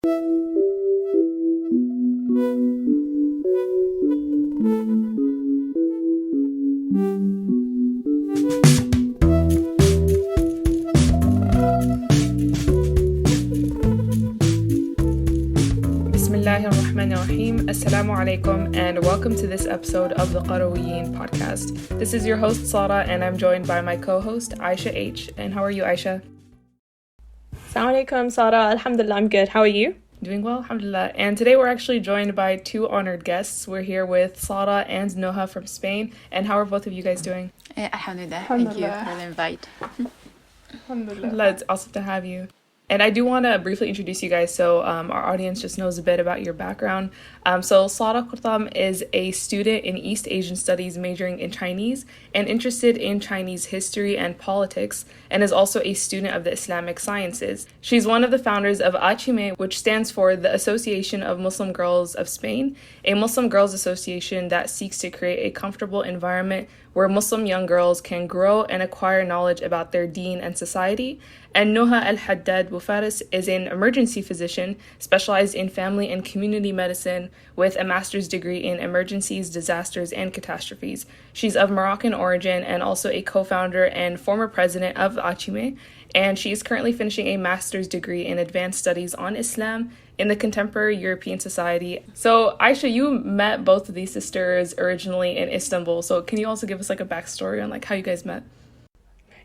Bismillahirrahmanirrahim. Assalamu alaikum and welcome to this episode of the Qarawiyyin Podcast. This is your host Sara and I'm joined by my co-host Aisha H. And how are you, Aisha? Assalamu alaikum, Sara. Alhamdulillah, I'm good. How are you? Doing well, alhamdulillah. And today we're actually joined by two honored guests. We're here with Sara and Noha from Spain. And how are both of you guys doing? Alhamdulillah. Thank you for the invite. Alhamdulillah. It's awesome to have you. And I do want to briefly introduce you guys so our audience just knows a bit about your background. So Sara K is a student in East Asian Studies majoring in Chinese and interested in Chinese history and politics, and is also a student of the Islamic Sciences. She's one of the founders of ACHIME, which stands for the Association of Muslim Girls of Spain, a Muslim girls association that seeks to create a comfortable environment where Muslim young girls can grow and acquire knowledge about their deen and society. And Noha Haddad is an emergency physician specialized in family and community medicine with a master's degree in emergencies, disasters, and catastrophes. She's of Moroccan origin and also a co-founder and former president of ACHIME, and she is currently finishing a master's degree in advanced studies on Islam in the contemporary European society. So Aisha, you met both of these sisters originally in Istanbul. So can you also give us like a backstory on like how you guys met?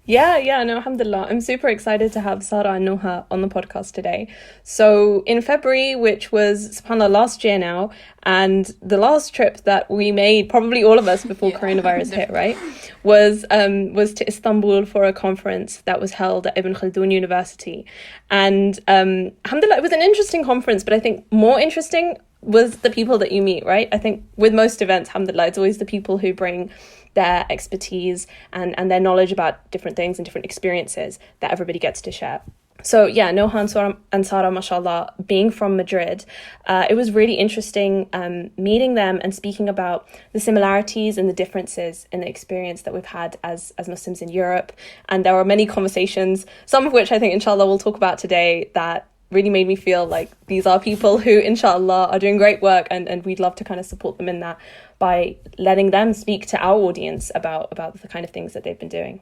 Yeah, no, alhamdulillah. I'm super excited to have Sara and Noha on the podcast today. So in February, which was, subhanAllah, last year now, and the last trip that we made, probably all of us before coronavirus hit, right, was to Istanbul for a conference that was held at Ibn Khaldun University. And alhamdulillah, it was an interesting conference, but I think more interesting was the people that you meet, right? I think with most events, alhamdulillah, it's always the people who bring their expertise and their knowledge about different things and different experiences that everybody gets to share. So yeah, Noha and Sara, mashallah, being from Madrid, it was really interesting meeting them and speaking about the similarities and the differences in the experience that we've had as Muslims in Europe. And there were many conversations, some of which I think inshallah we'll talk about today, that really made me feel like these are people who inshallah are doing great work, and we'd love to kind of support them in that by letting them speak to our audience about the kind of things that they've been doing.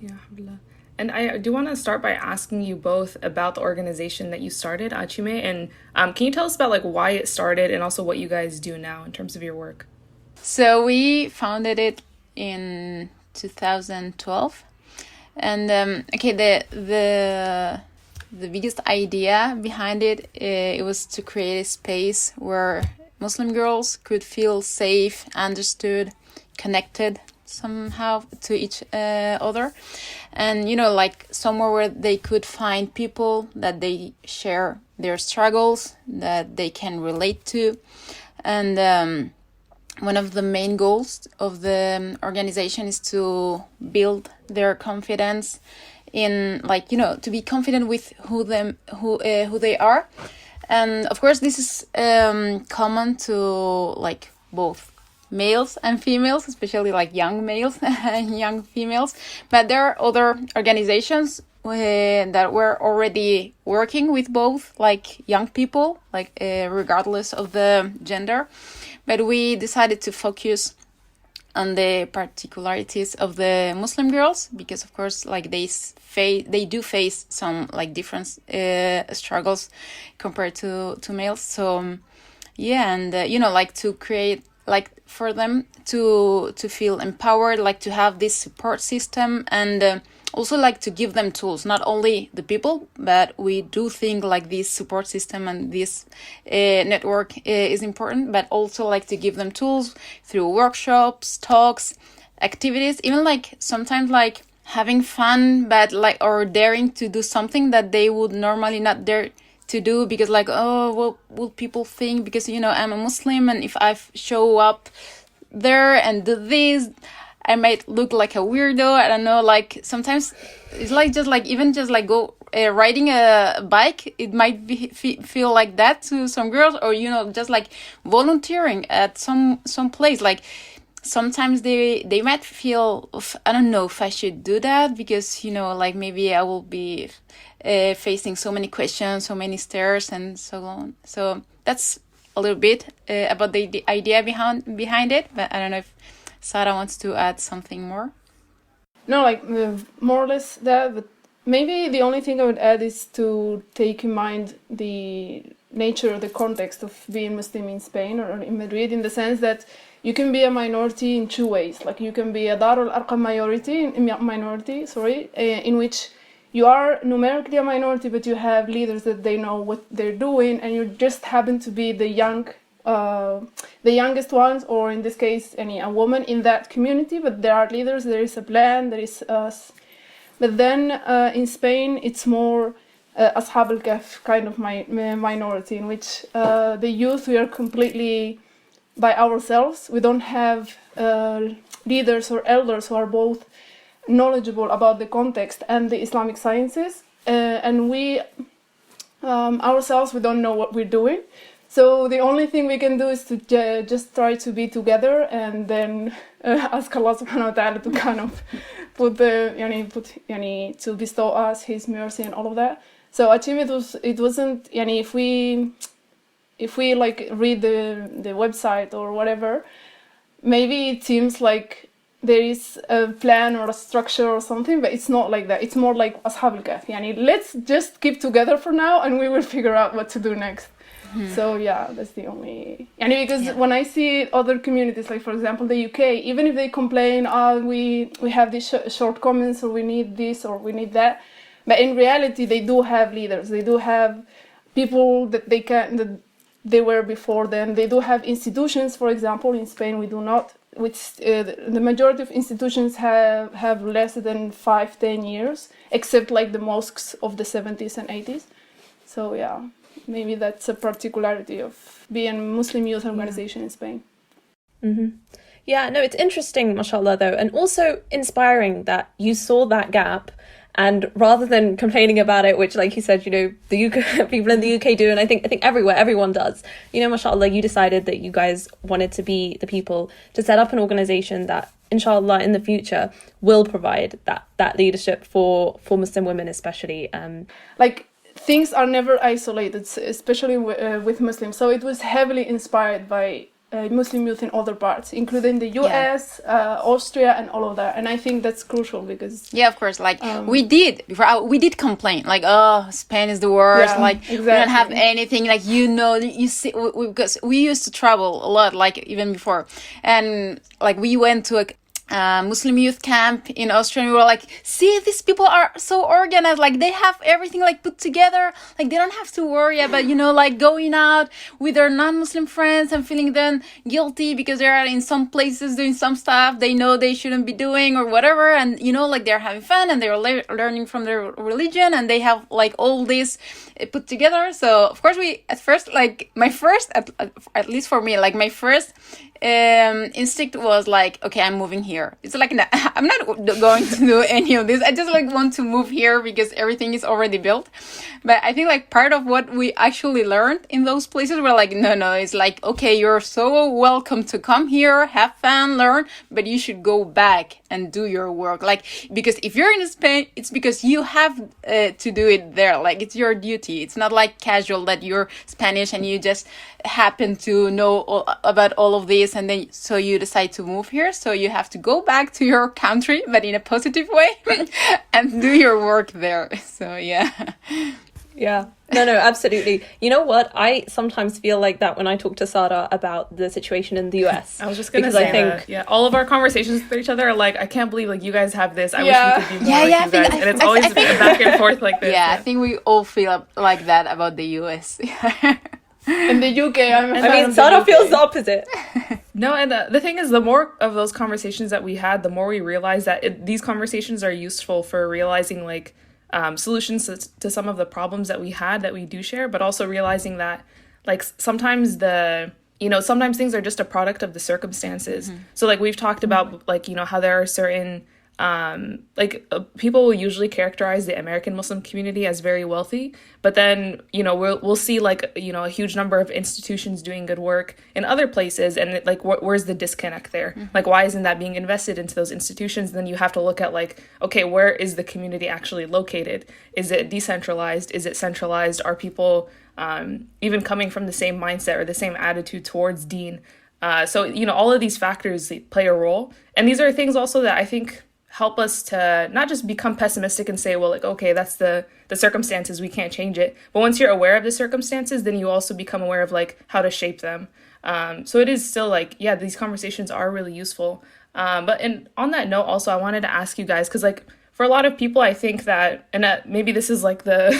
Yeah, alhamdulillah. And I do want to start by asking you both about the organization that you started, ACHIME, and can you tell us about like why it started and also what you guys do now in terms of your work? So we founded it in 2012, and the biggest idea behind it, it was to create a space where Muslim girls could feel safe, understood, connected somehow to each other, and like somewhere where they could find people that they share their struggles, that they can relate to. And one of the main goals of the organization is to build their confidence in, like, to be confident with who they are. And of course this is common to like both males and females, especially like young males and young females. But there are other organizations that were already working with both like young people, like regardless of the gender. But we decided to focus on the particularities of the Muslim girls, because of course like they do face some like different struggles compared to males. So and like to create, like for them to feel empowered, like to have this support system, and also like to give them tools, not only the people, but we do think like this support system and this network is important, but also like to give them tools through workshops, talks, activities, even like sometimes like having fun, but like, or daring to do something that they would normally not dare to do, because like, oh, what will people think, because I'm a Muslim, and if I show up there and do this, I might look like a weirdo. I don't know, like sometimes it's like just like even just like go riding a bike, it might be feel like that to some girls, or just like volunteering at some place, like sometimes they might feel, I don't know if I should do that, because, you know, like maybe I will be facing so many questions, so many stares and so on. So that's a little bit about the idea behind it, but I don't know if Sara wants to add something more. No, like more or less that, but maybe the only thing I would add is to take in mind the nature, the context of being Muslim in Spain or in Madrid, in the sense that you can be a minority in two ways. Like you can be a Dar al-Arqam minority, in which you are numerically a minority, but you have leaders that they know what they're doing, and you just happen to be the youngest ones, or in this case, a woman in that community. But there are leaders, there is a plan, there is us. But then in Spain, it's more Ashab al-Kahf kind of minority, in which the youth, we are completely by ourselves. We don't have leaders or elders who are both knowledgeable about the context and the Islamic sciences, and we ourselves, we don't know what we're doing. So the only thing we can do is to just try to be together, and then ask Allah subhanahu wa ta'ala to kind of to bestow us His mercy and all of that. So ACHIME, it wasn't, if we like read the website or whatever, maybe it seems like there is a plan or a structure or something, but it's not like that. It's more like Ashab al-Kahf. Let's just keep together for now, and we will figure out what to do next. So yeah, that's the only. Because when I see other communities, like for example the UK, even if they complain, we have these shortcomings, or we need this or we need that, but in reality they do have leaders. They do have people that they were before them. They do have institutions. For example, in Spain we do not. Which the majority of institutions have less than 5-10 years, except like the mosques of the 70s and 80s. So yeah, maybe that's a particularity of being a Muslim youth organization in Spain. Mm-hmm. Yeah, no, it's interesting, mashallah, though, and also inspiring that you saw that gap. And rather than complaining about it, which, like you said, the UK people in the UK do, and I think everywhere, everyone does, mashallah, you decided that you guys wanted to be the people to set up an organization that, inshallah, in the future will provide that leadership for Muslim women, especially. Like, things are never isolated, especially with Muslims. So it was heavily inspired by Muslim youth in other parts, including the US, Austria, and all of that. And I think that's crucial because... Yeah, of course. Like, we did complain. Like, oh, Spain is the worst. Like, exactly. We don't have anything. Like, you see, because we used to travel a lot, like, even before. And, like, we went to a Muslim youth camp in Austria, and we were like, see, these people are so organized, like they have everything like put together, like they don't have to worry about like going out with their non-Muslim friends and feeling then guilty because they are in some places doing some stuff they know they shouldn't be doing or whatever, and like they're having fun and they're learning from their religion, and they have like all this put together. So of course we at first, like my first at least for me, like my first instinct was like, okay, I'm moving here. It's like, I'm not going to do any of this. I just like want to move here because everything is already built. But I think like part of what we actually learned in those places were like, no, it's like, okay, you're so welcome to come here, have fun, learn, but you should go back and do your work. Like, because if you're in Spain, it's because you have to do it there. Like, it's your duty. It's not like casual that you're Spanish and you just happen to know about all of this, and then so you decide to move here. So you have to go back to your country, but in a positive way, and do your work there. So yeah, no, absolutely. You know what? I sometimes feel like that when I talk to Sara about the situation in the US. I was just gonna say that. Yeah, all of our conversations with each other are like, I can't believe like you guys have this. I wish we could be more like you guys. And it's always back and forth like this. Yeah, I think we all feel like that about the US. In the UK, I mean, Sara feels the opposite. No, and the thing is, the more of those conversations that we had, the more we realized that these conversations are useful for realizing like solutions to some of the problems that we had that we do share, but also realizing that like sometimes sometimes things are just a product of the circumstances. Mm-hmm. So like we've talked about like how there are certain people will usually characterize the American Muslim community as very wealthy, but then, we'll see like, a huge number of institutions doing good work in other places, and where's the disconnect there? Like, why isn't that being invested into those institutions? And then you have to look at like, okay, where is the community actually located? Is it decentralized? Is it centralized? Are people even coming from the same mindset or the same attitude towards deen? So all of these factors play a role, and these are things also that I think help us to not just become pessimistic and say, well, like, okay, that's the circumstances, we can't change it. But once you're aware of the circumstances, then you also become aware of like how to shape them. So it is still like, yeah, these conversations are really useful. And on that note, also, I wanted to ask you guys, because like for a lot of people, I think that, and maybe this is like the,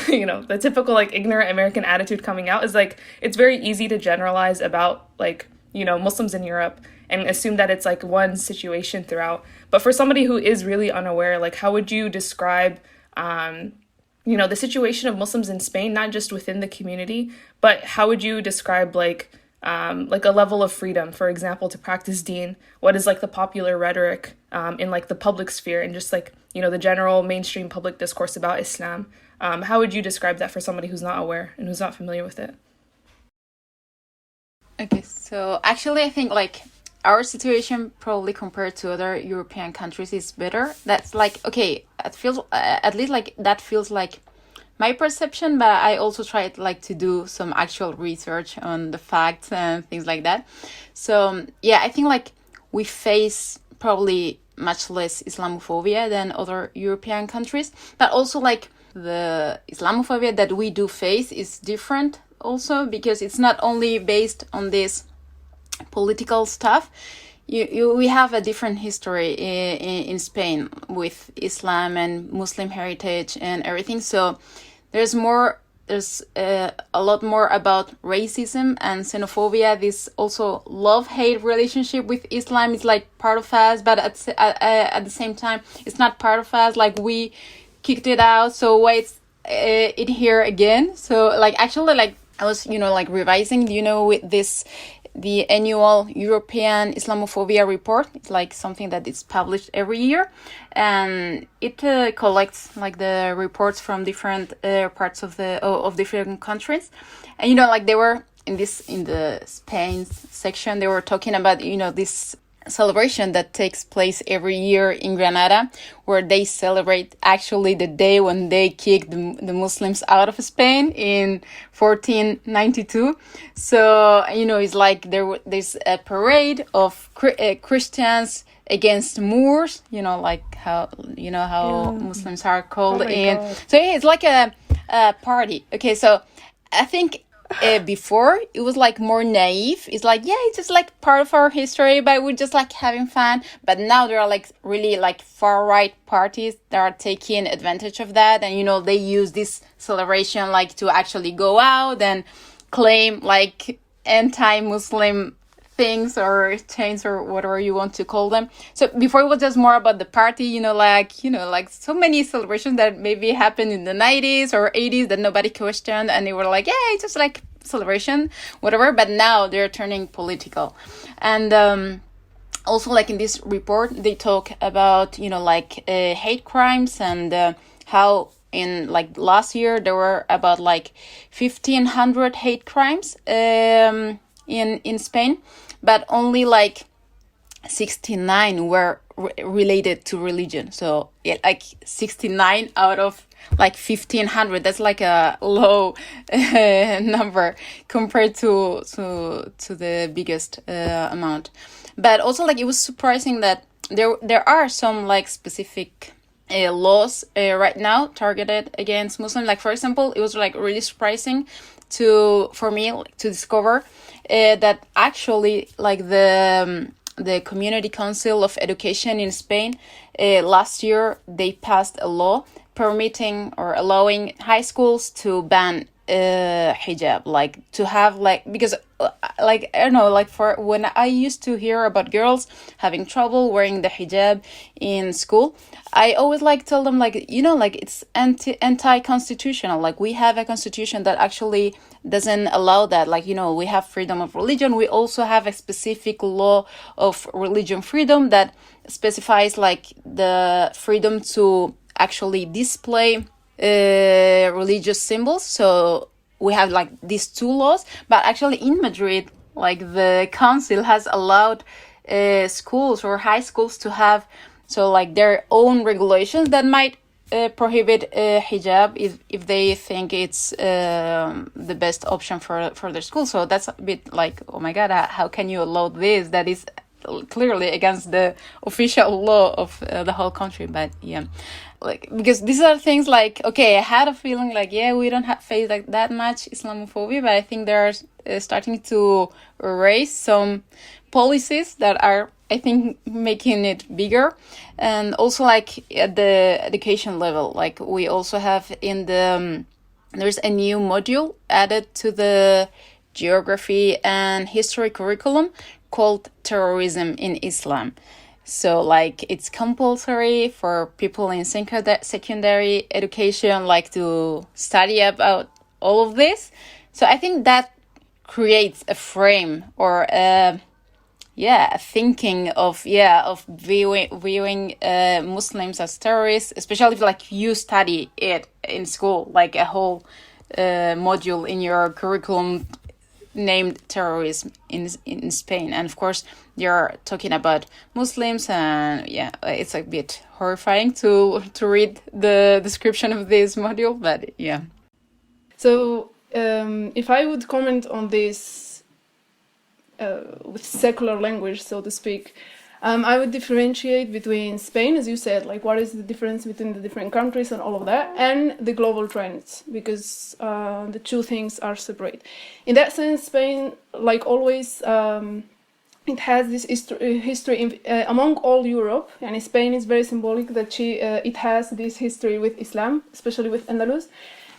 the typical like ignorant American attitude coming out, is like, it's very easy to generalize about like, Muslims in Europe and assume that it's like one situation throughout. But for somebody who is really unaware, like how would you describe, the situation of Muslims in Spain, not just within the community, but how would you describe like a level of freedom, for example, to practice deen? What is like the popular rhetoric in like the public sphere and just like, the general mainstream public discourse about Islam? How would you describe that for somebody who's not aware and who's not familiar with it? Okay, so actually I think like our situation probably compared to other European countries is better. That's like, okay, it feels at least like that feels like my perception, but I also tried like to do some actual research on the facts and things like that. So yeah, I think like we face probably much less Islamophobia than other European countries, but also like the Islamophobia that we do face is different also, because it's not only based on this political stuff. We have a different history in Spain with Islam and Muslim heritage and everything. So there's a lot more about racism and xenophobia. This also love-hate relationship with Islam is like part of us, but at the same time, it's not part of us. Like we kicked it out, so why it's it here again? So like actually like I was like revising with this the annual European Islamophobia report. It's like something that is published every year, and it collects like the reports from different parts of different countries. And like they were in the Spain section, they were talking about this celebration that takes place every year in Granada, where they celebrate actually the day when they kicked the Muslims out of Spain in 1492. So it's like there's a parade of Christians against Moors, like how Muslims are called in. God. So yeah, it's like a party. Okay, so I think before it was like more naive. It's like, yeah, it's just like part of our history, but we're just like having fun. But now there are like really like far right parties that are taking advantage of that, and they use this celebration like to actually go out and claim like anti-Muslim things or chains or whatever you want to call them. So before it was just more about the party, like so many celebrations that maybe happened in the 90s or 80s that nobody questioned, and they were like, yeah, it's just like celebration, whatever. But now they're turning political. And also like in this report, they talk about, hate crimes and how in like last year there were about like 1,500 hate crimes in Spain, but only like 69 were related to religion. So yeah, like 69 out of like 1,500. That's like a low number compared to the biggest amount. But also like it was surprising that there are some like specific laws right now targeted against Muslims. Like for example, it was like really surprising for me to discover that actually like the Community Council of Education in Spain last year they passed a law permitting or allowing high schools to ban hijab, like to have like, because like I don't know, like for when I used to hear about girls having trouble wearing the hijab in school, I always like tell them like, you know, like it's anti-constitutional. Like we have a constitution that actually doesn't allow that. Like, you know, we have freedom of religion. We also have a specific law of religion freedom that specifies like the freedom to actually display religious symbols. So we have like these two laws, but actually in Madrid, like the council has allowed schools or high schools to have so like their own regulations that might prohibit hijab if they think it's the best option for their school. So that's a bit like, oh my god, how can you allow this? That is clearly against the official law of the whole country. But yeah, like, because these are things like, okay, I had a feeling like, yeah, we don't face like that much Islamophobia, but I think they're starting to raise some policies that are, I think, making it bigger. And also like at the education level, like we also have in the there's a new module added to the geography and history curriculum called terrorism in Islam. So like it's compulsory for people in secondary education like to study about all of this. So I think that creates a frame or a thinking of viewing Muslims as terrorists, especially if like you study it in school, like a whole module in your curriculum named terrorism in Spain. And of course you're talking about Muslims, and yeah, it's a bit horrifying to read the description of this module, but yeah. So if I would comment on this with secular language, so to speak, I would differentiate between Spain, as you said, like what is the difference between the different countries and all of that, and the global trends, because the two things are separate. In that sense, Spain, like always, it has this history among all Europe, and Spain is very symbolic that it has this history with Islam, especially with Andalus.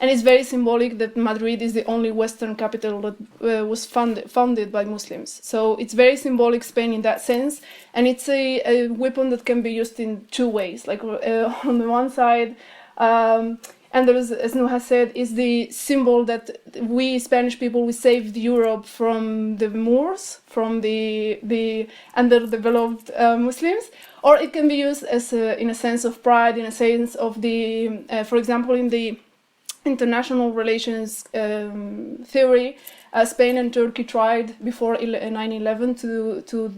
And it's very symbolic that Madrid is the only Western capital that was founded by Muslims. So it's very symbolic, Spain, in that sense. And it's a weapon that can be used in two ways. Like on the one side, Andalus, as Noha said, is the symbol that we Spanish people, we saved Europe from the Moors, from the underdeveloped Muslims. Or it can be used as in a sense of pride, in a sense of the, for example, in the international relations theory, Spain and Turkey tried before 9/11 to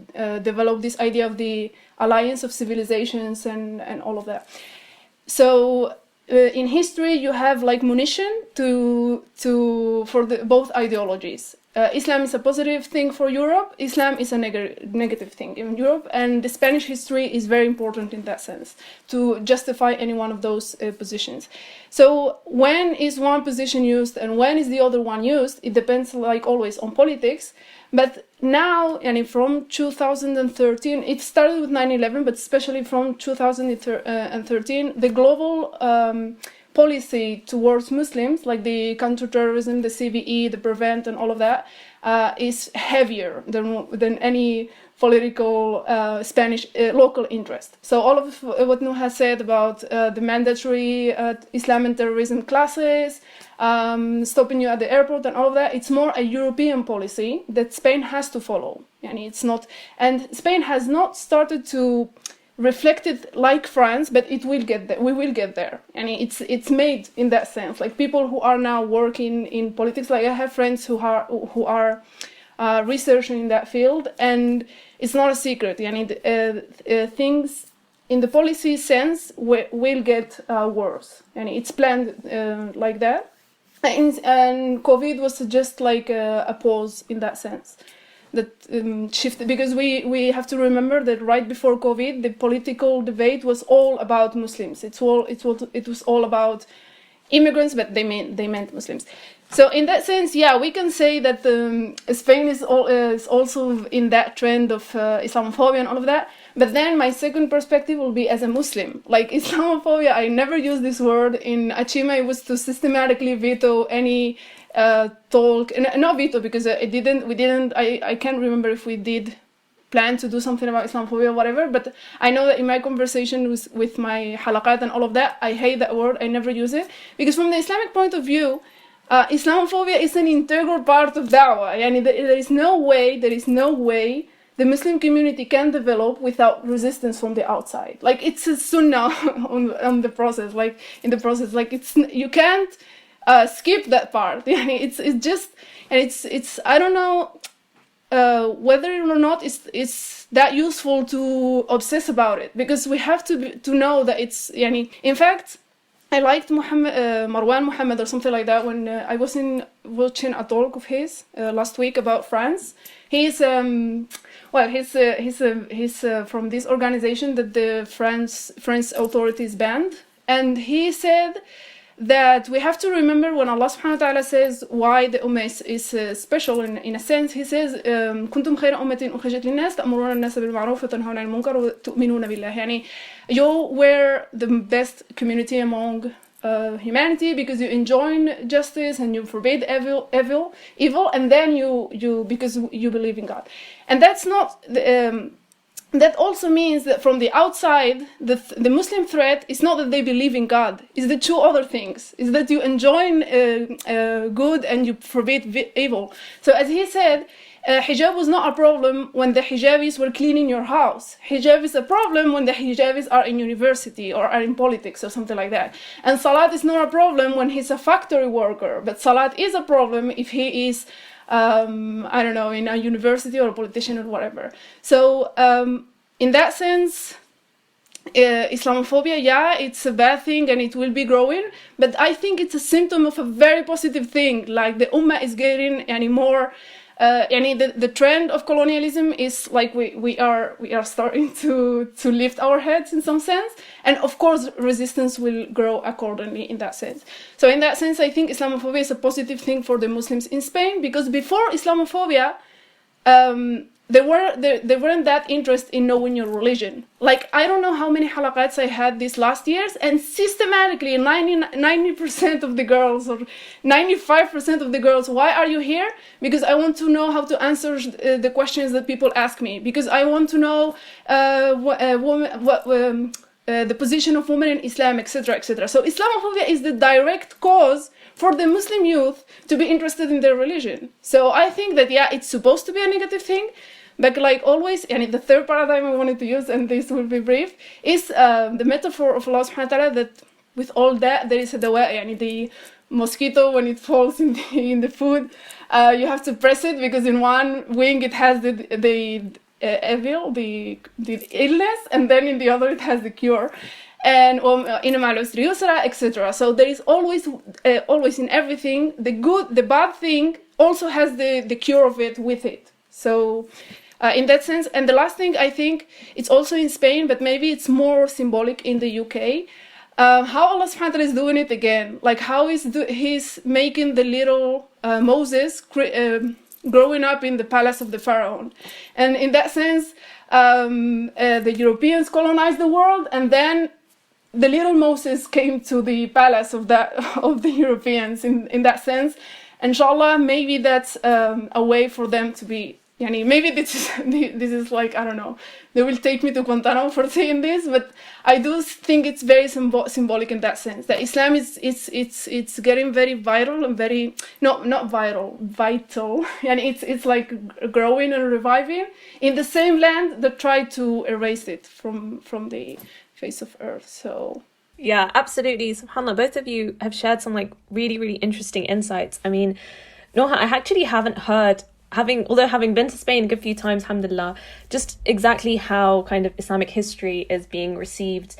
develop this idea of the alliance of civilizations and all of that. So in history, you have like munition for both ideologies. Islam is a positive thing for Europe. Islam is a negative thing in Europe, and the Spanish history is very important in that sense to justify any one of those positions. So when is one position used and when is the other one used? It depends, like always, on politics. But now, and from 2013, it started with 9/11, but especially from 2013, the global policy towards Muslims, like the counterterrorism, the CVE, the prevent, and all of that, is heavier than any political Spanish local interest. So all of what Noha has said about the mandatory Islam and terrorism classes, stopping you at the airport and all of that, it's more a European policy that Spain has to follow. And Spain has not started to reflect it like France, but it will get there. We will get there. And it's made in that sense. Like people who are now working in politics, like I have friends who are researching in that field, and it's not a secret. Things in the policy sense will get worse, and it's planned like that. And COVID was just like a pause in that sense. That shifted, because we have to remember that right before COVID, the political debate was all about Muslims. It was all about immigrants, but they meant Muslims. So in that sense, yeah, we can say that Spain is also in that trend of Islamophobia and all of that. But then my second perspective will be as a Muslim. Like Islamophobia, I never use this word. In ACHIME, it was to systematically veto any talk, and not veto, because I can't remember if we did plan to do something about Islamophobia or whatever, but I know that in my conversation with my halaqat and all of that, I hate that word, I never use it, because from the Islamic point of view, Islamophobia is an integral part of da'wah. Yani there is no way the Muslim community can develop without resistance from the outside. Like, it's a sunnah on the process, like in the process, like you can't skip that part. Yani it's just, and it's I don't know whether or not it's that useful to obsess about it, because we have to know that it's, yani, in fact, I liked Marwan Muhammad or something like that when I was watching a talk of his last week about France. He's from this organization that the French authorities banned, and he said that we have to remember when Allah subhanahu wa ta'ala says why the Ummah is special in a sense. He says كنتم خير أمة أخرجت للناس تأمرون الناس بالمعروف وتنهون عن المنكر وتؤمنون بالله. يعني you were the best community among humanity because you enjoin justice and you forbid evil, and then you because you believe in God. And that's not that also means that from the outside, the Muslim threat is not that they believe in God. It's the two other things. Is that you enjoin good and you forbid evil. So as he said, hijab was not a problem when the hijabis were cleaning your house. Hijab is a problem when the hijabis are in university or are in politics or something like that. And salat is not a problem when he's a factory worker. But salat is a problem if he is I don't know, in a university or a politician or whatever. So in that sense, Islamophobia, yeah, it's a bad thing and it will be growing, but I think it's a symptom of a very positive thing. Like the Ummah is getting any more. The trend of colonialism is like we are starting to lift our heads in some sense, and of course resistance will grow accordingly in that sense. So in that sense, I think Islamophobia is a positive thing for the Muslims in Spain, because before Islamophobia, they weren't that interested in knowing your religion. Like, I don't know how many halaqats I had these last years, and systematically 90% of the girls or 95% of the girls, why are you here? Because I want to know how to answer the questions that people ask me, because I want to know the position of women in Islam, etc., etc. So Islamophobia is the direct cause for the Muslim youth to be interested in their religion. So I think that, yeah, it's supposed to be a negative thing, but like always, and the third paradigm I wanted to use, and this will be brief, is the metaphor of Allah subhanahu wa ta'ala that with all that, there is a dawa, the mosquito, when it falls in the food, you have to press it, because in one wing it has the evil, the illness, and then in the other it has the cure. And etc. So there is always in everything, the bad thing also has the cure of it with it. So in that sense, and the last thing, I think it's also in Spain, but maybe it's more symbolic in the UK, how Allah subhanahu wa ta'ala is doing it again. Like how he's making the little Moses growing up in the palace of the Pharaoh. And in that sense, the Europeans colonized the world, and then the little Moses came to the palace of the Europeans in that sense. Inshallah, maybe that's a way for them to be. Maybe this is like, I don't know, they will take me to Guantanamo for saying this, but I do think it's very symbolic in that sense, that Islam it's getting very vital and very not viral, vital, and it's like growing and reviving in the same land that tried to erase it from the face of earth. So yeah, absolutely. SubhanAllah, both of you have shared some like really, really interesting insights. I mean, Noha, I actually haven't heard, although having been to Spain a good few times, alhamdulillah, just exactly how kind of Islamic history is being received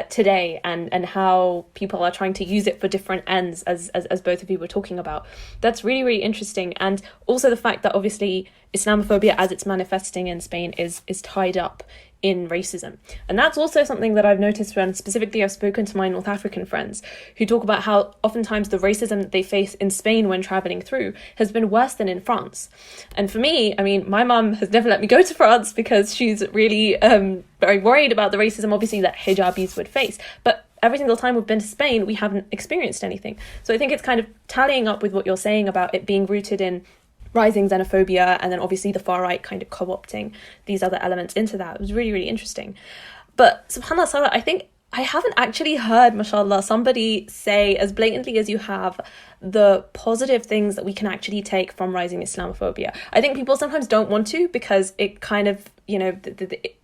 today, and how people are trying to use it for different ends, as both of you were talking about. That's really, really interesting. And also the fact that obviously Islamophobia, as it's manifesting in Spain, is tied up in racism. And that's also something that I've noticed when specifically I've spoken to my North African friends, who talk about how oftentimes the racism that they face in Spain when traveling through has been worse than in France. And for me, I mean, my mum has never let me go to France because she's really very worried about the racism, obviously, that hijabis would face. But every single time we've been to Spain, we haven't experienced anything. So I think it's kind of tallying up with what you're saying about it being rooted in rising xenophobia, and then obviously the far right kind of co-opting these other elements into that. It was really, really interesting. But subhanAllah, Sara, I think I haven't actually heard, mashallah, somebody say as blatantly as you have the positive things that we can actually take from rising Islamophobia. I think people sometimes don't want to, because it kind of, you know,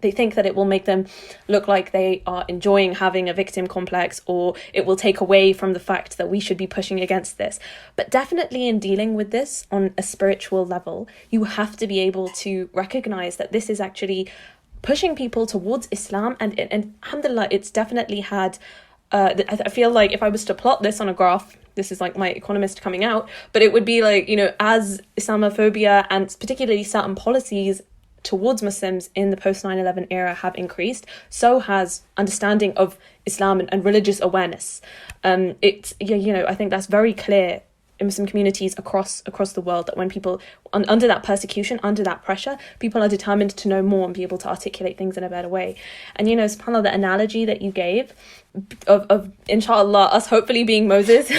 they think that it will make them look like they are enjoying having a victim complex, or it will take away from the fact that we should be pushing against this. But definitely in dealing with this on a spiritual level, you have to be able to recognize that this is actually pushing people towards Islam, and alhamdulillah, it's definitely had, I feel like if I was to plot this on a graph, this is like my economist coming out, but it would be like, you know, as Islamophobia and particularly certain policies towards Muslims in the post 9/11 era have increased, so has understanding of Islam and religious awareness. It's, you know, I think that's very clear in Muslim communities across the world, that when people under that persecution, under that pressure, people are determined to know more and be able to articulate things in a better way. And, you know, subhanAllah, the analogy that you gave of inshallah us hopefully being Moses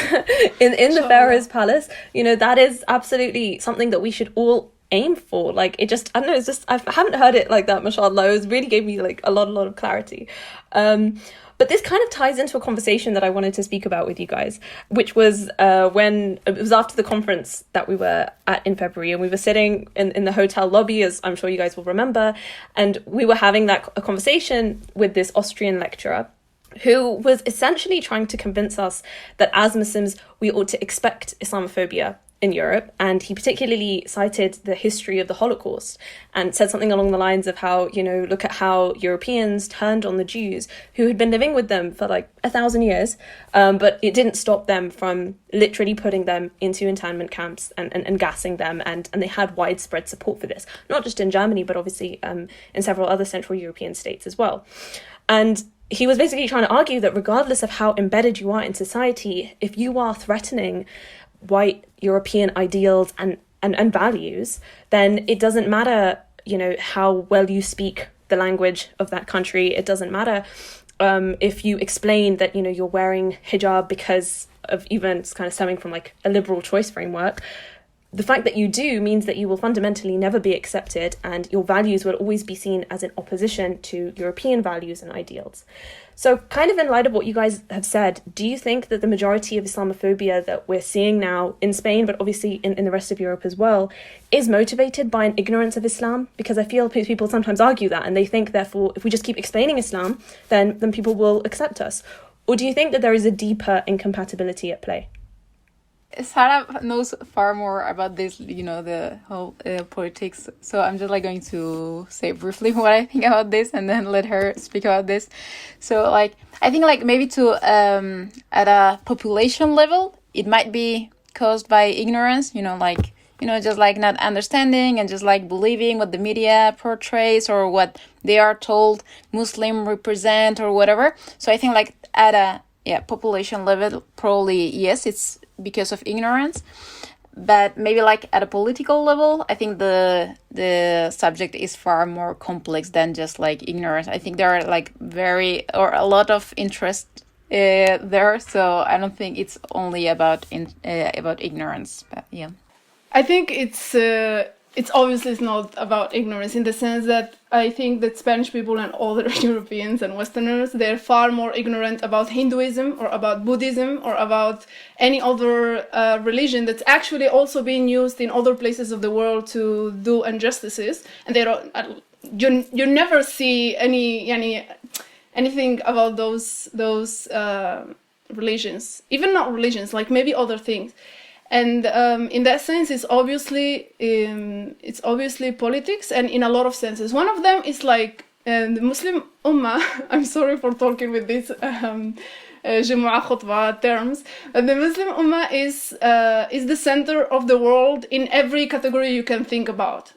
in the Pharaoh's palace, you know, that is absolutely something that we should all aim for. Like, it just, I don't know, it's just, I haven't heard it like that, mashallah. It really gave me like a lot of clarity. But this kind of ties into a conversation that I wanted to speak about with you guys, which was when it was after the conference that we were at in February, and we were sitting in the hotel lobby, as I'm sure you guys will remember, and we were having a conversation with this Austrian lecturer who was essentially trying to convince us that as Muslims, we ought to expect Islamophobia in Europe. And he particularly cited the history of the Holocaust and said something along the lines of how, you know, look at how Europeans turned on the Jews who had been living with them for like 1,000 years, but it didn't stop them from literally putting them into internment camps and gassing them, and they had widespread support for this, not just in Germany, but obviously in several other Central European states as well. And he was basically trying to argue that regardless of how embedded you are in society, if you are threatening white European ideals and values, then it doesn't matter, you know, how well you speak the language of that country. It doesn't matter if you explain that, you know, you're wearing hijab because of even kind of stemming from like a liberal choice framework. The fact that you do means that you will fundamentally never be accepted, and your values will always be seen as in opposition to European values and ideals. So kind of in light of what you guys have said, do you think that the majority of Islamophobia that we're seeing now in Spain, but obviously in the rest of Europe as well, is motivated by an ignorance of Islam? Because I feel people sometimes argue that, and they think, therefore, if we just keep explaining Islam, then people will accept us. Or do you think that there is a deeper incompatibility at play? Sara knows far more about this, you know, the whole politics. So I'm just like going to say briefly what I think about this, and then let her speak about this. So like, I think like maybe at a population level, it might be caused by ignorance, you know, like, you know, just like not understanding and just like believing what the media portrays or what they are told Muslim represent or whatever. So I think like at a population level, probably yes, it's because of ignorance. But maybe like at a political level, I think the subject is far more complex than just like ignorance. I think there are like a lot of interest there. So I don't think it's only about ignorance. But yeah, I think it's obviously not about ignorance, in the sense that I think that Spanish people and other Europeans and Westerners, they're far more ignorant about Hinduism or about Buddhism or about any other religion that's actually also being used in other places of the world to do injustices. And they don't, you never see anything about those religions, even not religions, like maybe other things. And in that sense, it's obviously politics, and in a lot of senses. One of them is like the Muslim Ummah. I'm sorry for talking with these Jumu'ah khutbah terms. But the Muslim Ummah is the center of the world in every category you can think about.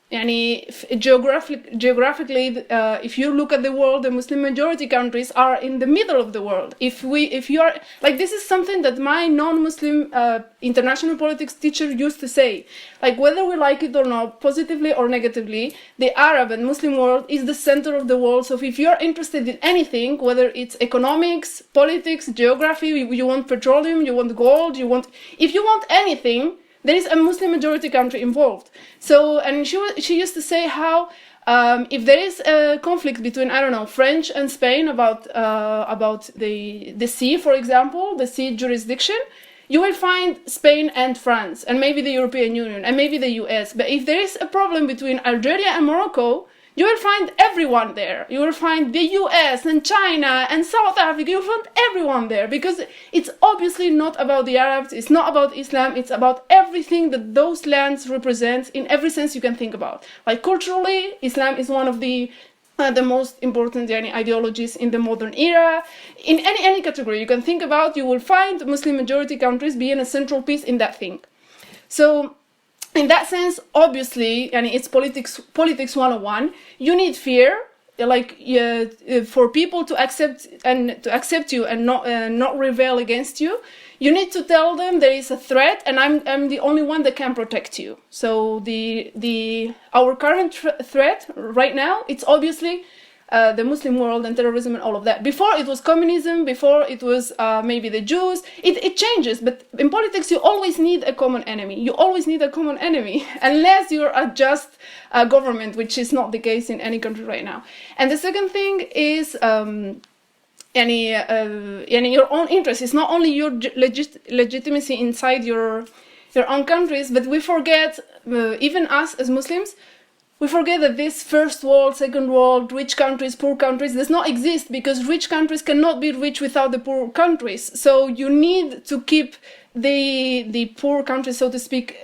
geographically, if you look at the world, the Muslim majority countries are in the middle of the world. If you are like, this is something that my non-Muslim international politics teacher used to say. Like, whether we like it or not, positively or negatively, the Arab and Muslim world is the center of the world. So if you're interested in anything, whether it's economics, politics, geography, you want petroleum, you want gold, if you want anything, there is a Muslim majority country involved. So, and she used to say how if there is a conflict between, I don't know, French and Spain about the sea, for example, the sea jurisdiction, you will find Spain and France, and maybe the European Union, and maybe the US. But if there is a problem between Algeria and Morocco, you will find everyone there. You will find the US and China and South Africa. You will find everyone there, because it's obviously not about the Arabs. It's not about Islam. It's about everything that those lands represent in every sense you can think about. Like, culturally, Islam is one of the most important ideologies in the modern era. In any category you can think about, you will find Muslim majority countries being a central piece in that thing. So, in that sense, obviously, and it's politics 101. You need fear, like for people to accept you and not rebel against you. You need to tell them there is a threat, and I'm the only one that can protect you. So our current threat right now, it's obviously the Muslim world and terrorism and all of that. Before it was communism, before it was maybe the Jews. It changes, but in politics you always need a common enemy. You always need a common enemy, unless you're a just government, which is not the case in any country right now. And the second thing is your own interest. It's not only your legitimacy inside your own countries, but we forget, even us as Muslims, we forget that this first world, second world, rich countries, poor countries does not exist, because rich countries cannot be rich without the poor countries. So you need to keep the poor countries, so to speak,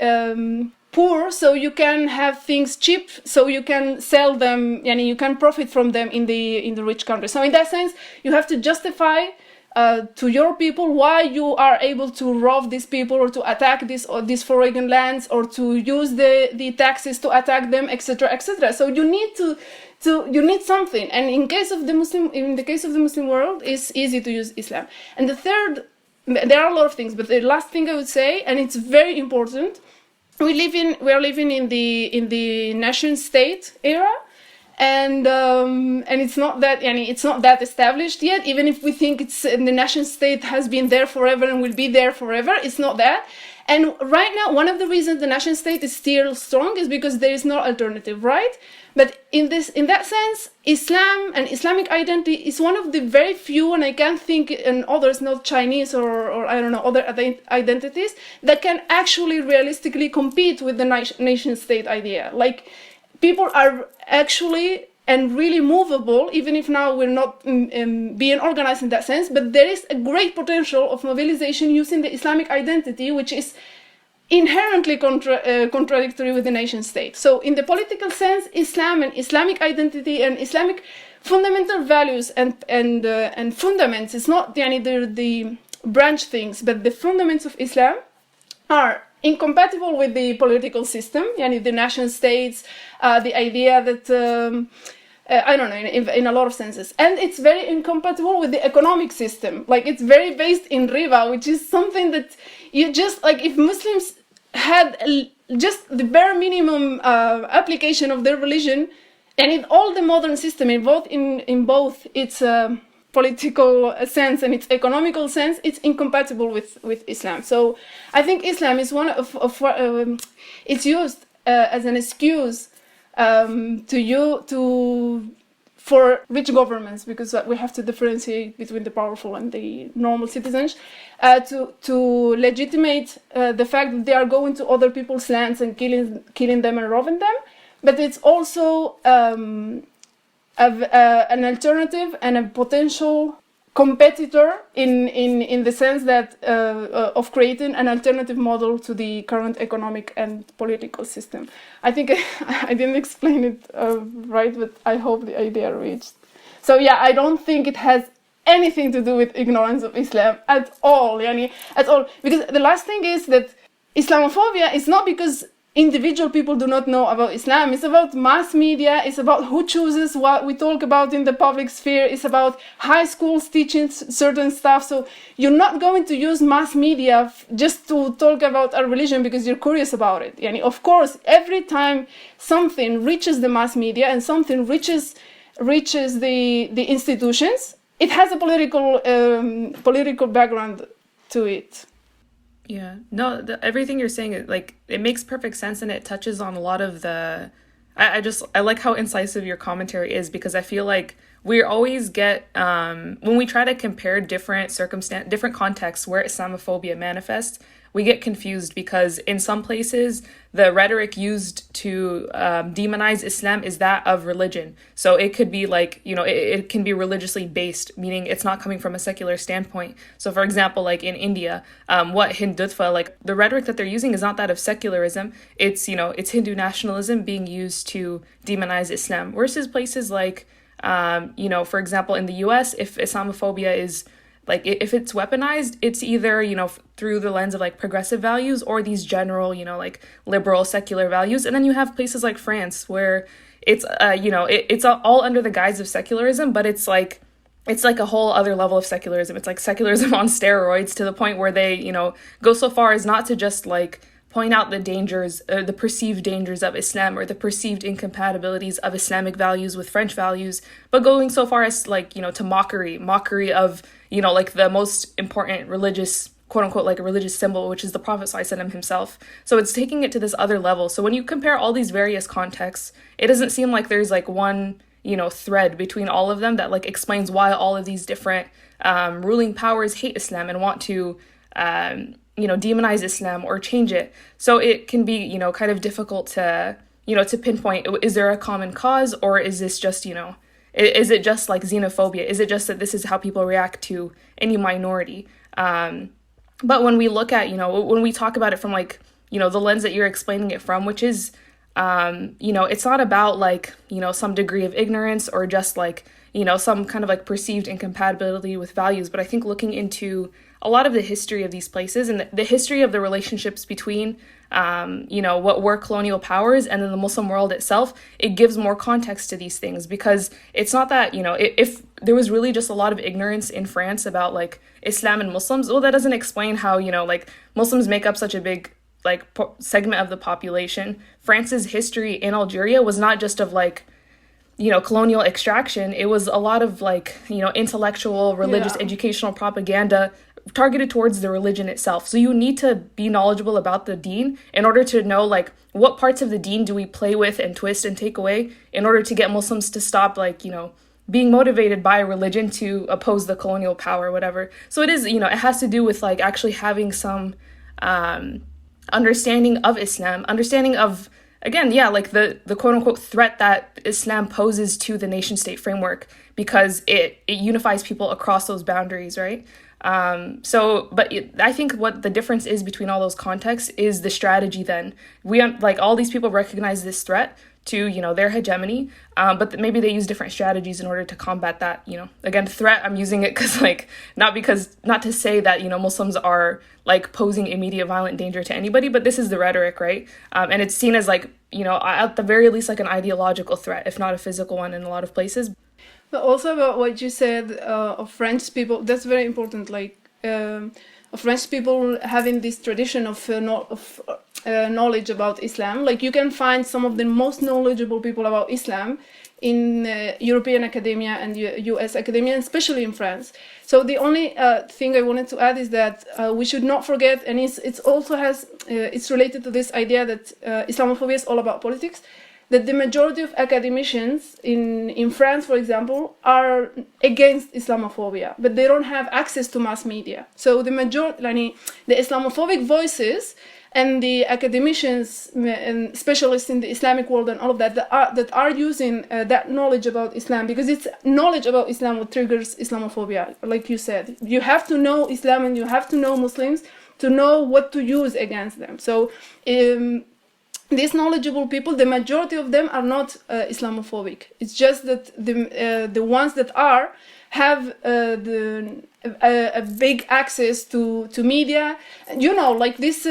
poor, so you can have things cheap, so you can sell them, and you can profit from them in the rich countries. So in that sense, you have to justify to your people why you are able to rob these people, or to attack these foreign lands, or to use the taxes to attack them, etc., etc. So you need something. And in the case of the Muslim world, it's easy to use Islam. And the third, there are a lot of things, but the last thing I would say, and it's very important, we are living in the nation state era. And it's not that established yet. Even if we think the nation state has been there forever and will be there forever, it's not that. And right now, one of the reasons the nation state is still strong is because there is no alternative, right? But in that sense, Islam and Islamic identity is one of the very few, and I can't think in others, not Chinese or I don't know, other identities, that can actually realistically compete with the nation state idea. Like, people are actually and really movable, even if now we're not being organized in that sense, but there is a great potential of mobilization using the Islamic identity, which is inherently contradictory with the nation state. So in the political sense, Islam and Islamic identity and Islamic fundamental values and fundaments, it's not the branch things, but the fundaments of Islam are incompatible with the political system, the nation states, the idea that, I don't know, in a lot of senses. And it's very incompatible with the economic system. Like, it's very based in riba, which is something that you just, like, if Muslims had just the bare minimum application of their religion, and in all the modern system, in both its political sense and its economical sense, it's incompatible with Islam. So I think Islam is one of it's used as an excuse for rich governments, because we have to differentiate between the powerful and the normal citizens, to legitimate the fact that they are going to other people's lands and killing them and robbing them. But it's also an alternative and a potential competitor in the sense that of creating an alternative model to the current economic and political system. I think I didn't explain it right, but I hope the idea reached. So yeah, I don't think it has anything to do with ignorance of Islam at all, at all. Because the last thing is that Islamophobia is not because individual people do not know about Islam. It's about mass media. It's about who chooses what we talk about in the public sphere. It's about high schools teaching certain stuff. So you're not going to use mass media just to talk about a religion because you're curious about it. Yani, of course, every time something reaches the mass media and something reaches the institutions, it has a political background to it. Yeah, no, everything you're saying, it makes perfect sense, and it touches on a lot of the, I like how incisive your commentary is, because I feel like we always get, when we try to compare different contexts where Islamophobia manifests, we get confused, because in some places, the rhetoric used to demonize Islam is that of religion. So it could be it can be religiously based, meaning it's not coming from a secular standpoint. So for example, like in India, what Hindutva, the rhetoric that they're using is not that of secularism. It's, it's Hindu nationalism being used to demonize Islam. Versus places like, for example, in the US, if Islamophobia is if it's weaponized, it's either, through the lens of progressive values or these general, liberal secular values. And then you have places like France where it's, it's all under the guise of secularism, but it's like a whole other level of secularism. It's like secularism on steroids, to the point where they, go so far as not to just point out the dangers, the perceived dangers of Islam, or the perceived incompatibilities of Islamic values with French values, but going so far as to mockery of, the most important religious, quote unquote, a religious symbol, which is the Prophet ﷺ himself. So it's taking it to this other level. So when you compare all these various contexts, it doesn't seem like there's one, thread between all of them that explains why all of these different ruling powers hate Islam and want to, demonize Islam or change it. So it can be, kind of difficult to, to pinpoint, is there a common cause, or is this just, is it just like xenophobia? Is it just that this is how people react to any minority? But when we look at, when we talk about it from the lens that you're explaining it from, which is, it's not about some degree of ignorance or just some kind of perceived incompatibility with values. But I think looking into a lot of the history of these places and the history of the relationships between, what were colonial powers and then the Muslim world itself, it gives more context to these things, because it's not that, if there was really just a lot of ignorance in France about Islam and Muslims, well, that doesn't explain how, Muslims make up such a big segment of the population. France's history in Algeria was not just of colonial extraction. It was a lot of intellectual, religious, educational propaganda targeted towards the religion itself. So you need to be knowledgeable about the deen in order to know what parts of the deen do we play with and twist and take away in order to get Muslims to stop being motivated by religion to oppose the colonial power or whatever. So it is, it has to do with actually having some understanding of Islam, understanding of, again, the quote unquote threat that Islam poses to the nation state framework, because it unifies people across those boundaries, right? I think what the difference is between all those contexts is the strategy. Then we all these people recognize this threat to their hegemony, but maybe they use different strategies in order to combat that. Again, threat, I'm using it because not to say that Muslims are posing immediate violent danger to anybody, but this is the rhetoric, right? And it's seen as at the very least an ideological threat, if not a physical one, in a lot of places. But also about what you said of French people, that's very important. Of French people having this tradition of knowledge about Islam. You can find some of the most knowledgeable people about Islam in European academia and US academia, and especially in France. So the only thing I wanted to add is that we should not forget, and it's related to this idea that Islamophobia is all about politics, that the majority of academicians in France, for example, are against Islamophobia, but they don't have access to mass media. So the Islamophobic voices and the academicians and specialists in the Islamic world and all of that are using that knowledge about Islam, because it's knowledge about Islam what triggers Islamophobia. Like you said, you have to know Islam and you have to know Muslims to know what to use against them. So these knowledgeable people, the majority of them are not Islamophobic. It's just that the ones that are have a big access to media. You know, like this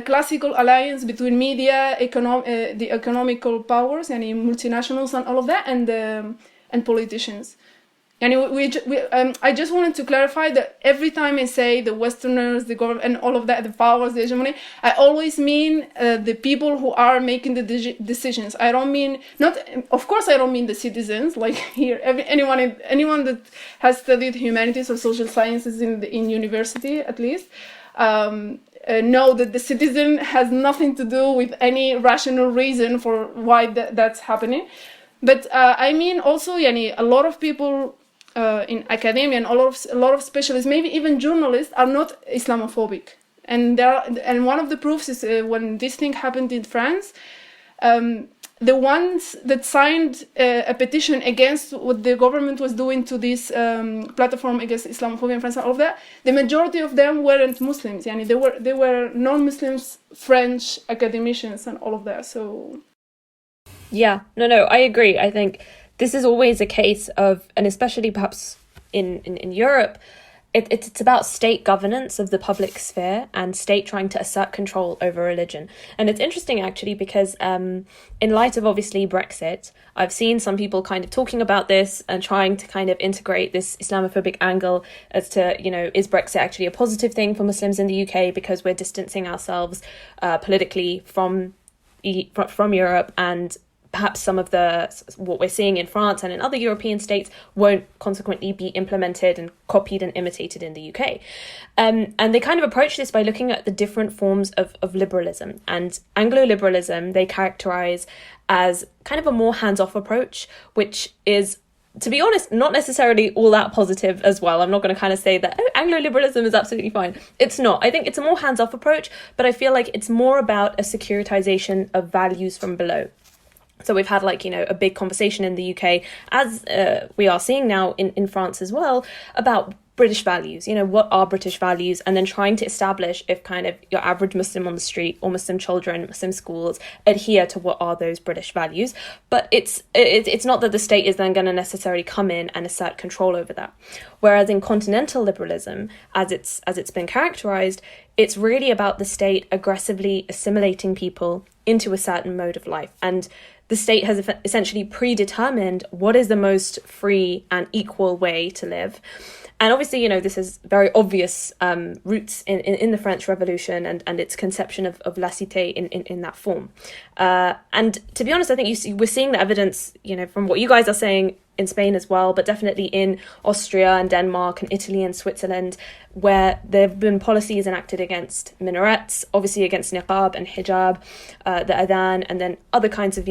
classical alliance between media, the economical powers, and multinationals and all of that, and politicians. And I just wanted to clarify that every time I say the Westerners, the government, and all of that, the powers, the hegemony, I always mean the people who are making the decisions. I don't mean of course, I don't mean the citizens. Like here, anyone that has studied humanities or social sciences in university, at least, know that the citizen has nothing to do with any rational reason for why that's happening. But I mean also, a lot of people. In academia and a lot of specialists, maybe even journalists, are not Islamophobic, and one of the proofs is when this thing happened in France, the ones that signed a petition against what the government was doing to this platform against Islamophobia in France and all of that, the majority of them weren't Muslims. They were non-Muslims, French academicians and all of that. So yeah, no, I agree. I think this is always a case of, and especially perhaps in Europe, it's about state governance of the public sphere and state trying to assert control over religion. And it's interesting, actually, because in light of, obviously, Brexit, I've seen some people kind of talking about this and trying to kind of integrate this Islamophobic angle as to, is Brexit actually a positive thing for Muslims in the UK because we're distancing ourselves politically from Europe, and perhaps some of what we're seeing in France and in other European states won't consequently be implemented and copied and imitated in the UK. And they kind of approach this by looking at the different forms of liberalism. And Anglo-liberalism, they characterize as kind of a more hands-off approach, which is, to be honest, not necessarily all that positive as well. I'm not going to kind of say that Anglo-liberalism is absolutely fine. It's not. I think it's a more hands-off approach, but I feel like it's more about a securitization of values from below. So we've had a big conversation in the UK, as we are seeing now in France as well, about British values. What are British values? And then trying to establish if kind of your average Muslim on the street or Muslim children, Muslim schools adhere to what are those British values. But it's not that the state is then going to necessarily come in and assert control over that. Whereas in continental liberalism, as it's been characterized, it's really about the state aggressively assimilating people into a certain mode of life. And the state has essentially predetermined what is the most free and equal way to live. And obviously, this is very obvious roots in the French Revolution and its conception of la cité in that form. And to be honest, I think we're seeing the evidence, from what you guys are saying in Spain as well, but definitely in Austria and Denmark and Italy and Switzerland, where there have been policies enacted against minarets, obviously against niqab and hijab, the adhan, and then other kinds of,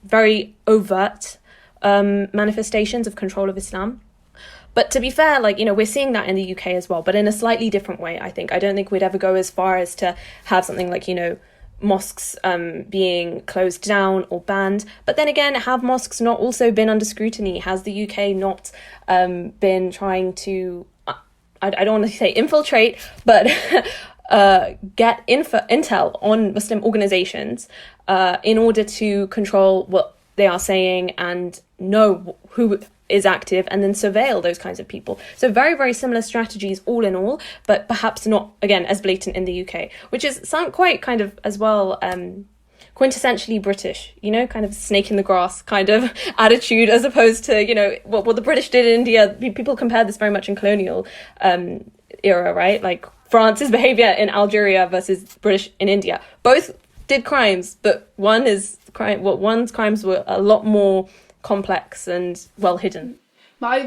very overt manifestations of control of Islam. But to be fair, we're seeing that in the UK as well, but in a slightly different way, I think. I don't think we'd ever go as far as to have something like, mosques being closed down or banned. But then again, have mosques not also been under scrutiny? Has the UK not been trying to, I don't want to say infiltrate, but get intel on Muslim organizations in order to control what they are saying and know who is active and then surveil those kinds of people. So very, very similar strategies all in all, but perhaps not, again, as blatant in the UK, which is quite kind of as well quintessentially British, kind of snake in the grass kind of attitude, as opposed to, what the British did in India. People compare this very much in colonial era, right? Like France's behavior in Algeria versus British in India. Both did crimes, but one's crimes were a lot more complex and well hidden. But I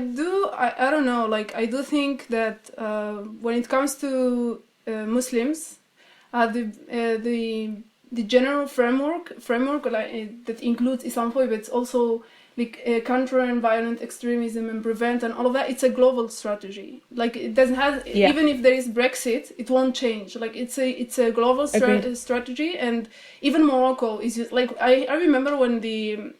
don't know, I do think that when it comes to Muslims, the general framework that includes Islamophobia, but it's also counter and violent extremism and prevent and all of that, it's a global strategy. It doesn't have, even if there is Brexit, it won't change. It's a global strategy. And even Morocco is just, I remember when the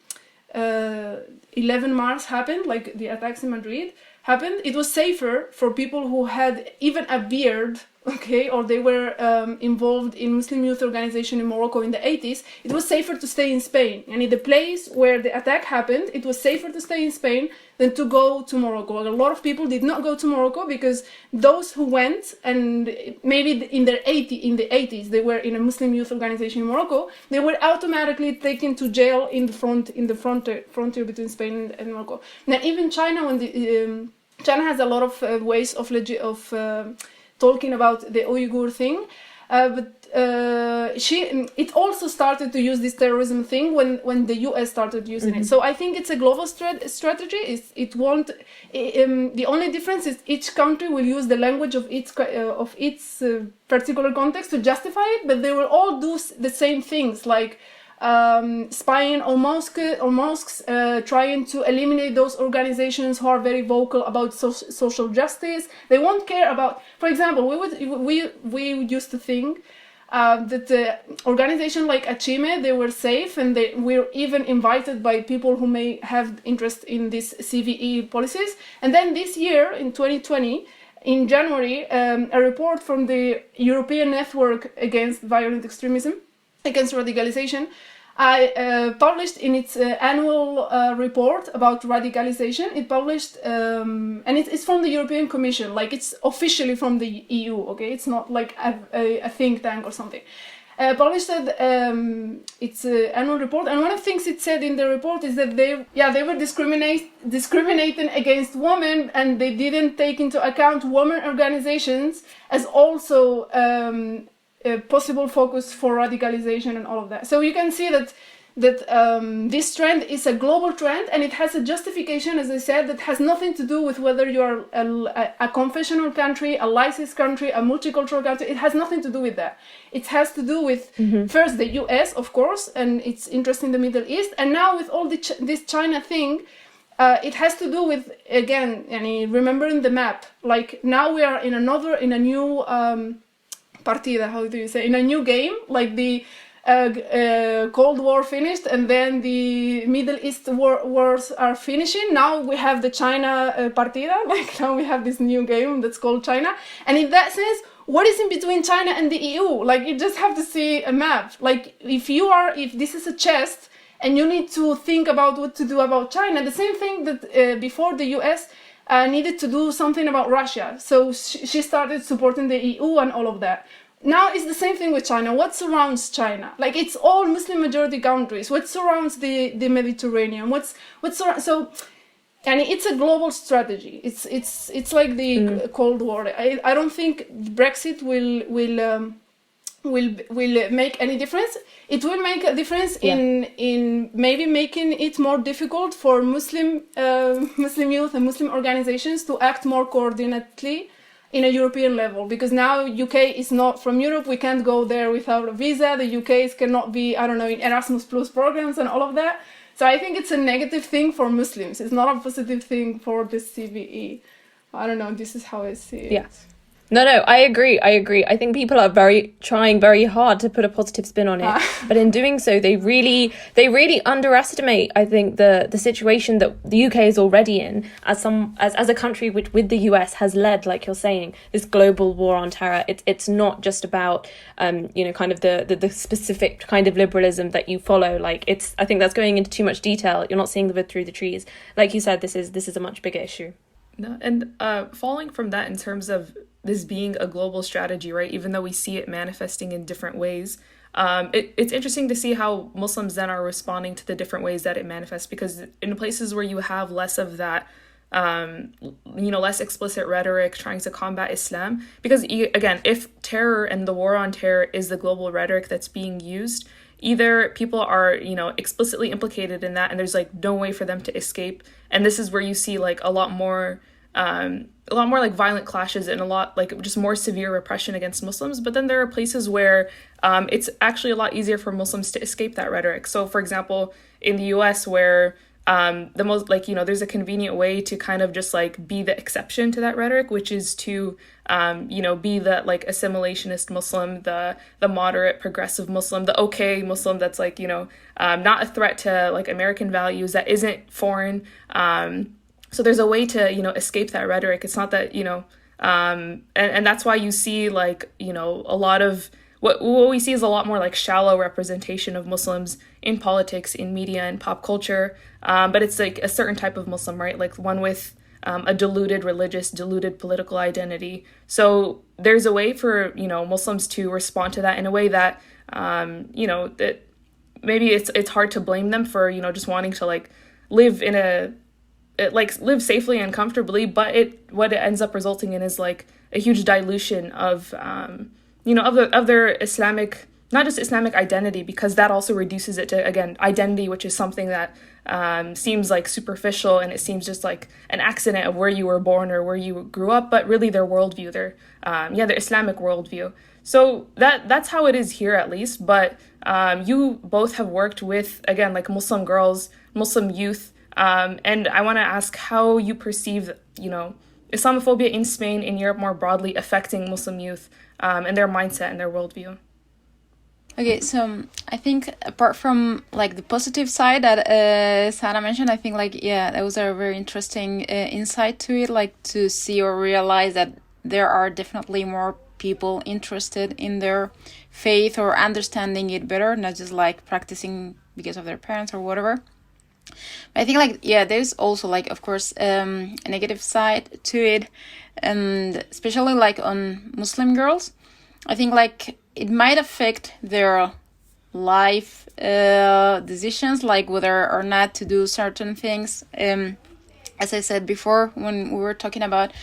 11 March happened, the attacks in Madrid happened, it was safer for people who had even a beard okay, or they were involved in Muslim youth organization in Morocco in the 80s, it was safer to stay in Spain. And in the place where the attack happened, it was safer to stay in Spain than to go to Morocco. A lot of people did not go to Morocco because those who went, and maybe in the 80s, they were in a Muslim youth organization in Morocco, they were automatically taken to jail in the frontier between Spain and Morocco. Now, even China, when China has a lot of ways of talking about the Uyghur thing, but it also started to use this terrorism thing when the US started using it. So I think it's a global strategy. The only difference is each country will use the language of its particular context to justify it, but they will all do the same things, like spying on mosques, trying to eliminate those organizations who are very vocal about social justice. They won't care about, for example, we used to think that the organization like ACHIME, they were safe, and they were even invited by people who may have interest in these CVE policies. And then this year, in 2020, in January, a report from the European Network Against Violent Extremism, against radicalization, published in its annual report about radicalization. It published, and it's from the European Commission, like it's officially from the EU, okay? It's not like a think tank or something. Published its annual report, and one of the things it said in the report is that they were discriminating against women, and they didn't take into account women organizations as also a possible focus for radicalization and all of that. So you can see that this trend is a global trend, and it has a justification, as I said, that has nothing to do with whether you are a confessional country, a licensed country, a multicultural country. It has nothing to do with that. It has to do with, first, the US, of course, and its interest in the Middle East, and now with all this China thing, it has to do with, again, remembering the map. Like, now we are in a new partida, how do you say, in a new game, like the Cold War finished, and then the Middle East wars are finishing. Now we have the China partida, like now we have this new game that's called China. And in that sense, what is in between China and the EU? Like, you just have to see a map. Like, if this is a chest and you need to think about what to do about China, the same thing that before the US needed to do something about Russia. So she started supporting the EU and all of that. Now it's the same thing with China. What surrounds China? Like, it's all Muslim majority countries. What surrounds the Mediterranean? And it's a global strategy. It's like the Cold War. I don't think Brexit will make any difference. It will make a difference in maybe making it more difficult for Muslim youth and Muslim organizations to act more coordinatedly in a European level, because now UK is not from Europe. We can't go there without a visa. The UKs cannot be, in Erasmus Plus programs and all of that. So I think it's a negative thing for Muslims. It's not a positive thing for the CVE. I don't know. This is how I see it. Yeah. No, I agree. I think people are trying very hard to put a positive spin on it. But in doing so, they really underestimate, I think, the situation that the UK is already in as a country which, with the US, has led, like you're saying, this global war on terror. It's not just about kind of the specific kind of liberalism that you follow. Like, I think that's going into too much detail. You're not seeing the wood through the trees. Like you said, this is a much bigger issue. No, and following from that, in terms of this being a global strategy, right? Even though we see it manifesting in different ways, it's interesting to see how Muslims then are responding to the different ways that it manifests, because in places where you have less of that, less explicit rhetoric trying to combat Islam, because again, if terror and the war on terror is the global rhetoric that's being used, either people are, explicitly implicated in that and there's like no way for them to escape. And this is where you see like a lot more like violent clashes and a lot like just more severe repression against Muslims. But then there are places where it's actually a lot easier for Muslims to escape that rhetoric. So for example, in the US, where the most there's a convenient way to kind of just like be the exception to that rhetoric, which is to be the like assimilationist Muslim, the moderate progressive Muslim, the okay Muslim that's like not a threat to like American values, that isn't foreign. So there's a way to escape that rhetoric. It's not that And that's why you see like, you know, a lot of what we see is a lot more like shallow representation of Muslims in politics, in media, and pop culture. But it's like a certain type of Muslim, right? Like one with a diluted religious, diluted political identity. So there's a way for, you know, Muslims to respond to that in a way that, you know, that maybe it's hard to blame them for, you know, just wanting to like live live safely and comfortably. But what it ends up resulting in is like a huge dilution of, you know, of their Islamic, not just Islamic identity, because that also reduces it to, again, identity, which is something that seems like superficial, and it seems just like an accident of where you were born or where you grew up, but really their worldview, their Islamic worldview. So that's how it is here, at least. But you both have worked with, again, like Muslim girls, Muslim youth, and I want to ask how you perceive, you know, Islamophobia in Spain, in Europe more broadly, affecting Muslim youth and their mindset and their worldview. Okay, so I think apart from like the positive side that Sara mentioned, I think like, yeah, that was a very interesting insight to it, like to see or realize that there are definitely more people interested in their faith or understanding it better, not just like practicing because of their parents or whatever. But I think like, yeah, there's also like, of course, a negative side to it, and especially like on Muslim girls. I think like it might affect their life decisions, like whether or not to do certain things. As I said before, when we were talking about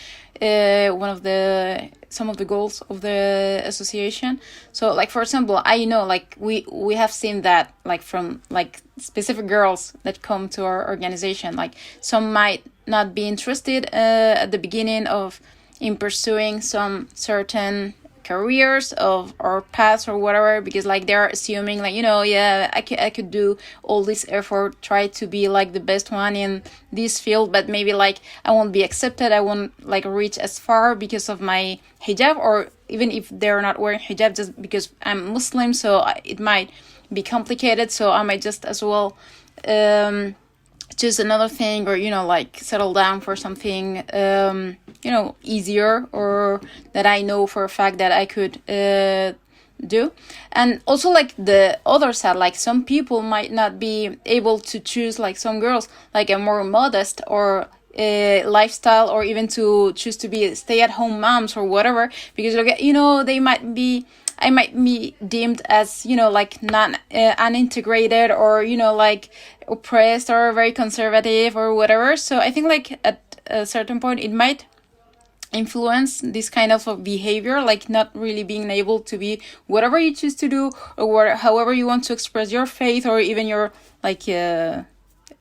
some of the goals of the association. So like, for example, I know like we have seen that like from like specific girls that come to our organization, like some might not be interested at the beginning in pursuing some certain careers or paths or whatever, because like they're assuming like, you know, yeah, I could do all this effort, try to be like the best one in this field, but maybe like I won't be accepted, I won't like reach as far because of my hijab, or even if they're not wearing hijab, just because I'm Muslim, so it might be complicated, so I might just as well choose another thing, or, you know, like settle down for something you know, easier, or that I know for a fact that I could do. And also like the other side, like some people might not be able to choose, like some girls, like a more modest or lifestyle, or even to choose to be stay-at-home moms or whatever, because, you know, I might be deemed as, you know, like not unintegrated, or, you know, like oppressed or very conservative or whatever. So I think like at a certain point it might influence this kind of behavior, like not really being able to be whatever you choose to do, or however you want to express your faith, or even your like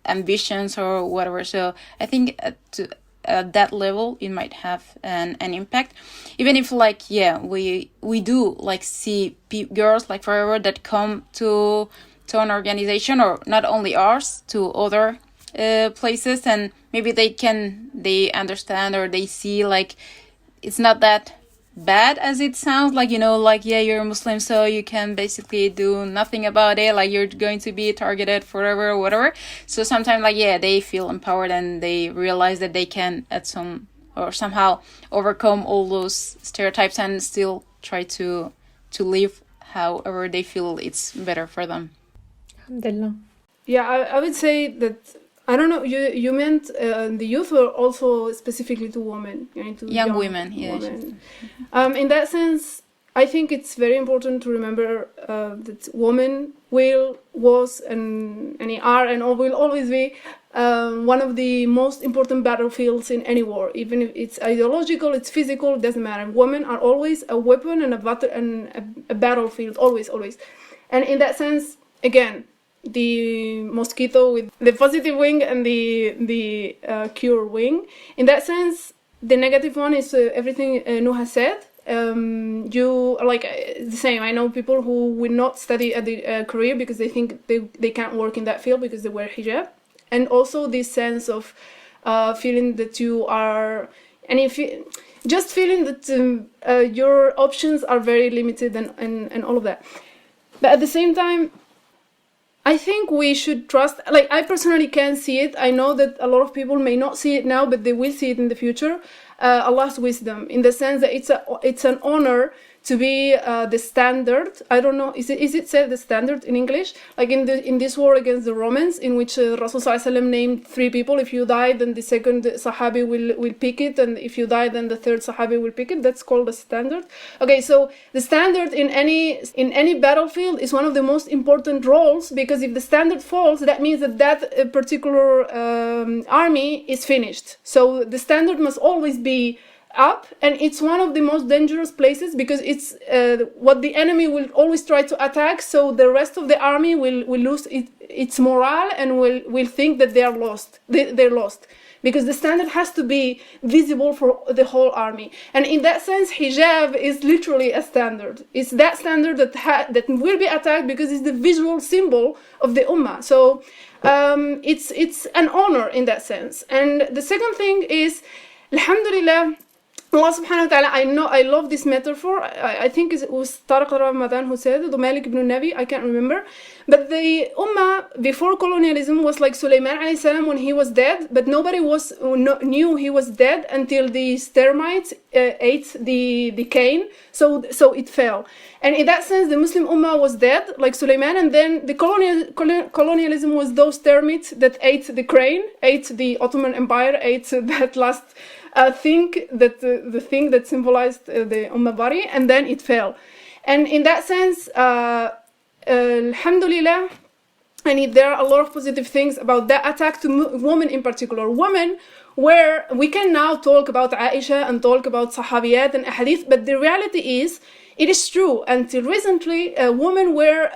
ambitions or whatever. So I think at that level it might have an impact, even if like, yeah, we do like see girls like forever that come to an organization, or not only ours, to other places, and maybe they understand, or they see like it's not that bad as it sounds, like, you know, like, yeah, you're a Muslim, so you can basically do nothing about it, like you're going to be targeted forever or whatever. So sometimes like, yeah, they feel empowered, and they realize that they can somehow overcome all those stereotypes and still try to live however they feel it's better for them. Alhamdulillah. Yeah, I would say that, I don't know, you meant the youth, or also specifically to women? To young women, yeah. Women. In that sense, I think it's very important to remember that women was and are and will always be one of the most important battlefields in any war. Even if it's ideological, it's physical, it doesn't matter. Women are always a weapon and a battlefield, always. And in that sense, again, the mosquito with the positive wing and the cure wing. In that sense, the negative one is everything Noha said. You like the same. I know people who will not study at the career because they think they can't work in that field because they wear hijab, and also this sense of feeling that you are, and if you just feeling that your options are very limited and all of that. But at the same time, I think we should trust, like, I personally can see it. I know that a lot of people may not see it now, but they will see it in the future. Allah's wisdom, in the sense that it's an honor to be the standard. I don't know, is it said the standard in English? Like in this war against the Romans, in which Rasul Sallallahu Alaihi Wasallam named 3 people. If you die, then the second Sahabi will pick it, and if you die, then the third Sahabi will pick it. That's called the standard. Okay, so the standard in any battlefield is one of the most important roles, because if the standard falls, that means that particular army is finished. So the standard must always be up, and it's one of the most dangerous places, because it's what the enemy will always try to attack, so the rest of the army will lose its morale and will think that they're lost, because the standard has to be visible for the whole army. And in that sense, hijab is literally a standard. It's that standard that will be attacked, because it's the visual symbol of the ummah. So it's an honor in that sense. And the second thing is, alhamdulillah, Allah subhanahu wa ta'ala, I love this metaphor. I think it was Tariq al-Ramadan who said it, or Malik ibn Nabi, I can't remember. But the Ummah before colonialism was like Sulaiman alayhi salam when he was dead, but nobody knew he was dead until the termites ate the cane, so it fell. And in that sense, the Muslim Ummah was dead, like Sulaiman, and then the colonialism was those termites that ate the crane, ate the Ottoman Empire, ate that last thing, the thing that symbolized the Ummah body, and then it fell. And in that sense, alhamdulillah, and there are a lot of positive things about that attack to women in particular. Women, where we can now talk about Aisha and talk about Sahabiyat and Ahadith, but the reality is, it is true, until recently, women were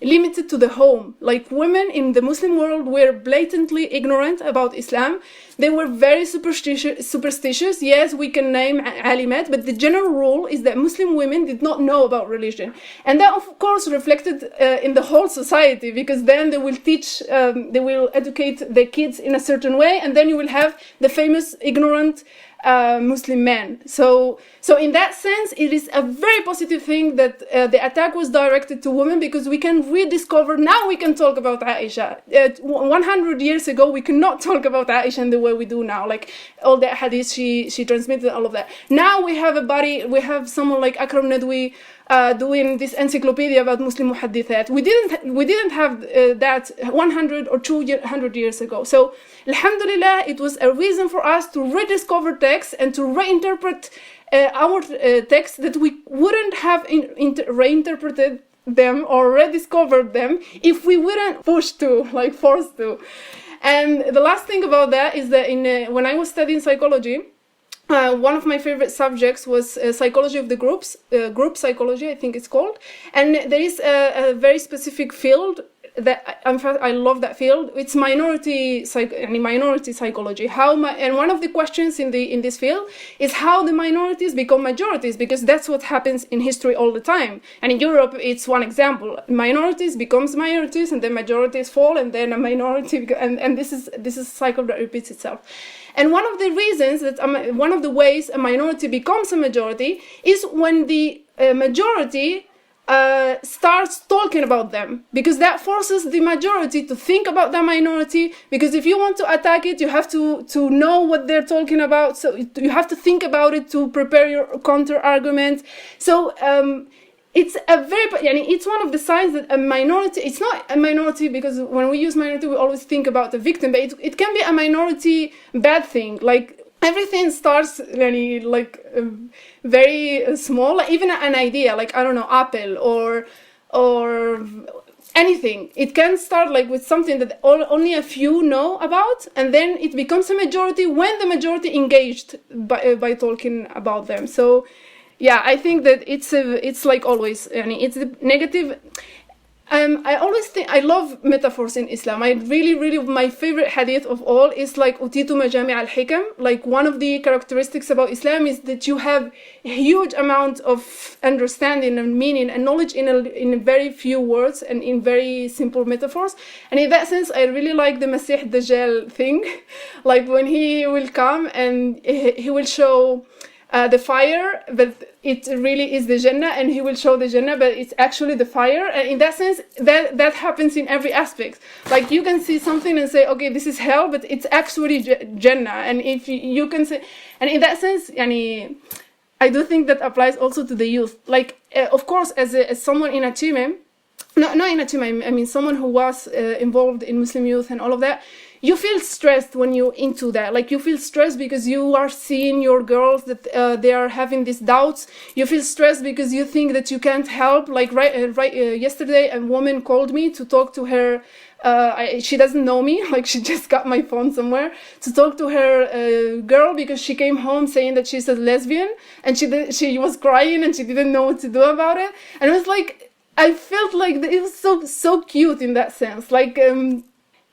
limited to the home. Like, women in the Muslim world were blatantly ignorant about Islam. They were very superstitious. Yes, we can name alimat, but the general rule is that Muslim women did not know about religion. And that, of course, reflected in the whole society, because then they will educate their kids in a certain way, and then you will have the famous ignorant Muslim men. So in that sense, it is a very positive thing that the attack was directed to women, because we can rediscover, now we can talk about Aisha. 100 years ago, we could not talk about Aisha in the way we do now, like all the hadith she transmitted, all of that. Now we have we have someone like Akram Nadwi doing this encyclopedia about Muslim muhaddithat. We didn't have that 100 or 200 years ago. So alhamdulillah, it was a reason for us to rediscover texts and to reinterpret our texts that we wouldn't have reinterpreted them or rediscovered them if we weren't forced to. And the last thing about that is that when I was studying psychology, one of my favorite subjects was psychology of the groups, group psychology, I think it's called. And there is a very specific field that I love that field. It's minority psychology. And one of the questions in this field is how the minorities become majorities, because that's what happens in history all the time. And in Europe, it's one example. Minorities becomes minorities, and then majorities fall, and then a minority, and this is a cycle that repeats itself. And one of the reasons one of the ways a minority becomes a majority is when the majority starts talking about them, because that forces the majority to think about the minority, because if you want to attack it, you have to know what they're talking about, so you have to think about it to prepare your counter argument. So it's one of the signs that a minority, it's not a minority, because when we use minority, we always think about the victim, but it can be a minority bad thing. Like, everything starts really very small, like even an idea, like, I don't know, Apple or anything. It can start like with something that only a few know about, and then it becomes a majority when the majority engaged by talking about them. So yeah, I think that it's like always, it's the negative. I always think, I love metaphors in Islam. I really, my favorite hadith of all is like Utitu Majami al-Hikam. Like, one of the characteristics about Islam is that you have a huge amount of understanding and meaning and knowledge in very few words and in very simple metaphors. And in that sense, I really like the Masih Dajjal thing. Like, when he will come and he will show the fire, but it really is the Jannah, and he will show the Jannah, but it's actually the fire. And in that sense, that happens in every aspect. Like you can see something and say, okay, this is hell, but it's actually Jannah. And if you can say, and in that sense, I do think that applies also to the youth. Like, of course, as someone in ACHIME, not in ACHIME, I mean someone who was involved in Muslim youth and all of that, you feel stressed when you're into that. Like you feel stressed because you are seeing your girls that they are having these doubts. You feel stressed because you think that you can't help. Like yesterday, a woman called me to talk to her. She doesn't know me. Like she just got my phone somewhere to talk to her girl because she came home saying that she's a lesbian, and she was crying and she didn't know what to do about it. And it was like I felt like it was so cute in that sense. Like.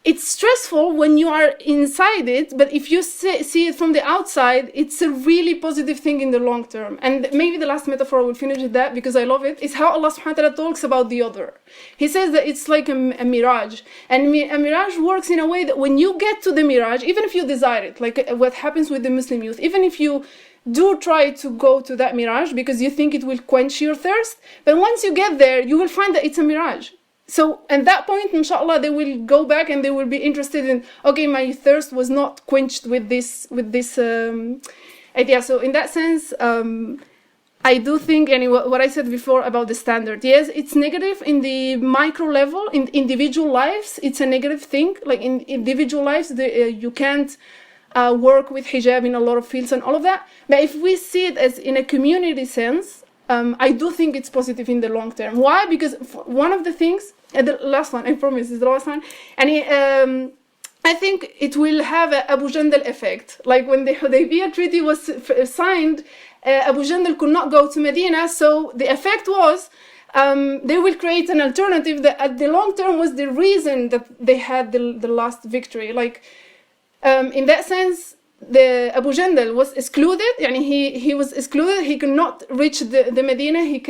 It's stressful when you are inside it, but if you see it from the outside, it's a really positive thing in the long term. And maybe the last metaphor I will finish with that because I love it, is how Allah subhanahu wa ta'ala talks about the other. He says that it's like a mirage. And a mirage works in a way that when you get to the mirage, even if you desire it, like what happens with the Muslim youth, even if you do try to go to that mirage because you think it will quench your thirst, but once you get there, you will find that it's a mirage. So at that point, inshallah, they will go back and they will be interested in, okay, my thirst was not quenched with this idea. So in that sense, I do think, and what I said before about the standard, yes, it's negative in the micro level, in individual lives, it's a negative thing. Like in individual lives, you can't work with hijab in a lot of fields and all of that. But if we see it as in a community sense, I do think it's positive in the long term. Why? Because one of the things, the last one, I promise, is the last one, and I think it will have a Abu Jandal effect. Like when the Hudaybiyah Treaty was signed, Abu Jandal could not go to Medina, so the effect was they will create an alternative that at the long term was the reason that they had the last victory. Like in that sense, the Abu Jandal was excluded. He was excluded. He could not reach the Medina. He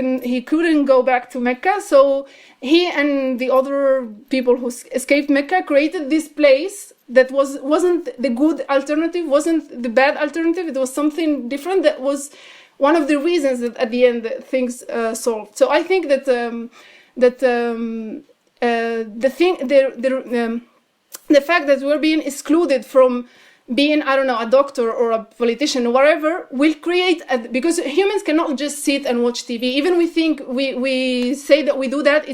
couldn't go back to Mecca. So he and the other people who escaped Mecca created this place that wasn't the good alternative, wasn't the bad alternative. It was something different that was one of the reasons that at the end things solved. So I think that the fact that we're being excluded from being, I don't know, a doctor or a politician or whatever, will create, because humans cannot just sit and watch TV. Even we think, we say that we do that,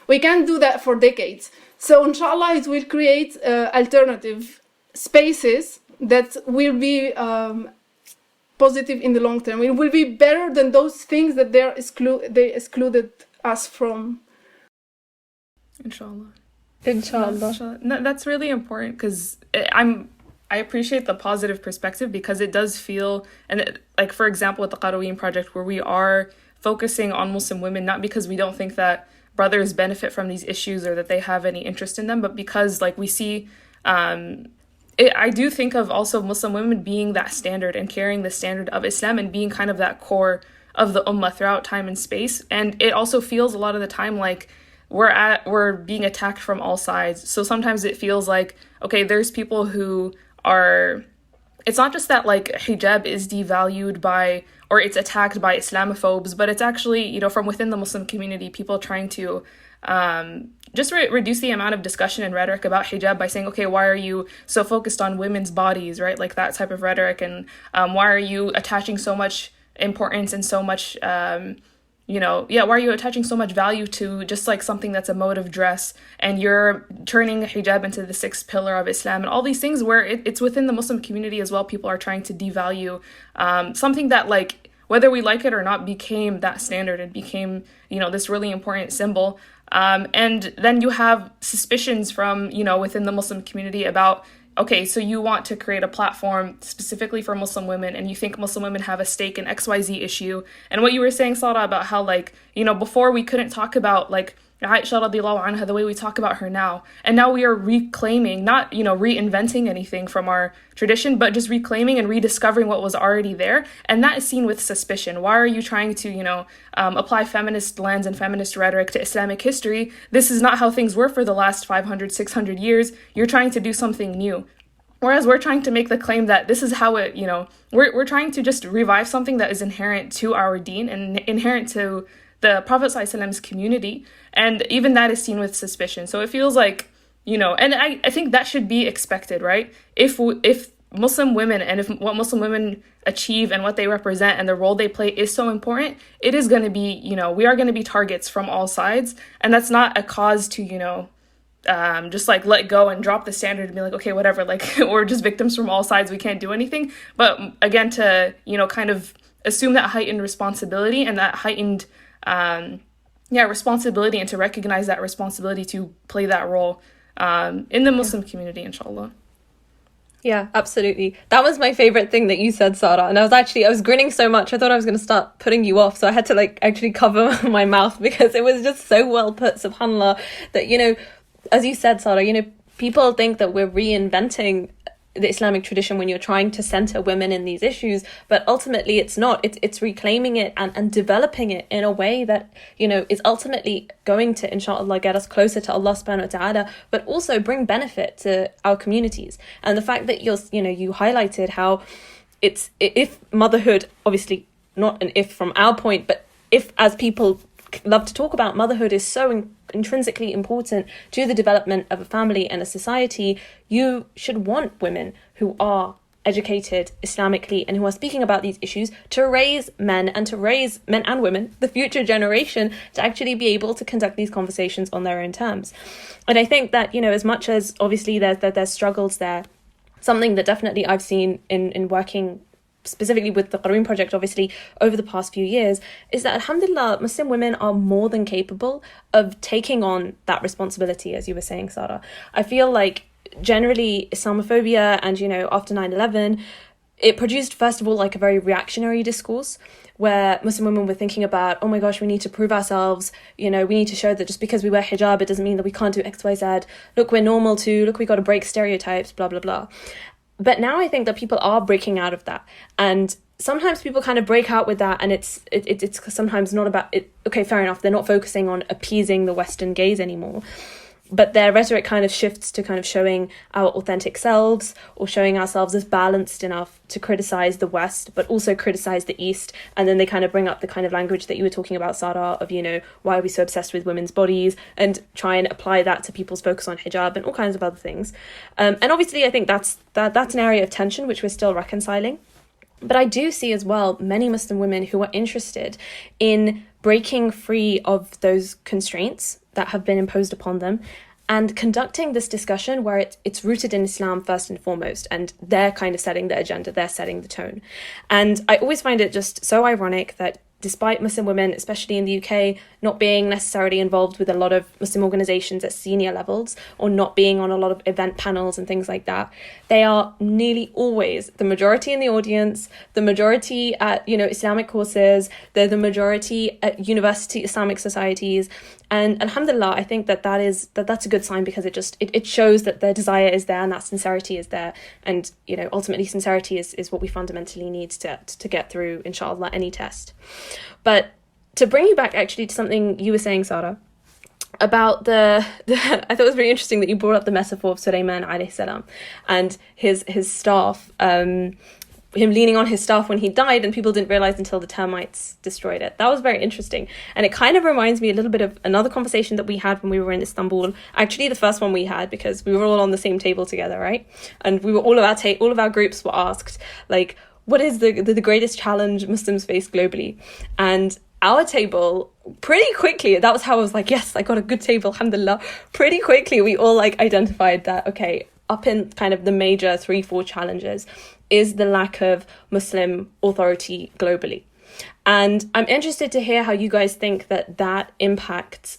we can't do that for decades. So inshallah, it will create alternative spaces that will be positive in the long term. It will be better than those things that they excluded us from. Inshallah. Inshallah. No, that's really important because I appreciate the positive perspective because it does feel, and like for example with the Qarawiyyin project, where we are focusing on Muslim women, not because we don't think that brothers benefit from these issues or that they have any interest in them, but because like we see, I do think of also Muslim women being that standard and carrying the standard of Islam and being kind of that core of the Ummah throughout time and space. And it also feels a lot of the time like we're being attacked from all sides. So sometimes it feels like, okay, there's people who are, it's not just that like hijab is devalued by, or it's attacked by Islamophobes, but it's actually, from within the Muslim community, people trying to just reduce the amount of discussion and rhetoric about hijab by saying, okay, why are you so focused on women's bodies, right? Like that type of rhetoric. And why are you attaching so much importance and so much, why are you attaching so much value to just like something that's a mode of dress, and you're turning hijab into the sixth pillar of Islam, and all these things where it's within the Muslim community as well. People are trying to devalue something that, like, whether we like it or not, became that standard and became, this really important symbol. And then you have suspicions from, within the Muslim community about, okay, so you want to create a platform specifically for Muslim women, and you think Muslim women have a stake in XYZ issue. And what you were saying, Sara, about how, like, before we couldn't talk about, like, Aisha radiallahu anha the way we talk about her now. And now we are reclaiming, not, reinventing anything from our tradition, but just reclaiming and rediscovering what was already there. And that is seen with suspicion. Why are you trying to, apply feminist lens and feminist rhetoric to Islamic history? This is not how things were for the last 500, 600 years. You're trying to do something new. Whereas we're trying to make the claim that this is how it, we're trying to just revive something that is inherent to our deen and inherent to the Prophet ﷺ's community. And even that is seen with suspicion. So it feels like, and I think that should be expected, right? If Muslim women and if what Muslim women achieve and what they represent and the role they play is so important, it is going to be, we are going to be targets from all sides. And that's not a cause to, just like let go and drop the standard and be like, okay, whatever, like we're just victims from all sides, we can't do anything. But again, to kind of assume that heightened responsibility and that heightened responsibility, and to recognize that responsibility to play that role in the Muslim community, inshallah. Yeah, absolutely. That was my favorite thing that you said, Sara. And I was grinning so much, I thought I was going to start putting you off. So I had to actually cover my mouth because it was just so well put, subhanAllah, that, as you said, Sara, people think that we're reinventing the Islamic tradition when you're trying to center women in these issues, but ultimately it's not. It's reclaiming it and developing it in a way that, is ultimately going to, inshallah, get us closer to Allah subhanahu wa ta'ala, but also bring benefit to our communities. And the fact that you highlighted how if motherhood, obviously not an if from our point, but if as people love to talk about, motherhood is so intrinsically important to the development of a family and a society, you should want women who are educated Islamically and who are speaking about these issues to raise men and women, the future generation, to actually be able to conduct these conversations on their own terms. And I think that, as much as obviously there's struggles there, something that definitely I've seen in working specifically with the Qarawiyyin project, obviously, over the past few years, is that, alhamdulillah, Muslim women are more than capable of taking on that responsibility, as you were saying, Sara. I feel like generally Islamophobia and, after 9/11, it produced, first of all, a very reactionary discourse where Muslim women were thinking about, oh my gosh, we need to prove ourselves, we need to show that just because we wear hijab, it doesn't mean that we can't do X, Y, Z. Look, we're normal too. Look, we got to break stereotypes, blah, blah, blah. But now I think that people are breaking out of that. And sometimes people kind of break out with that, and it's sometimes not about it. Okay, fair enough. They're not focusing on appeasing the Western gaze anymore. But their rhetoric kind of shifts to kind of showing our authentic selves, or showing ourselves as balanced enough to criticize the West, but also criticize the East. And then they kind of bring up the kind of language that you were talking about, Sara, of, why are we so obsessed with women's bodies, and try and apply that to people's focus on hijab and all kinds of other things. And obviously, I think that's an area of tension, which we're still reconciling. But I do see as well many Muslim women who are interested in breaking free of those constraints that have been imposed upon them and conducting this discussion where it's rooted in Islam first and foremost, and they're kind of setting the agenda, they're setting the tone. And I always find it just so ironic that despite Muslim women, especially in the UK, not being necessarily involved with a lot of Muslim organisations at senior levels, or not being on a lot of event panels and things like that, they are nearly always the majority in the audience, the majority at, Islamic courses, they're the majority at university Islamic societies. And alhamdulillah, I think that's a good sign, because it shows that their desire is there and that sincerity is there. And, ultimately sincerity is what we fundamentally need to get through, inshallah, any test. But to bring you back actually to something you were saying, Sara, about I thought it was very interesting that you brought up the metaphor of Sulaiman alayhi salam and his staff, him leaning on his staff when he died, and people didn't realize until the termites destroyed it. That was very interesting. And it kind of reminds me a little bit of another conversation that we had when we were in Istanbul. Actually, the first one we had, because we were all on the same table together, right? And we were all of our groups were asked, what is the greatest challenge Muslims face globally? And our table, pretty quickly, that was how I was like, yes, I got a good table, alhamdulillah. Pretty quickly, we all identified that, okay, up in kind of the major 3-4 challenges is the lack of Muslim authority globally. And I'm interested to hear how you guys think that impacts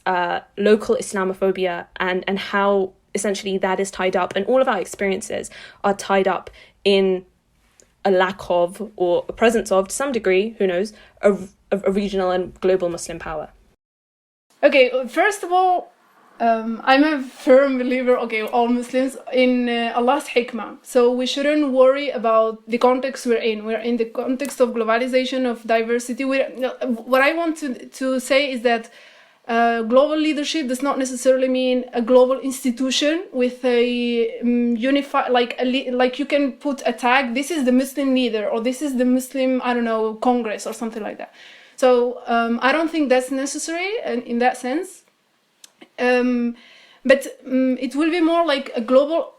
local Islamophobia and how essentially that is tied up, and all of our experiences are tied up in a lack of, or a presence of, to some degree, who knows, a regional and global Muslim power. Okay, first of all, I'm a firm believer, all Muslims, in Allah's hikmah. So we shouldn't worry about the context we're in. We're in the context of globalization, of diversity. What I want to say is that global leadership does not necessarily mean a global institution with a unified, like you can put a tag, this is the Muslim leader, or this is the Muslim, I don't know, Congress or something like that. So I don't think that's necessary in that sense. But it will be more like a global,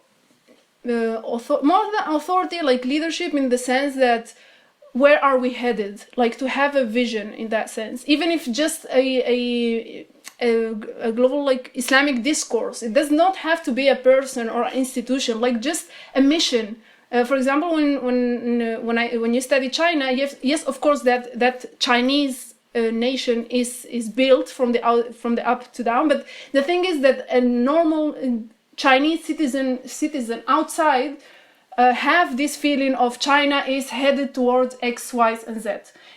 more than authority, like leadership in the sense that where are we headed? Like to have a vision in that sense, even if just a global like Islamic discourse. It does not have to be a person or an institution, like just a mission. For example, when you study China, yes, of course that Chinese nation is built from the up to down. But the thing is that a normal Chinese citizen outside have this feeling of China is headed towards X, Y, and Z.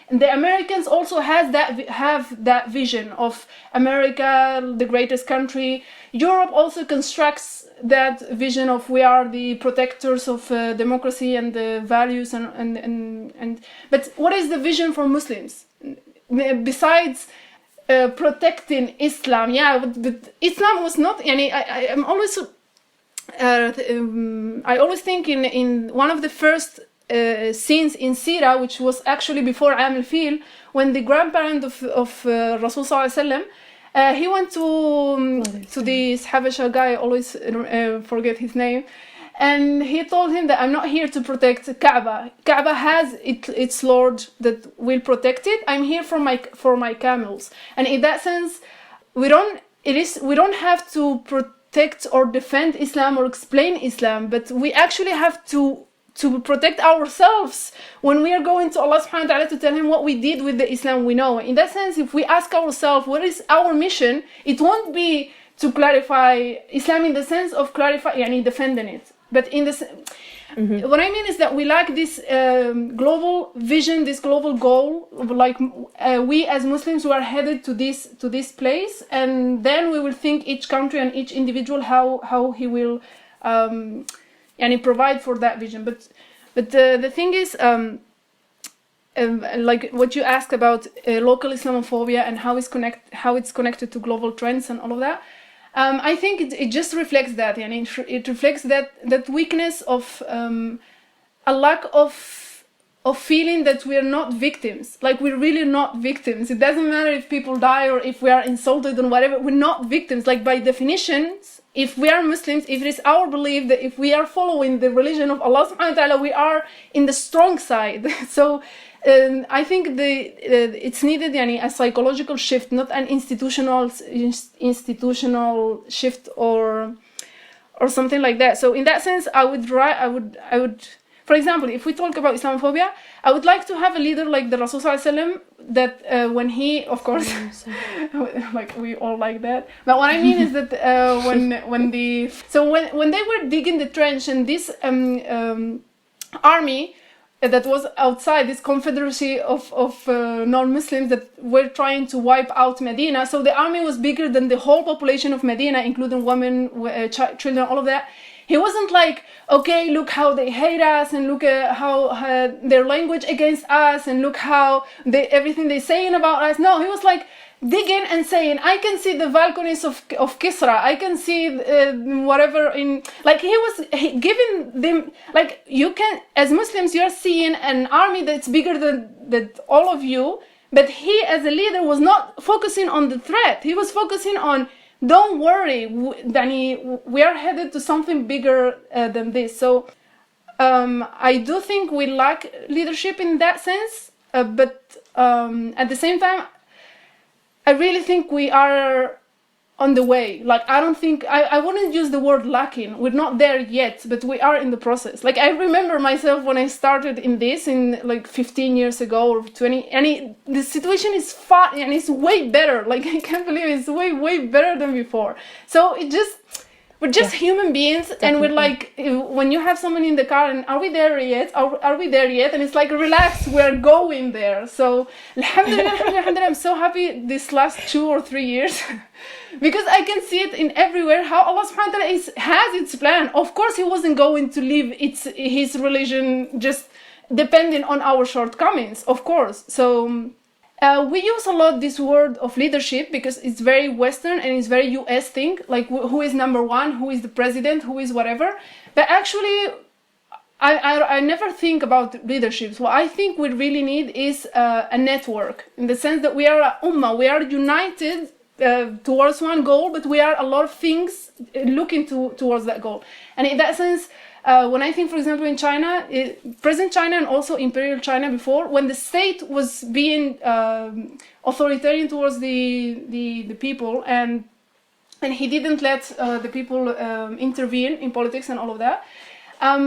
And the Americans also have that vision of America, the greatest country. Europe also constructs that vision of we are the protectors of democracy and the values and but what is the vision for Muslims besides protecting Islam? Yeah, but Islam was not. I'm always. I always think in one of the first scenes in Sira, which was actually before Am al-Fil, when the grandparent of Rasul Sallallahu Alaihi Wasallam, he went to this Habasha guy, I always forget his name, and he told him that I'm not here to protect Kaaba. Kaaba has its Lord that will protect it. I'm here for my camels. And in that sense, we don't have to protect or defend Islam or explain Islam, but we actually have to protect ourselves when we are going to Allah subhanahu wa ta'ala to tell him what we did with the Islam we know. In that sense, if we ask ourselves what is our mission, it won't be to clarify Islam in the sense of defending it. But in this, what I mean is that we lack this global vision, this global goal. Like we as Muslims, we are headed to this place, and then we will think each country and each individual how he will provide for that vision. But the thing is, like what you asked about local Islamophobia and how it's connected to global trends and all of that. I think it just reflects that, and it reflects that weakness of a lack of feeling that we are not victims. Like we're really not victims. It doesn't matter if people die or if we are insulted or whatever. We're not victims. Like by definition, if we are Muslims, if it is our belief that if we are following the religion of Allah subhanahu wa ta'ala, we are in the strong side. So I think it's needed a psychological shift, not an institutional shift or something like that. So in that sense, I would, for example, if we talk about Islamophobia, I would like to have a leader like the Rasul Sallallahu Alaihi Wasallam that when he, of course, like we all like that. But what I mean is that when they were digging the trench and this army that was outside, this confederacy of non-Muslims that were trying to wipe out Medina. So the army was bigger than the whole population of Medina, including women, children, all of that. He wasn't like, okay, look how they hate us, and look at how their language against us, and look how everything they're saying about us. No, he was like digging and saying, I can see the balconies of Kisra, I can see whatever in, like he giving them, like you can, as Muslims, you're seeing an army that's bigger than all of you, but he as a leader was not focusing on the threat. He was focusing on, don't worry, Danny, we are headed to something bigger than this. So I do think we lack leadership in that sense, but at the same time, I really think we are on the way. Like, I don't think, I wouldn't use the word lacking. We're not there yet, but we are in the process. Like, I remember myself when I started in this in like 15 years ago or 20, and the situation is far, and it's way better. Like, I can't believe it's way, way better than before. So we're just human beings, definitely. And we're like, when you have someone in the car and are we there yet? Are we there yet? And it's like, relax, we're going there. So alhamdulillah, I'm so happy this last 2 or 3 years because I can see it in everywhere how Allah subhanahu wa ta'ala has its plan. Of course, he wasn't going to leave his religion just depending on our shortcomings, of course. So we use a lot this word of leadership because it's very Western and it's very US thing, like who is number one, who is the president, who is whatever. But actually, I never think about leadership. What I think we really need is a network, in the sense that we are a Ummah, we are united towards one goal, but we are a lot of things looking towards that goal. And in that sense, when I think, for example, in China, present China and also imperial China before, when the state was being authoritarian towards the people, and he didn't let the people intervene in politics and all of that,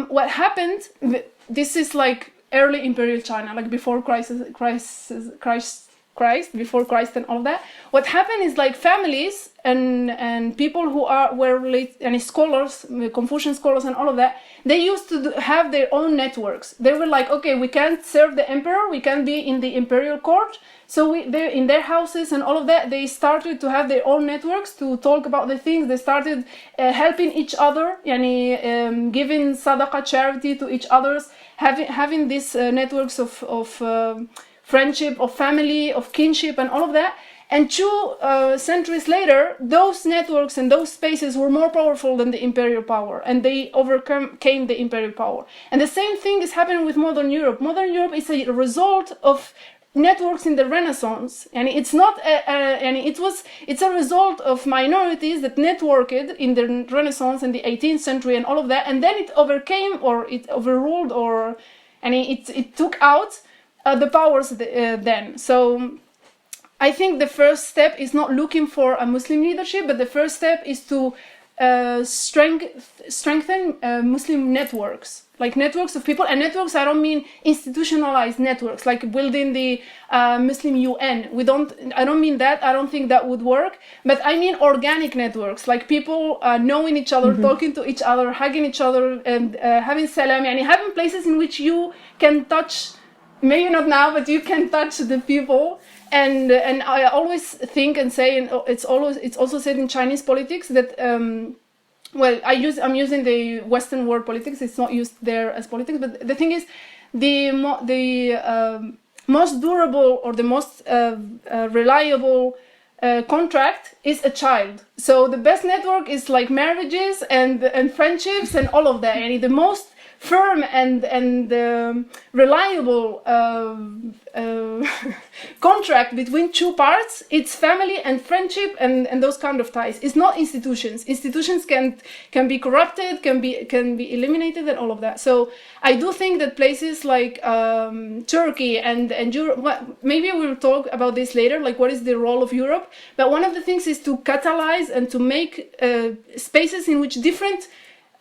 what happened, this is like early imperial China, like before Christ, before Christ and all that. What happened is like families and people who were related, and scholars, Confucian scholars and all of that, they used to have their own networks. They were like, okay, we can't serve the emperor, we can't be in the imperial court. So they in their houses and all of that, they started to have their own networks to talk about the things. They started helping each other, giving sadaqah, charity to each others, having these networks of friendship, of family, of kinship and all of that. And 2 centuries later, those networks and those spaces were more powerful than the imperial power, and they overcame the imperial power. And the same thing is happening with modern Europe. Modern Europe is a result of networks in the Renaissance, and it's not it's a result of minorities that networked in the Renaissance and the 18th century and all of that, and then it overcame, or it overruled, or it took out the powers then. So I think the first step is not looking for a Muslim leadership, but the first step is to strengthen Muslim networks, like networks of people. And networks, I don't mean institutionalized networks, like building the Muslim UN. I don't mean that. I don't think that would work. But I mean organic networks, like people knowing each other, talking to each other, hugging each other, and having salam, and having places in which you can touch, maybe not now, but you can touch the people. And I always think and say, and it's also said in Chinese politics that I'm using the Western world politics. It's not used there as politics, but the thing is, the most durable or the most reliable contract is a child. So the best network is like marriages and friendships and all of that. And the most firm and reliable contract between 2 parts, it's family and friendship and those kind of ties. It's not institutions. Institutions can be corrupted, can be eliminated, and all of that. So I do think that places like Turkey and Europe, maybe we'll talk about this later, like what is the role of Europe, but one of the things is to catalyze and to make spaces in which different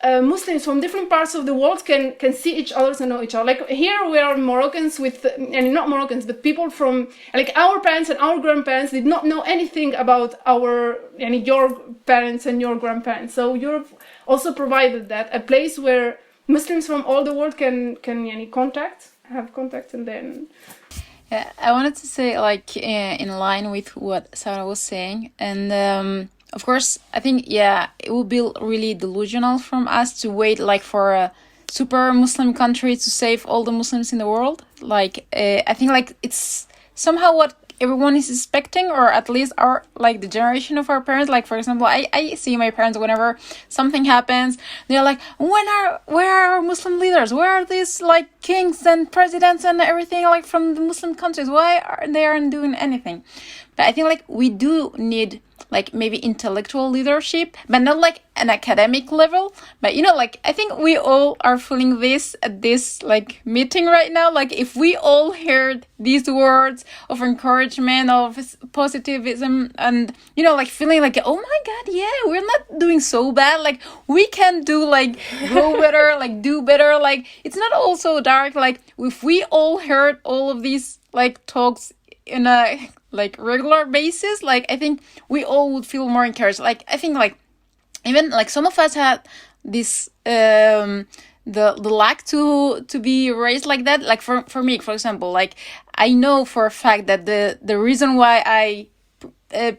Muslims from different parts of the world can see each other and know each other. Like here we are Moroccans and not Moroccans, but people from, like our parents and our grandparents did not know anything about your parents and your grandparents. So Europe also provided that, a place where Muslims from all the world can have contact, and then. Yeah, I wanted to say, like, in line with what Sara was saying, and of course, I think, it would be really delusional from us to wait, like, for a super Muslim country to save all the Muslims in the world. Like, I think, like, it's somehow what everyone is expecting, or at least the generation of our parents. Like, for example, I see my parents whenever something happens, they're like, where are our Muslim leaders? Where are these, like, kings and presidents and everything, like, from the Muslim countries? Why aren't they doing anything? But I think, like, we do need, like, maybe intellectual leadership, but not like an academic level. But, like, I think we all are feeling this at this, like, meeting right now. Like, if we all heard these words of encouragement, of positivism, and, like, feeling like, oh my God, yeah, we're not doing so bad. Like, we can do, like, go better, like, do better. Like, it's not all so dark. Like, if we all heard all of these, like, talks in a, like, regular basis, like, I think we all would feel more encouraged. Like, I think, like, even, like, some of us had this the lack to be raised like that. Like, for me, for example, like, I know for a fact that the reason why I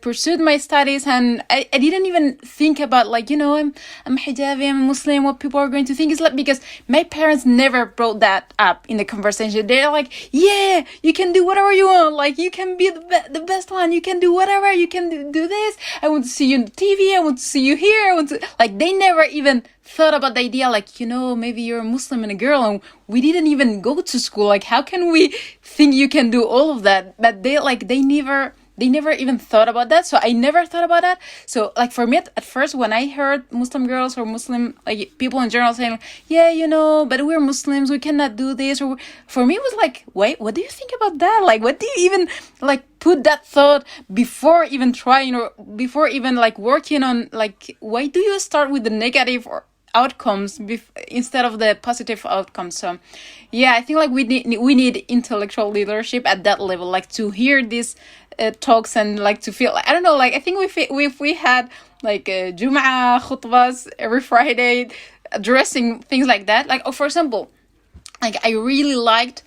pursued my studies, and I didn't even think about like, I'm hijabi, I'm Muslim, what people are going to think. Is like, because my parents never brought that up in the conversation. They're like, yeah, you can do whatever you want, like you can be the best one, you can do whatever, you can do this, I want to see you on the TV, I want to see you here, like they never even thought about the idea, like, maybe you're a Muslim and a girl, and we didn't even go to school, like how can we think you can do all of that? But they never even thought about that. So I never thought about that. So like for me at first, when I heard Muslim girls or Muslim like people in general saying, yeah, but we're Muslims, we cannot do this, or for me it was like, wait, what do you think about that? Like, what do you even like put that thought before even trying, or before even like working on, like, why do you start with the negative or outcomes instead of the positive outcomes? So yeah, I think like we need intellectual leadership at that level, like to hear these talks and like to feel, I don't know, like I think if we had like Jum'ah khutbas every Friday addressing things like that, like, for example, like I really liked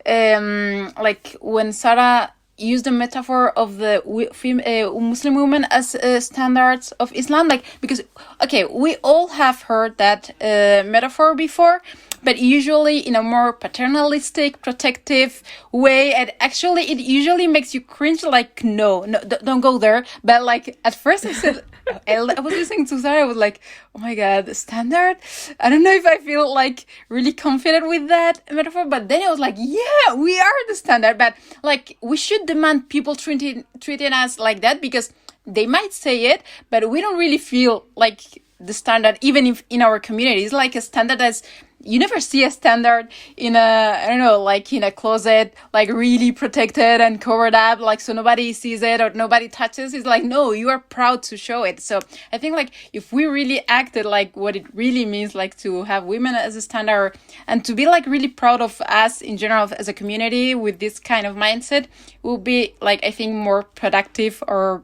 like when Sara used the metaphor of the Muslim women as standards of Islam, like, because okay, we all have heard that metaphor before, but usually in a more paternalistic, protective way, and actually it usually makes you cringe, like, no, don't go there. But like at first I said, I was listening to Sara, I was like, oh my god, the standard? I don't know if I feel like really confident with that metaphor, but then I was like, yeah, we are the standard, but like we should demand people treating us like that, because they might say it, but we don't really feel like the standard, even if in our community. It's like a standard as you never see a standard in a, I don't know, like in a closet, like really protected and covered up, like so nobody sees it or nobody touches. It's like, no, you are proud to show it. So I think like if we really acted like what it really means, like to have women as a standard and to be like really proud of us in general as a community with this kind of mindset, will be like, I think, more productive or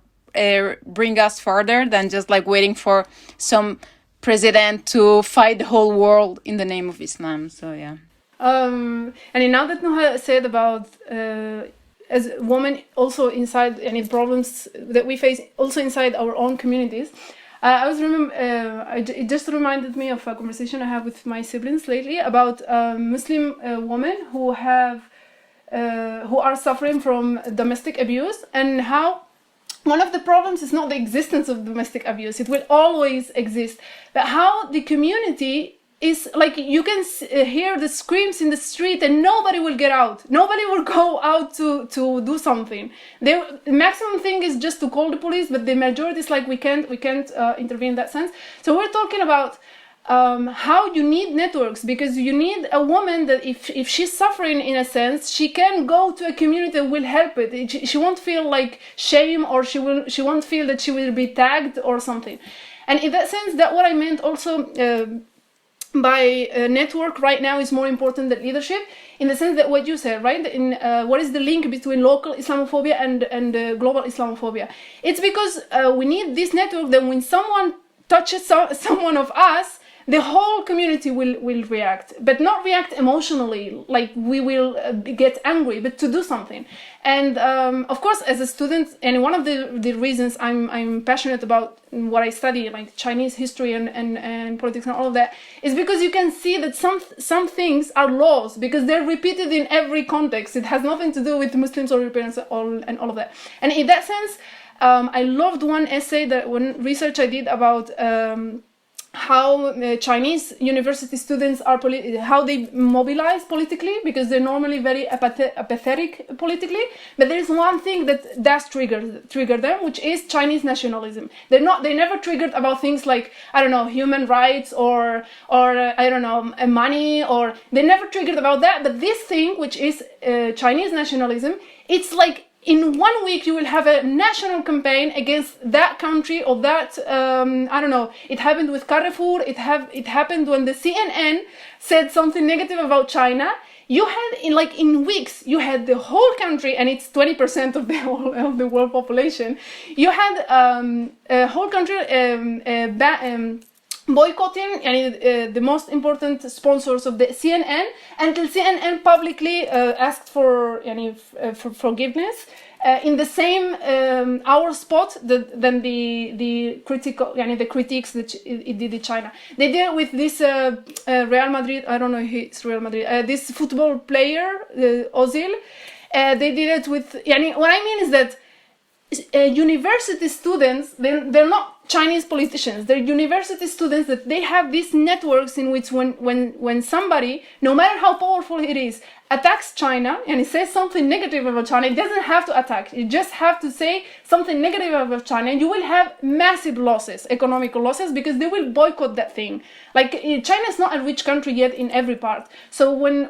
bring us further than just like waiting for some president to fight the whole world in the name of Islam. So yeah. And now that Noha said about as women also inside any problems that we face also inside our own communities, I was it just reminded me of a conversation I have with my siblings lately about Muslim women who are suffering from domestic abuse, and how one of the problems is not the existence of domestic abuse. It will always exist. But how the community is like, you can hear the screams in the street and nobody will get out. Nobody will go out to do something. The maximum thing is just to call the police, but the majority is like, we can't intervene in that sense. So we're talking about how you need networks, because you need a woman that if she's suffering in a sense, she can go to a community that will help it. She won't feel like shame, or she won't feel that she will be tagged or something. And in that sense, that what I meant also by network right now is more important than leadership, in the sense that what you said, right? In what is the link between local Islamophobia and global Islamophobia? It's because we need this network that when someone touches someone of us, the whole community will react, but not react emotionally, like we will get angry, but to do something. And of course, as a student, and one of the reasons I'm passionate about what I study, like Chinese history and politics and all of that, is because you can see that some things are laws, because they're repeated in every context. It has nothing to do with Muslims or Europeans and all of that. And in that sense, I loved one research I did about how Chinese university students are how they mobilize politically, because they're normally very apathetic politically. But there is one thing that does trigger them, which is Chinese nationalism. They're never triggered about things like, I don't know, human rights or I don't know, money, or they're never triggered about that. But this thing, which is Chinese nationalism, it's like, in 1 week, you will have a national campaign against that country or that, I don't know, it happened with Carrefour, it happened when the CNN said something negative about China. You had, in weeks, you had the whole country, and it's 20% of the world population. You had a whole country boycotting the most important sponsors of the CNN, until CNN publicly asked for forgiveness in the same hour spot than the critical, the critiques that it did in China. They did it with this Real Madrid. I don't know if it's Real Madrid. This football player, Ozil. They did it with. What I mean is that university students, they're not Chinese politicians. They're university students that they have these networks in which when somebody, no matter how powerful it is, attacks China and it says something negative about China, it doesn't have to attack. You just have to say something negative about China and you will have massive losses, economical losses, because they will boycott that thing. Like China is not a rich country yet in every part. So when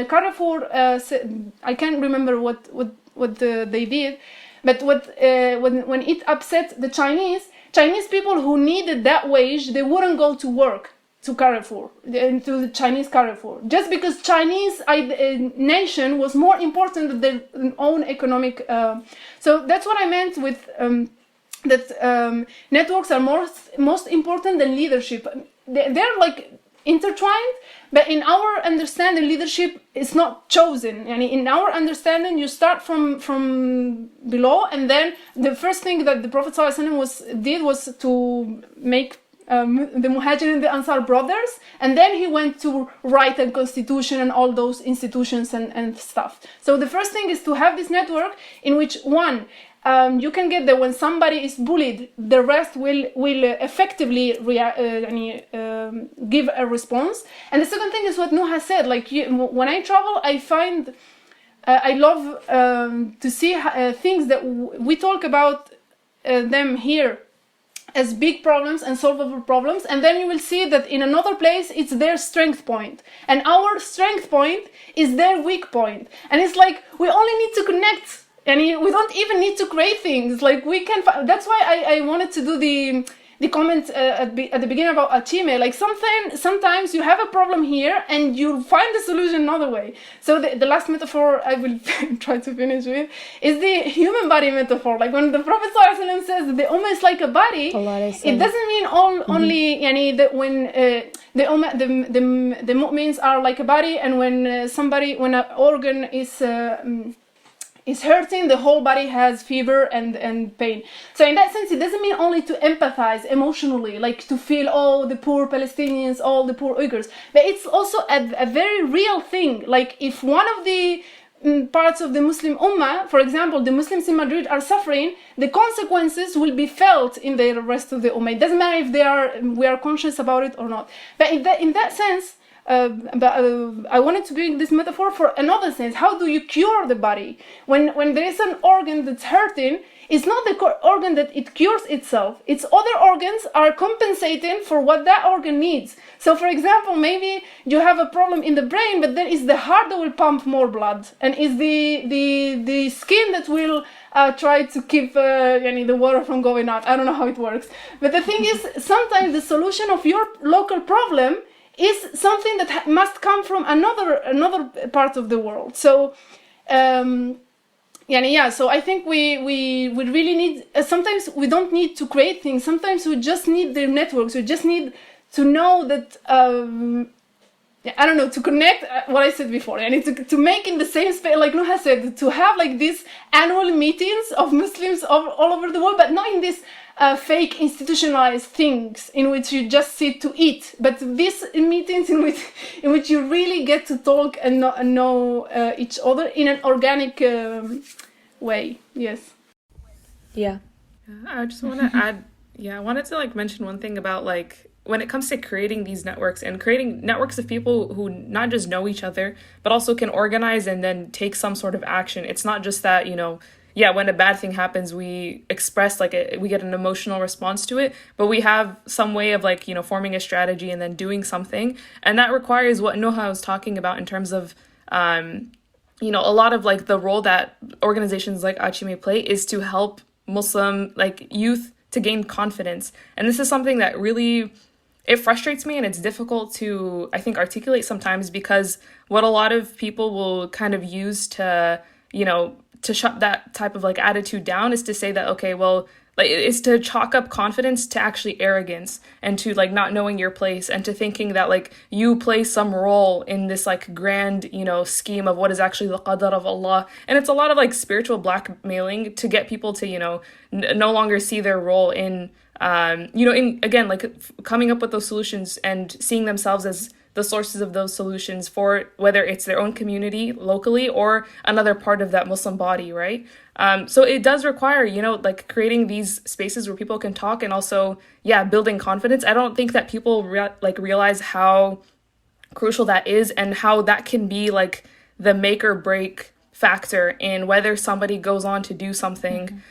Carrefour, I can't remember what they did, but when it upset the Chinese people who needed that wage, they wouldn't go to work to Carrefour, to the Chinese Carrefour, just because Chinese nation was more important than their own economic. So that's what I meant with that networks are most important than leadership. They're like intertwined, but in our understanding, leadership is not chosen. And in our understanding, you start from below, and then the first thing that the Prophet ﷺ did was to make the Muhajirin and the Ansar brothers, and then he went to write a constitution and all those institutions and stuff. So the first thing is to have this network in which one, you can get that when somebody is bullied, the rest will effectively give a response. And the second thing is what Noha said. Like when I travel, I find I love to see things that we talk about them here as big problems and solvable problems, and then you will see that in another place it's their strength point, and our strength point is their weak point. And it's like we only need to connect, and we don't even need to create things. Like we can. That's why I wanted to do the comment at the beginning about ACHIME. Like sometimes you have a problem here and you find the solution another way. So the last metaphor I will try to finish with is the human body metaphor. Like when the Prophet ﷺ says that the Ummah is like a body, it doesn't mean only that when the mu'mins are like a body, and when an organ is hurting, the whole body has fever and pain. So in that sense, it doesn't mean only to empathize emotionally, like to feel, oh, the poor Palestinians, all the poor Uyghurs, but it's also a very real thing. Like if one of the parts of the Muslim Ummah, for example, the Muslims in Madrid are suffering, the consequences will be felt in the rest of the Ummah. It doesn't matter if we are conscious about it or not. But in that sense, I wanted to bring this metaphor for another sense. How do you cure the body? When there is an organ that's hurting, it's not the organ that it cures itself. Its other organs are compensating for what that organ needs. So for example, maybe you have a problem in the brain, but then it's the heart that will pump more blood, and it's the skin that will try to keep the water from going out. I don't know how it works. But the thing is, sometimes the solution of your local problem is something that must come from another part of the world. So so I think we really need, sometimes we don't need to create things, sometimes we just need the networks, we just need to know that to connect what I said before, and to make in the same space, like Noha said, to have like these annual meetings of Muslims all over the world, but not in this fake institutionalized things in which you just sit to eat, but these meetings in which you really get to talk and know each other in an organic way. Yes. Yeah. I just want to add. I wanted to mention one thing about when it comes to creating these networks and creating networks of people who not just know each other, but also can organize and then take some sort of action. It's not just that, when a bad thing happens, we express we get an emotional response to it, but we have some way of forming a strategy and then doing something. And that requires what Noha was talking about in terms of, a lot of the role that organizations like ACHIME play is to help Muslim youth to gain confidence. And this is something that really, it frustrates me, and it's difficult to, I think, articulate sometimes, because what a lot of people will kind of use to, to shut that type of attitude down is to say that, okay, well, like it's to chalk up confidence to actually arrogance and to like not knowing your place and to thinking that like you play some role in this like grand, you know, scheme of what is actually the qadar of Allah. And it's a lot of like spiritual blackmailing to get people to, you know, no longer see their role in, you know, in, again, like coming up with those solutions and seeing themselves as the sources of those solutions for whether it's their own community locally or another part of that Muslim body, right? So it does require, you know, like creating these spaces where people can talk and also, yeah, building confidence. I don't think that people realize how crucial that is and how that can be like the make or break factor in whether somebody goes on to do something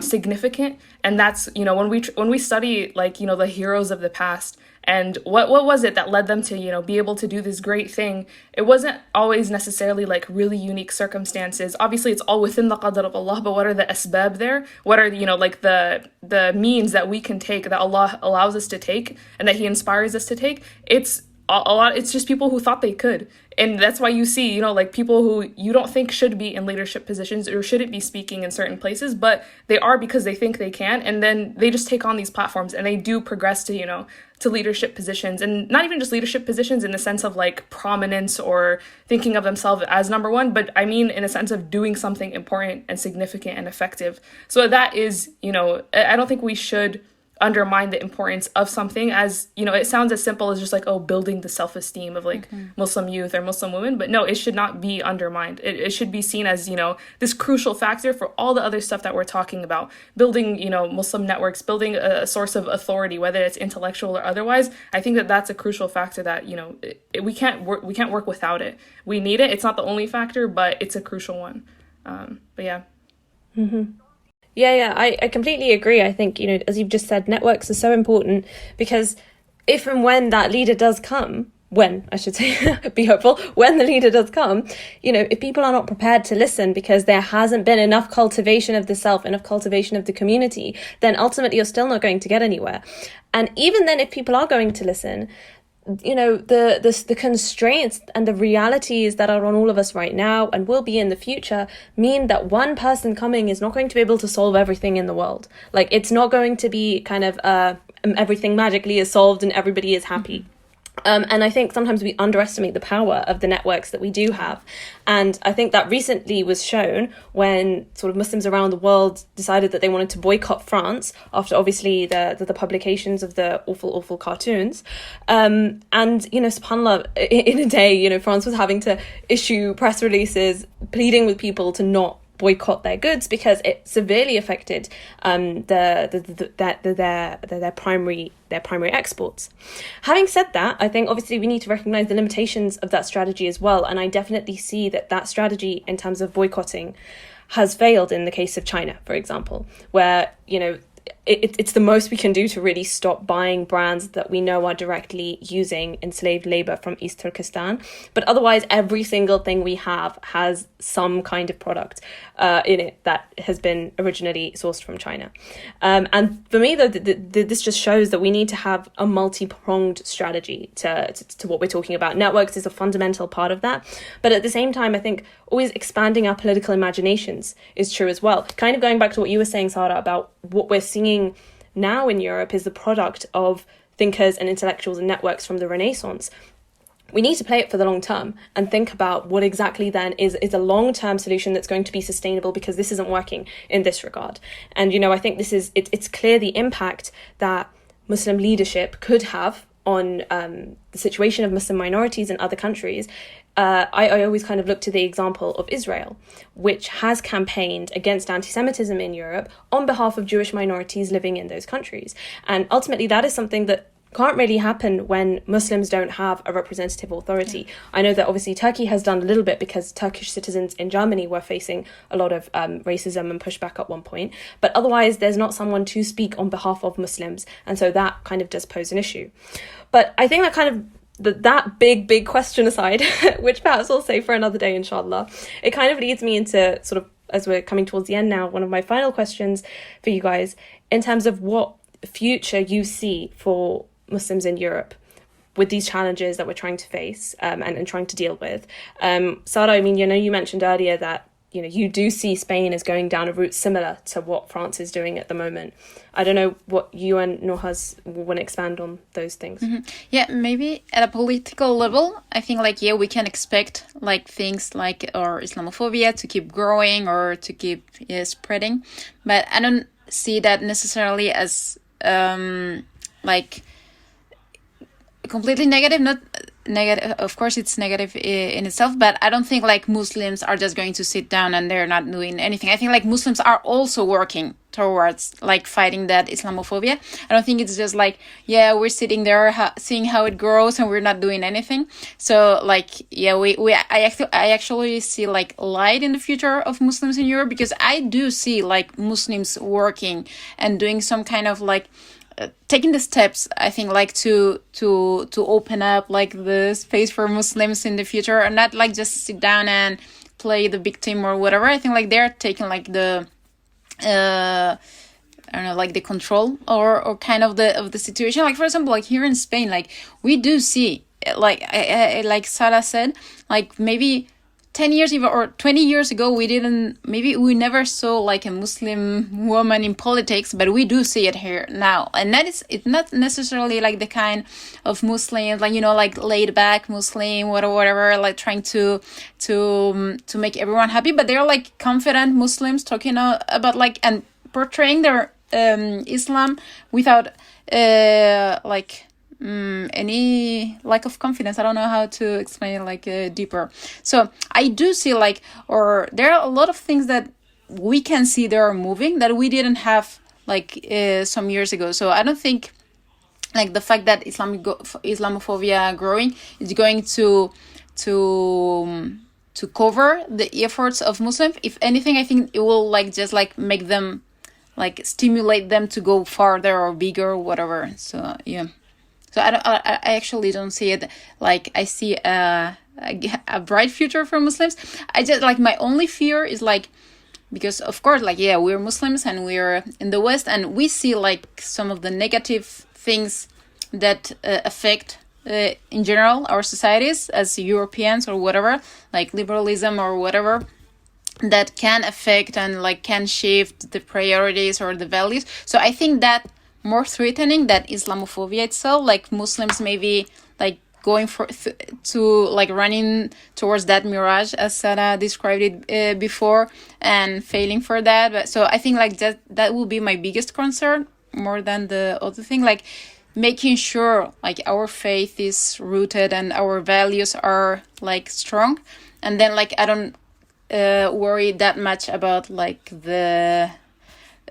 significant. And that's, you know, when we study like, you know, the heroes of the past and what was it that led them to, you know, be able to do this great thing, it wasn't always necessarily like really unique circumstances. Obviously it's all within the qadr of Allah, but what are the asbab there? What are, you know, like the means that we can take, that Allah allows us to take and that he inspires us to take? It's a lot, it's just people who thought they could. And that's why you see, you know, like people who you don't think should be in leadership positions or shouldn't be speaking in certain places, but they are because they think they can. And then they just take on these platforms and they do progress to, you know, to leadership positions, and not even just leadership positions in the sense of like prominence or thinking of themselves as number one, but I mean in a sense of doing something important and significant and effective. So that is, you know, I don't think we should undermine the importance of something as, you know, it sounds as simple as just like, oh, building the self-esteem of like Muslim youth or Muslim women, but no, it should not be undermined. It should be seen as, you know, this crucial factor for all the other stuff that we're talking about, building, you know, Muslim networks, building a source of authority, whether it's intellectual or otherwise. I think that that's a crucial factor that, you know, we can't work without it. We need it. It's not the only factor, but it's a crucial one. But yeah. Yeah, I completely agree. I think, you know, as you've just said, networks are so important because if and when that leader does come, when, I should say, be hopeful, when the leader does come, you know, if people are not prepared to listen because there hasn't been enough cultivation of the self, enough cultivation of the community, then ultimately you're still not going to get anywhere. And even then, if people are going to listen, you know, the constraints and the realities that are on all of us right now and will be in the future mean that one person coming is not going to be able to solve everything in the world. Like, it's not going to be kind of everything magically is solved and everybody is happy. And I think sometimes we underestimate the power of the networks that we do have. And I think that recently was shown when sort of Muslims around the world decided that they wanted to boycott France after obviously the publications of the awful cartoons. And, you know, subhanAllah, in a day, you know, France was having to issue press releases pleading with people to not boycott their goods because it severely affected their primary exports. Having said that, I think obviously we need to recognize the limitations of that strategy as well, and I definitely see that strategy in terms of boycotting has failed in the case of China, for example, where, you know, it's the most we can do to really stop buying brands that we know are directly using enslaved labor from East Turkestan. But otherwise, every single thing we have has some kind of product in it that has been originally sourced from China. And for me, though, this just shows that we need to have a multi-pronged strategy to what we're talking about. Networks is a fundamental part of that. But at the same time, I think always expanding our political imaginations is true as well. Kind of going back to what you were saying, Sara, about what we're seeing now in Europe is the product of thinkers and intellectuals and networks from the Renaissance. We need to play it for the long term and think about what exactly then is a long-term solution that's going to be sustainable, because this isn't working in this regard. And, you know, I think it's clear the impact that Muslim leadership could have on the situation of Muslim minorities in other countries. I always kind of look to the example of Israel, which has campaigned against anti-Semitism in Europe on behalf of Jewish minorities living in those countries. And ultimately, that is something that can't really happen when Muslims don't have a representative authority. Yeah. I know that obviously Turkey has done a little bit because Turkish citizens in Germany were facing a lot of racism and pushback at one point. But otherwise, there's not someone to speak on behalf of Muslims. And so that kind of does pose an issue. But I think that kind of that big question aside, which perhaps we'll save for another day, inshallah, it kind of leads me into sort of, as we're coming towards the end now, one of my final questions for you guys in terms of what future you see for Muslims in Europe with these challenges that we're trying to face and trying to deal with. Sara, I mean, you know, you mentioned earlier that you do see Spain as going down a route similar to what France is doing at the moment. I don't know what you and Noha want to expand on those things. Mm-hmm. Yeah, maybe at a political level, I think we can expect things like or Islamophobia to keep growing or to keep spreading, but I don't see that necessarily as completely negative. Not negative, of course it's negative in itself, but I don't think Muslims are just going to sit down and they're not doing anything. I think Muslims are also working towards fighting that Islamophobia. I don't think it's just we're sitting there seeing how it grows and we're not doing anything. So I actually see light in the future of Muslims in Europe, because I do see Muslims working and doing some kind of taking the steps, I think, to open up the space for Muslims in the future, and not just sit down and play the victim or whatever. I think they're taking the I don't know, the control or kind of the situation. For example, here in Spain, we do see like Sara said, maybe 10 years even or 20 years ago we never saw a Muslim woman in politics, but we do see it here now. And it's not necessarily the kind of Muslims laid back Muslim whatever trying to make everyone happy, but they're confident Muslims talking about and portraying their Islam without any lack of confidence. I don't know how to explain it deeper. So I do see or there are a lot of things that we can see they are moving that we didn't have some years ago. So I don't think the fact that Islamophobia growing is going to cover the efforts of Muslims. If anything, I think it will just make them stimulate them to go farther or bigger or whatever. So yeah. So I actually don't see it I see a bright future for Muslims. I just my only fear is because of course we're Muslims and we're in the West, and we see some of the negative things that affect in general our societies as Europeans or whatever, liberalism or whatever, that can affect and can shift the priorities or the values. So I think that more threatening than Islamophobia itself, Muslims maybe going running towards that mirage as Sara described it before and failing for that. But so I think that will be my biggest concern more than the other thing, making sure our faith is rooted and our values are strong, and then I don't worry that much about the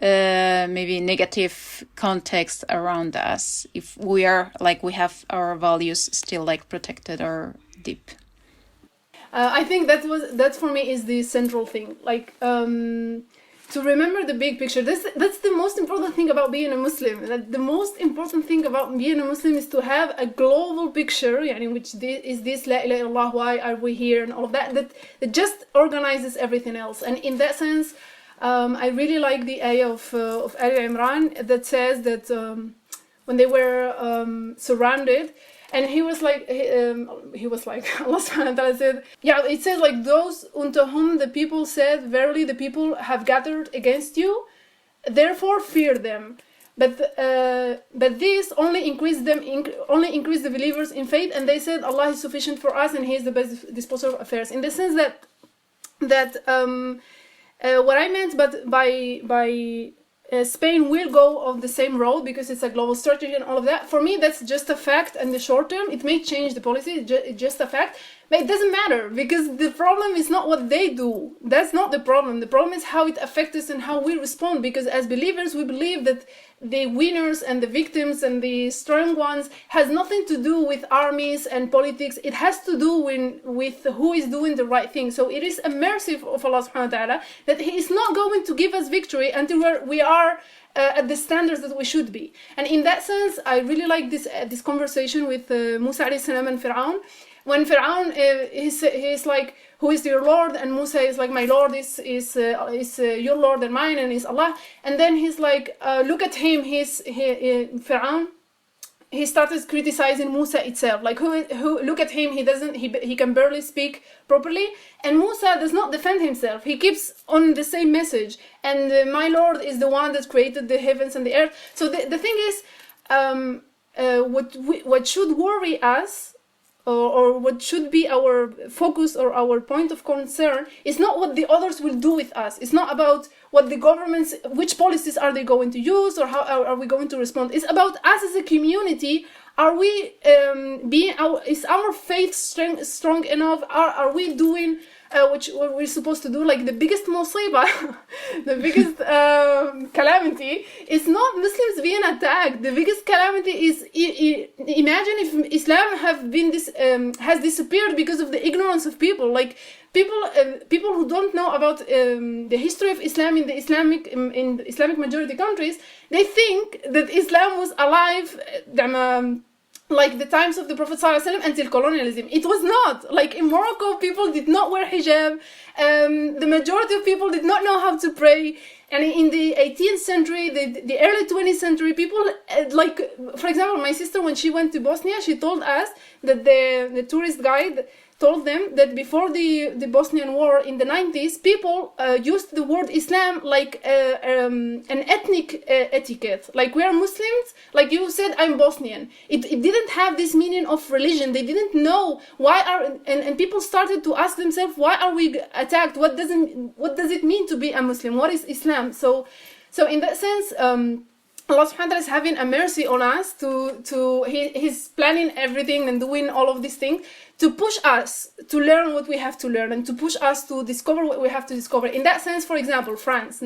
maybe negative context around us if we are we have our values still protected or deep. I think that for me is the central thing, to remember the big picture. That's the most important thing about being a Muslim. The most important thing about being a Muslim is to have a global picture, which is this La ilaha illallah, why are we here, and all of that just organizes everything else. And in that sense, I really like the ayah of Ali Imran that says that when they were surrounded, and he was Allah subhanahu wa ta'ala said, it says those unto whom the people said, verily the people have gathered against you, therefore fear them. But this only increased the believers in faith, and they said Allah is sufficient for us and He is the best disposer of affairs. In the sense that what I meant by Spain will go on the same road because it's a global strategy and all of that. For me, that's just a fact. And the short term, it may change the policy. It's just a fact. But it doesn't matter, because the problem is not what they do. That's not the problem. The problem is how it affects us and how we respond. Because as believers, we believe that the winners and the victims and the strong ones has nothing to do with armies and politics. It has to do with who is doing the right thing. So it is a mercy of Allah subhanahu wa ta'ala that He is not going to give us victory until we are at the standards that we should be. And in that sense, I really like this conversation with Musa alayhi salam and Fir'aun. When Fir'aun he's like, who is your Lord? And Musa is like, my Lord is your Lord and mine, and is Allah. And then he's like, look at him, Fir'aun he started criticizing Musa itself. Like, who look at him, he can barely speak properly. And Musa does not defend himself. He keeps on the same message. And my Lord is the one that created the heavens and the earth. So the thing is, what should worry us, or what should be our focus or our point of concern, is not what the others will do with us. It's not about what the governments, which policies are they going to use, or how are we going to respond. It's about us as a community. Are we is our faith strong enough? Are we doing what we're supposed to do? Like, the biggest musiba, the biggest calamity is not Muslims being attacked. The biggest calamity is imagine if Islam has disappeared because of the ignorance of people. Like, people who don't know about the history of Islam in the Islamic majority countries, they think that Islam was alive like the times of the Prophet ﷺ until colonialism. It was not. Like, in Morocco, people did not wear hijab. The majority of people did not know how to pray. And in the 18th century, the early 20th century, people, like, for example, my sister, when she went to Bosnia, she told us that the tourist guide told them that before the Bosnian War in the 90s, people used the word Islam like an ethnic etiquette. Like, we are Muslims, like you said, I'm Bosnian. It didn't have this meaning of religion. They didn't know and people started to ask themselves, why are we attacked? What does it mean to be a Muslim? What is Islam? So in that sense, Allah subhanahu wa ta'ala is having a mercy on us He's planning everything and doing all of these things to push us to learn what we have to learn and to push us to discover what we have to discover. In that sense, for example, France,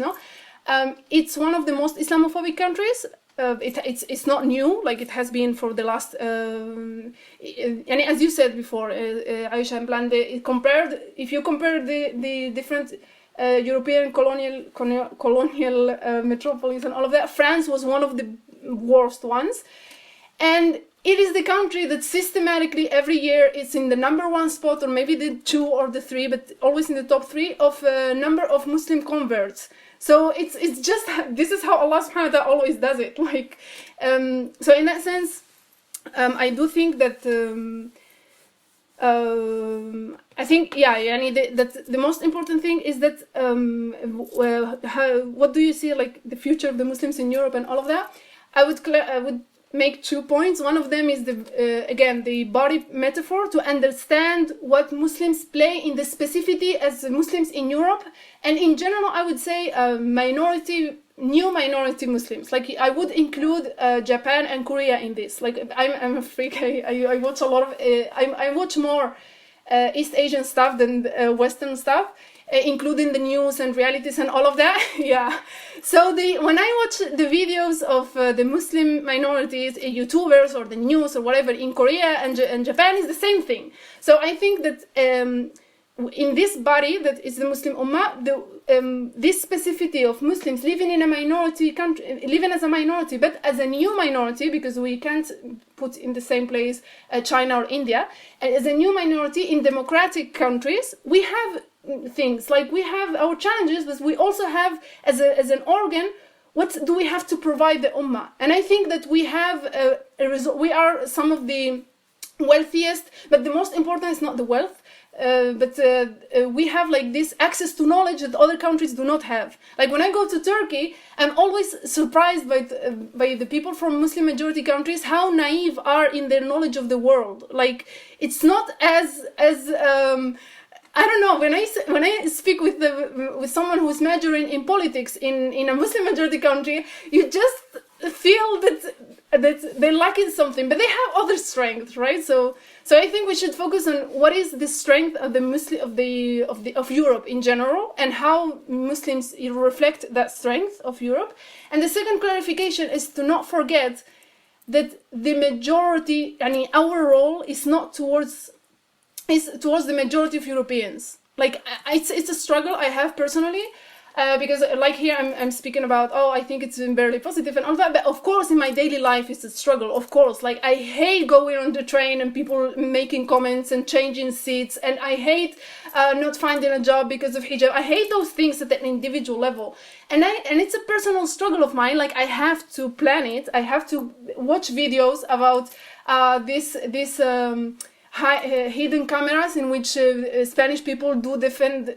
it's one of the most Islamophobic countries. It's not new, like it has been for the last and as you said before, Aisha and Plan, if you compare the different European colonial metropolis and all of that, France was one of the worst ones. And it is the country that systematically every year is in the number one spot, or maybe the 2 or the 3, but always in the top 3 of number of Muslim converts. So it's just, this is how Allah subhanahu wa ta'ala always does it. Like, so in that sense, I do think that I think, that the most important thing is that what do you see, like, the future of the Muslims in Europe and all of that? I would make 2 points. One of them is the body metaphor, to understand what Muslims play in the specificity as Muslims in Europe, and in general I would say new minority Muslims. Like, I would include Japan and Korea in this. Like, I'm a freak. I watch a lot of I watch more East Asian stuff than Western stuff, including the news and realities and all of that. Yeah. So when I watch the videos of the Muslim minorities, YouTubers or the news or whatever in Korea and Japan, is the same thing. So I think that in this body that is the Muslim Ummah, this specificity of Muslims living in a minority country, living as a minority, but as a new minority, because we can't put in the same place China or India, and as a new minority in democratic countries, we have things like, we have our challenges, but we also have as an organ, what do we have to provide the Ummah? And I think that we have we are some of the wealthiest, but the most important is not the wealth. But we have like this access to knowledge that other countries do not have. Like, when I go to Turkey, I'm always surprised by the people from Muslim majority countries, how naive are in their knowledge of the world. Like, it's not as I don't know, when I speak with someone who's majoring in politics in a Muslim majority country, you just feel that they're lacking something, but they have other strengths, right? So I think we should focus on what is the strength of the of Europe in general, and how Muslims reflect that strength of Europe. And the second clarification is to not forget that the majority, our role is not towards the majority of Europeans. Like, it's a struggle I have personally. Because like here I'm speaking about, I think it's barely positive and all that, but of course in my daily life it's a struggle, of course. Like I hate going on the train and people making comments and changing seats, and I hate not finding a job because of hijab. I hate those things at an individual level, and it's a personal struggle of mine. Like I have to plan it, I have to watch videos about this hidden cameras in which Spanish people do defend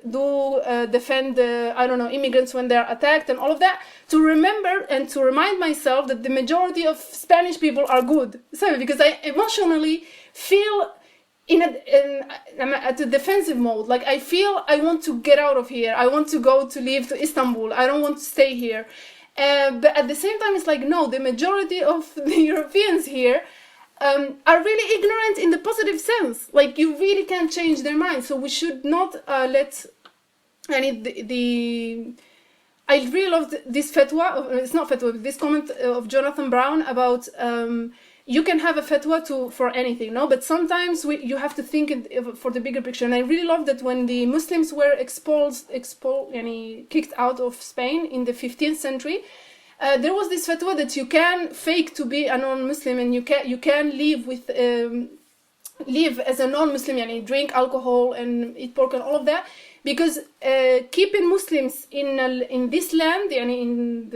I don't know, immigrants when they're attacked and all of that, to remember and to remind myself that the majority of Spanish people are good. So because I emotionally feel I'm at a defensive mode. Like I feel I want to get out of here. I want to leave to Istanbul. I don't want to stay here. But at the same time, it's like, no, the majority of the Europeans here are really ignorant in the positive sense. Like you really can't change their minds. So we should not let any I really loved this fatwa. It's not fatwa. This comment of Jonathan Brown about you can have a fatwa for anything, no? But sometimes you have to think for the bigger picture. And I really love that when the Muslims were kicked out of Spain in the 15th century. There was this fatwa that you can fake to be a non-Muslim, and you can live as a non-Muslim, drink alcohol and eat pork and all of that, because keeping Muslims in this land, in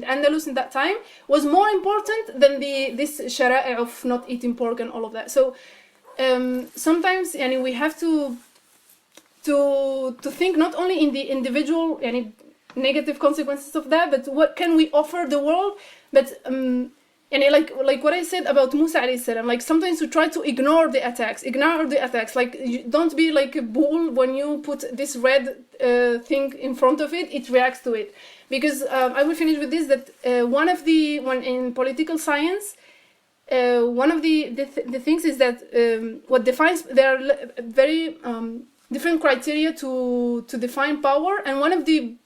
Andalus in that time, was more important than this shara'i of not eating pork and all of that. So sometimes we have to think not only in the individual negative consequences of that, but what can we offer the world? But like what I said about Musa alayhi salam, like sometimes you try to ignore the attacks. Like you don't be like a bull when you put this red thing in front of it, it reacts to it. Because I will finish with this, that one in political science, one of the things is that what defines, there are very different criteria to define power, and one of the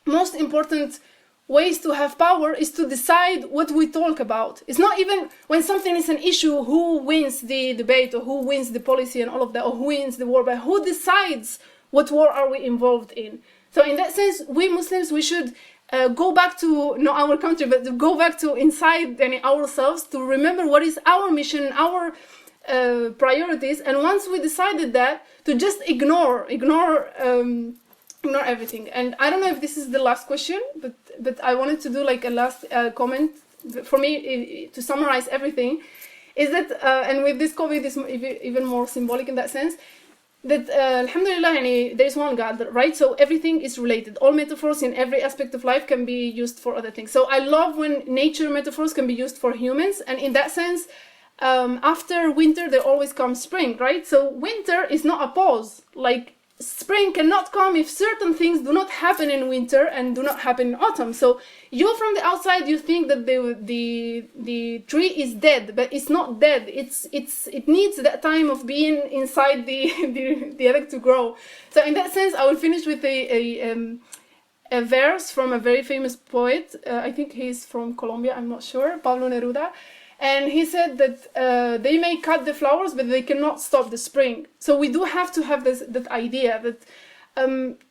most important ways to have power is to decide what we talk about. It's not even when something is an issue who wins the debate or who wins the policy and all of that, or who wins the war, but who decides what war are we involved in. So in that sense, we Muslims, we should go back to not our country, but to go back to inside ourselves, to remember what is our mission, our priorities, and once we decided that, to just ignore everything. And I don't know if this is the last question, but I wanted to do like a last comment. For me, to summarize everything, is that, and with this COVID is even more symbolic in that sense, that alhamdulillah, there is one God, right? So everything is related. All metaphors in every aspect of life can be used for other things. So I love when nature metaphors can be used for humans, and in that sense, after winter there always comes spring, right? So winter is not a pause. Like spring cannot come if certain things do not happen in winter and do not happen in autumn. So you from the outside, you think that the tree is dead, but it's not dead. It needs that time of being inside the egg to grow. So in that sense, I will finish with a verse from a very famous poet. I think he's from Colombia, I'm not sure, Pablo Neruda. And he said that they may cut the flowers, but they cannot stop the spring. So we do have to have that idea that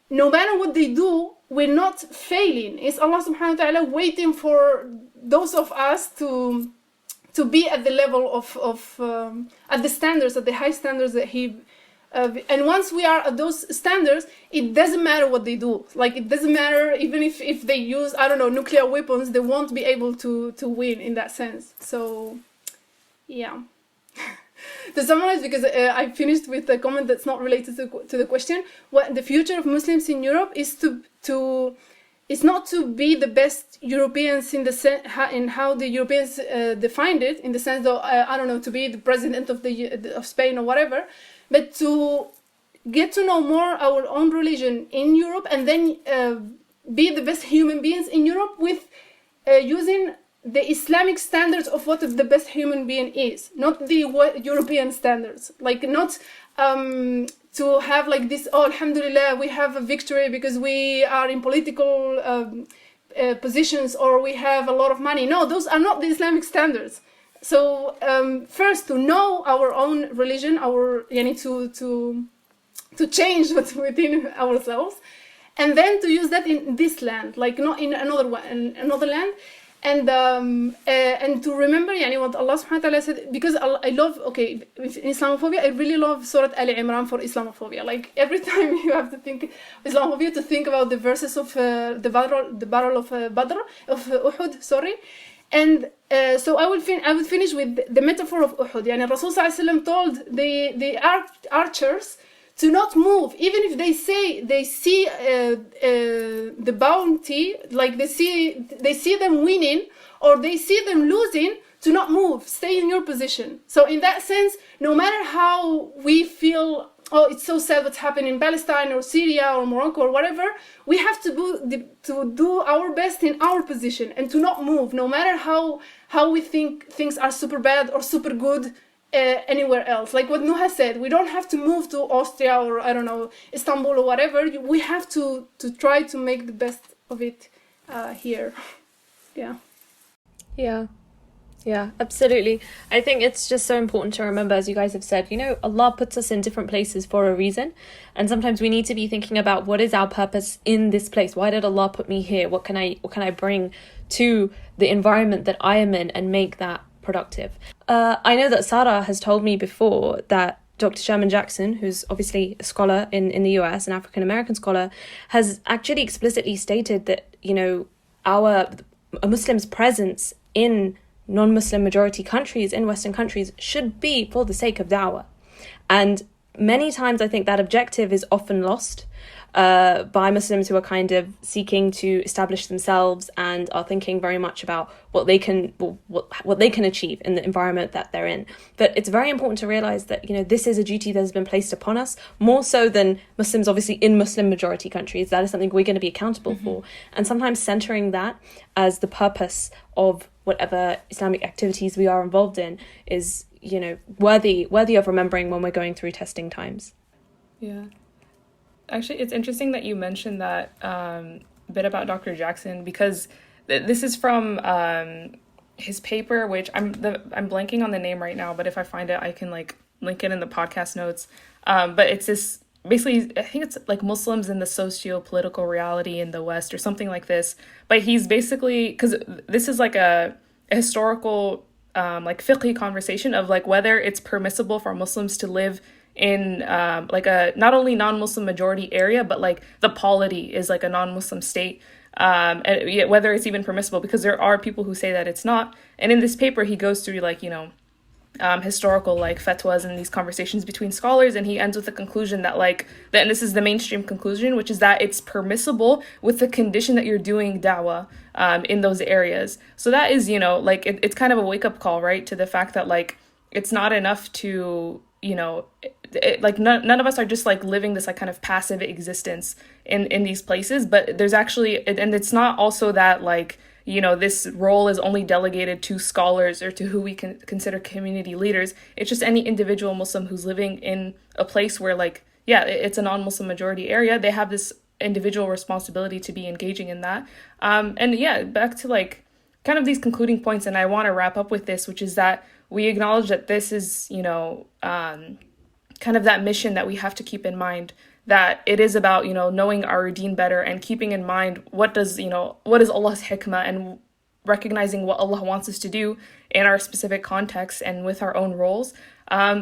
no matter what they do, we're not failing. It's Allah subhanahu wa ta'ala waiting for those of us to be at the level of at the standards, at the high standards that He... and once we are at those standards, it doesn't matter what they do. Like, it doesn't matter even if they use, I don't know, nuclear weapons, they won't be able to win in that sense. So, yeah. To summarize, because I finished with a comment that's not related to the question, what the future of Muslims in Europe is is not to be the best Europeans in how the Europeans defined it, in the sense of, I don't know, to be the president of Spain or whatever, but to get to know more our own religion in Europe, and then be the best human beings in Europe with using the Islamic standards of what the best human being is, not the European standards. Like, not to have like this, oh, alhamdulillah, we have a victory because we are in political positions, or we have a lot of money. No, those are not the Islamic standards. So first, to know our own religion, to change what's within ourselves, and then to use that in this land, like not in another one, in another land. And to remember what Allah subhanahu wa ta'ala said, because I love, in Islamophobia, I really love Surah Ali Imran for Islamophobia. Like every time you have to think Islamophobia, to think about the verses of the battle of Uhud, sorry. And so I would finish with the metaphor of Uhud. Rasul sallallahu alaihi wasallam told the archers to not move, even if they see the bounty, like they see them winning or they see them losing, to not move, stay in your position. So in that sense, no matter how we feel, oh, it's so sad what's happening in Palestine or Syria or Morocco or whatever, we have to do our best in our position and to not move, no matter how we think things are super bad or super good anywhere else. Like what Noha said, we don't have to move to Austria or I don't know, Istanbul or whatever. We have to try to make the best of it here. Yeah, absolutely. I think it's just so important to remember, as you guys have said, Allah puts us in different places for a reason. And sometimes we need to be thinking about, what is our purpose in this place? Why did Allah put me here? What can I bring to the environment that I am in and make that productive? I know that Sara has told me before that Dr. Sherman Jackson, who's obviously a scholar in the US, an African American scholar, has actually explicitly stated that, a Muslim's presence in non-Muslim majority countries, in Western countries, should be for the sake of da'wah. And many times I think that objective is often lost by Muslims who are kind of seeking to establish themselves and are thinking very much about what they can achieve in the environment that they're in. But it's very important to realize that this is a duty that has been placed upon us, more so than Muslims obviously in Muslim majority countries. That is something we're going to be accountable for, and sometimes centering that as the purpose of whatever Islamic activities we are involved in is worthy of remembering when we're going through testing times. Yeah. Actually, it's interesting that you mentioned that bit about Dr. Jackson, because this is from his paper, which I'm blanking on the name right now, but if I find it, I can link it in the podcast notes. But it's this, basically, I think it's like Muslims in the socio-political reality in the West or something like this. But he's basically, because this is like a historical fiqhi conversation of whether it's permissible for Muslims to live in a not only non-Muslim majority area, but the polity is a non-Muslim state, and whether it's even permissible, because there are people who say that it's not. And in this paper he goes through historical fatwas and these conversations between scholars, and he ends with the conclusion that and this is the mainstream conclusion, which is that it's permissible with the condition that you're doing da'wah in those areas. So that is it's kind of a wake-up call, right, to the fact that it's not enough to none of us are just living this kind of passive existence in these places, but there's actually, and it's not also that this role is only delegated to scholars or to who we can consider community leaders. It's just any individual Muslim who's living in a place where it's a non-Muslim majority area. They have this individual responsibility to be engaging in that. Back to kind of these concluding points, and I want to wrap up with this, which is that we acknowledge that this is, kind of that mission that we have to keep in mind, that it is about, knowing our deen better and keeping in mind what is Allah's hikmah, and recognizing what Allah wants us to do in our specific context and with our own roles.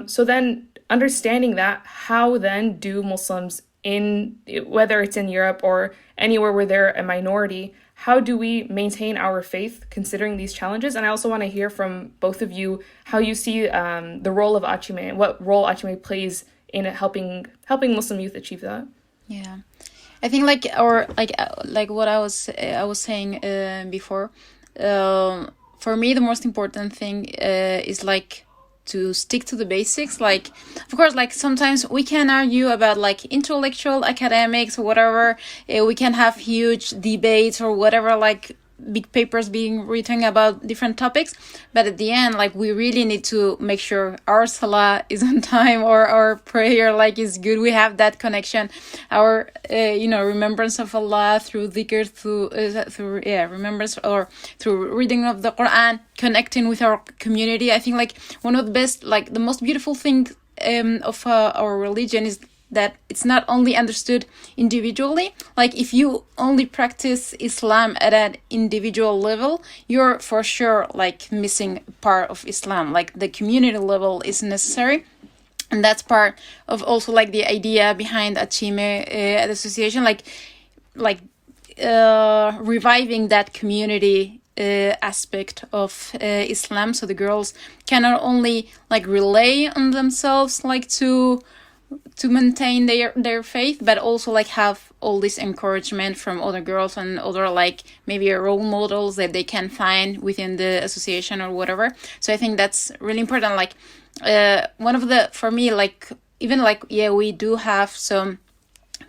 So then understanding that, how then do Muslims whether it's in Europe or anywhere where they're a minority, how do we maintain our faith considering these challenges? And I also want to hear from both of you how you see the role of ACHIME and what role ACHIME plays in helping Muslim youth achieve that. Yeah, I think what I was saying before. For me, the most important thing is to stick to the basics. Of course, sometimes we can argue about intellectual academics or whatever. We can have huge debates or whatever, big papers being written about different topics. But at the end, we really need to make sure our salah is on time, or our prayer is good. We have that connection, our remembrance of Allah through dhikr, through remembrance, or through reading of the Quran, connecting with our community. I think one of the best, the most beautiful thing of our religion is that it's not only understood individually. Like if you only practice Islam at an individual level, you're for sure like missing part of Islam. Like the community level is necessary. And that's part of also like the idea behind ACHIME association, like reviving that community aspect of Islam, so the girls can not only like rely on themselves like to maintain their faith, but also like have all this encouragement from other girls and other like maybe role models that they can find within the association or whatever. So I think that's really important. Like one of the, for me, like even like, yeah, we do have some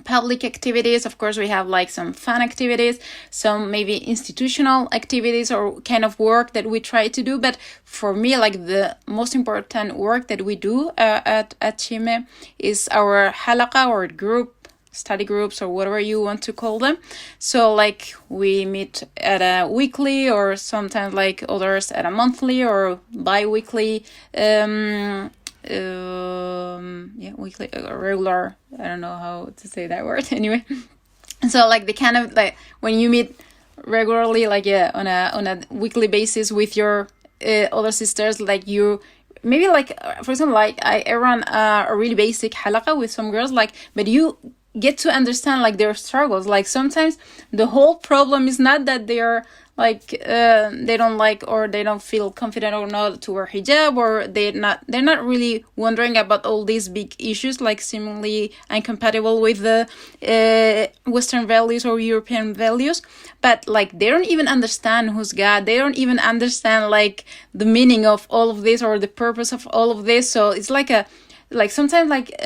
public activities. Of course, we have like some fun activities, some maybe institutional activities or kind of work that we try to do. But for me, like the most important work that we do at ACHIME is our halaqa or group, study groups or whatever you want to call them. So like we meet at a weekly or sometimes like others at a monthly or bi-weekly weekly or regular, I don't know how to say that word anyway. So like the kind of like when you meet regularly, like on a weekly basis with your other sisters, like you maybe like for example, like I run a really basic halaqa with some girls, like, but you get to understand like their struggles. Like sometimes the whole problem is not that they are like they don't like or they don't feel confident or not to wear hijab, or they're not really wondering about all these big issues like seemingly incompatible with the Western values or European values, but like they don't even understand who's God. They don't even understand like the meaning of all of this or the purpose of all of this. So it's like sometimes like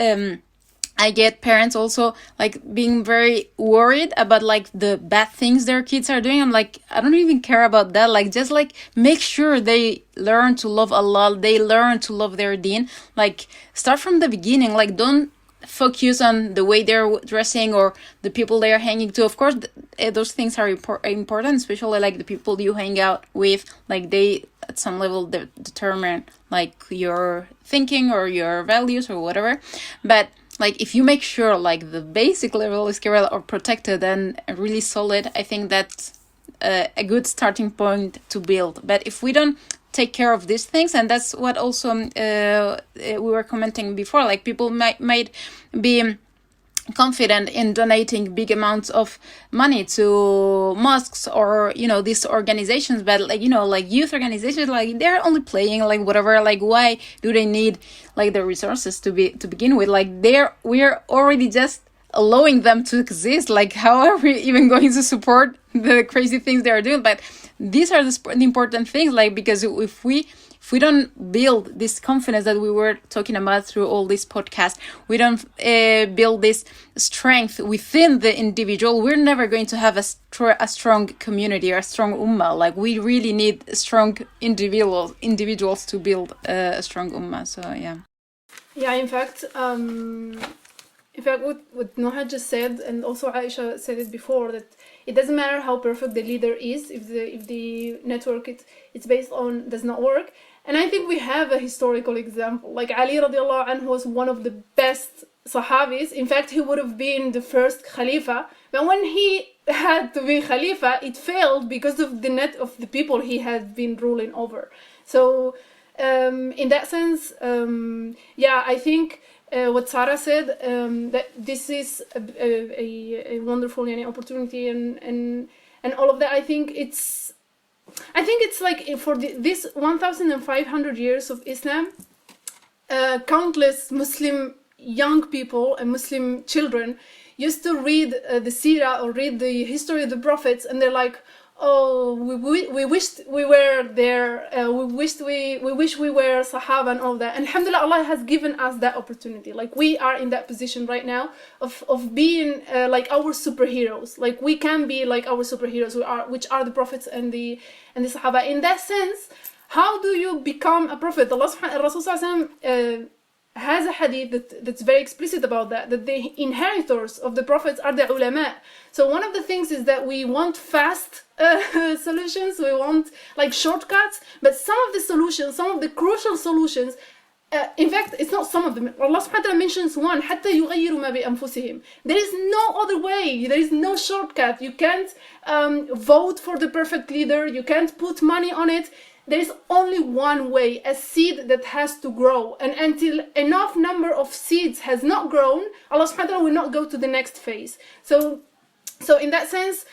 I get parents also like being very worried about like the bad things their kids are doing. I'm like, I don't even care about that. Like just like make sure they learn to love Allah. They learn to love their deen. Like start from the beginning. Like don't focus on the way they're dressing or the people they are hanging to. Of course, those things are important, especially like the people you hang out with. Like they at some level determine like your thinking or your values or whatever. But like if you make sure like the basic level is covered or protected and really solid, I think that's a good starting point to build. But if we don't take care of these things, and that's what also we were commenting before, like people might be confident in donating big amounts of money to mosques or these organizations, but like like youth organizations, like they're only playing like whatever. Like why do they need like the resources to begin with? Like we're already just allowing them to exist. Like how are we even going to support the crazy things they are doing? But these are the important things, like because if we don't build this confidence that we were talking about through all this podcast, we don't build this strength within the individual, we're never going to have a strong community or a strong ummah. Like we really need strong individuals to build a strong ummah. So yeah. In fact what Noha just said, and also Aisha said it before, that it doesn't matter how perfect the leader is if the network it's based on does not work. And I think we have a historical example. Like Ali radiallahu anhu was one of the best Sahabis. In fact, he would have been the first Khalifa. But when he had to be Khalifa, it failed because of the net of the people he had been ruling over. So in that sense, I think what Sara said, that this is a wonderful opportunity and all of that. I think it's like for this 1,500 years of Islam, countless Muslim young people and Muslim children used to read the Sirah or read the history of the prophets, and they're like, oh, we wished we were there, we wish we were Sahaba and all that. And alhamdulillah, Allah has given us that opportunity. Like we are in that position right now of being like our superheroes. Like we can be like our superheroes, which are the prophets and the Sahaba. In that sense, how do you become a prophet? Allah Rasul has a hadith that's very explicit about that the inheritors of the prophets are the ulama. So one of the things is that we want fast solutions, we want like shortcuts, but some of the solutions, some of the crucial solutions in fact, it's not some of them. Allah subhanahu wa ta'ala mentions one, حَتَّى يُغَيِّرُوا مَا بِأَنفُسِهِمْ. There is no other way. There is no shortcut. You can't vote for the perfect leader. You can't put money on it. There is only one way, a seed that has to grow. And until enough number of seeds has not grown, Allah subhanahu wa ta'ala will not go to the next phase. So in that sense,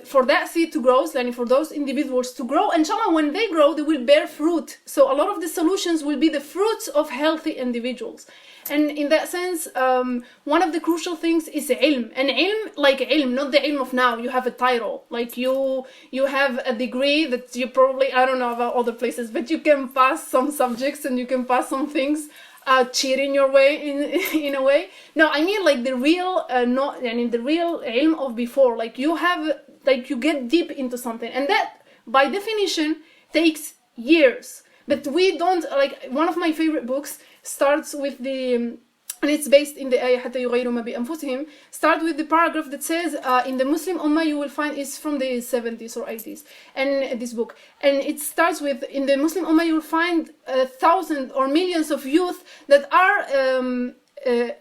for that seed to grow, and for those individuals to grow, inshallah, when they grow, they will bear fruit. So a lot of the solutions will be the fruits of healthy individuals. And in that sense, one of the crucial things is ilm. And ilm, like ilm, not the ilm of now, you have a title. Like you have a degree that you probably, I don't know about other places, but you can pass some subjects and you can pass some things, cheating your way in a way. No, I mean like the real, not, and in the real ilm of before, like you have, like you get deep into something. And that, by definition, takes years. But we don't, like, one of my favorite books starts with the, and it's based in the ayah حَتَّى يُغَيِّرُوا مَا بِأَنفُسِهِمْ, start with the paragraph that says, in the Muslim Ummah you will find, is from the 70s or 80s, and this book, and it starts with, in the Muslim Ummah you will find thousands or millions of youth that are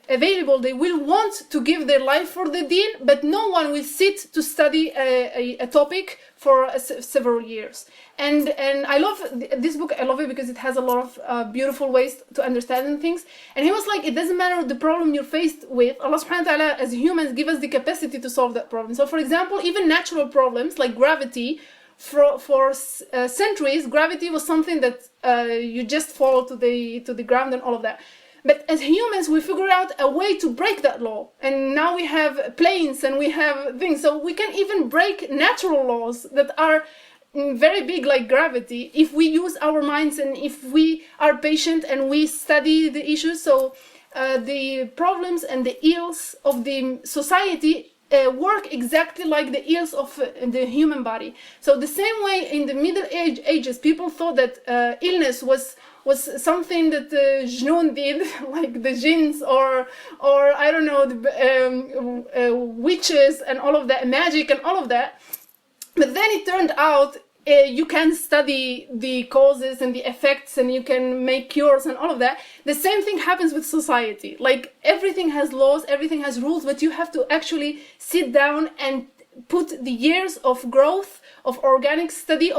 available. They will want to give their life for the deen, but no one will sit to study a topic for several years. And I love this book. I love it because it has a lot of beautiful ways to understand things. And he was like, it doesn't matter the problem you're faced with. Allah subhanahu wa ta'ala, as humans, give us the capacity to solve that problem. So for example, even natural problems like gravity, for centuries, gravity was something that you just fall to the ground and all of that. But as humans, we figure out a way to break that law. And now we have planes and we have things. So we can even break natural laws that are very big, like gravity, if we use our minds and if we are patient and we study the issues. So the problems and the ills of the society work exactly like the ills of the human body. So the same way in the Middle Ages, people thought that illness was something that Jnoon did, like the jinns or I don't know, the witches and all of that, magic and all of that. But then it turned out you can study the causes and the effects and you can make cures and all of that. The same thing happens with society. Like everything has laws, everything has rules, but you have to actually sit down and put the years of growth, of organic study,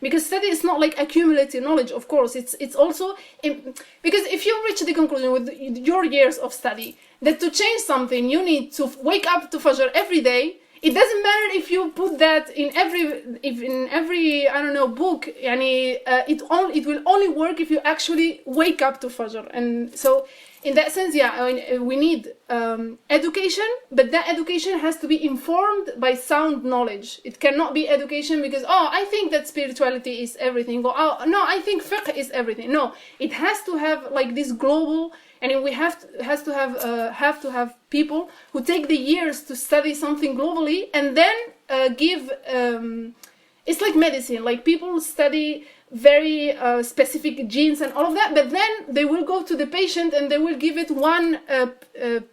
because study is not like accumulating knowledge, of course. It's also, because if you reach the conclusion with your years of study that to change something, you need to wake up to Fajr every day. It doesn't matter if you put that in every I don't know book. It will only work if you actually wake up to Fajr. And so, in that sense, yeah, I mean, we need education, but that education has to be informed by sound knowledge. It cannot be education because I think that spirituality is everything. Or no, I think fiqh is everything. No, it has to have like this global. And we have to have people who take the years to study something globally and then give. It's like medicine. Like people study very specific genes and all of that, but then they will go to the patient and they will give it one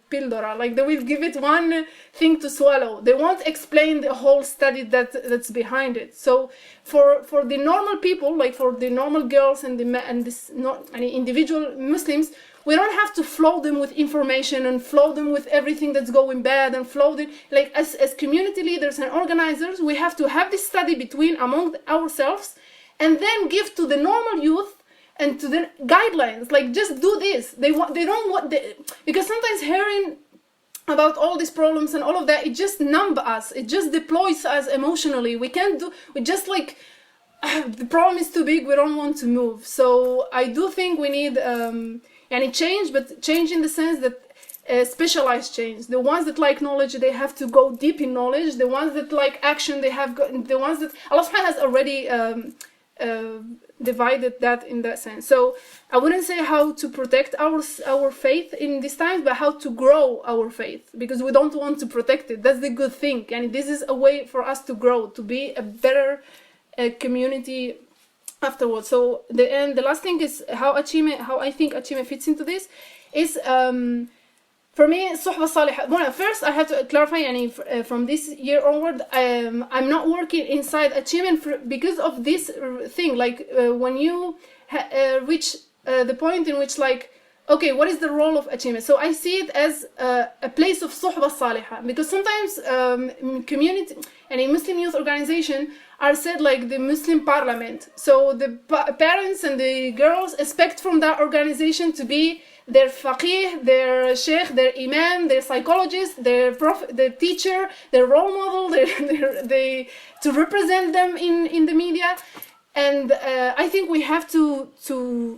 pildora. Like they will give it one thing to swallow. They won't explain the whole study that's behind it. So for the normal people, like for the normal girls and individual Muslims, we don't have to flood them with information and flood them with everything that's going bad and flood it. Like as community leaders and organizers, we have to have this study among ourselves and then give to the normal youth and to the guidelines. Like just do this. Because sometimes hearing about all these problems and all of that, it just numbs us. It just deploys us emotionally. We just like, the problem is too big. We don't want to move. So I do think we need, change, but change in the sense that specialized change. The ones that like knowledge, they have to go deep in knowledge. The ones that like action, the ones that Allah subhanahu has already divided that in that sense. So I wouldn't say how to protect our faith in these times, but how to grow our faith, because we don't want to protect it. That's the good thing, and this is a way for us to grow, to be a better community afterwards. So the last thing is how I think ACHIME fits into this is for me صحبة صالحة. Well, first I have to clarify, from this year onward, I'm not working inside ACHIME because of this thing. Like when you reach the point in which like, okay, what is the role of ACHIME? So I see it as a place of صحبة صالحة, because sometimes community and a Muslim youth organization are said like the Muslim parliament. So the parents and the girls expect from that organization to be their faqih, their sheikh, their imam, their psychologist, their their teacher, their role model, to represent them in the media. And I think we have to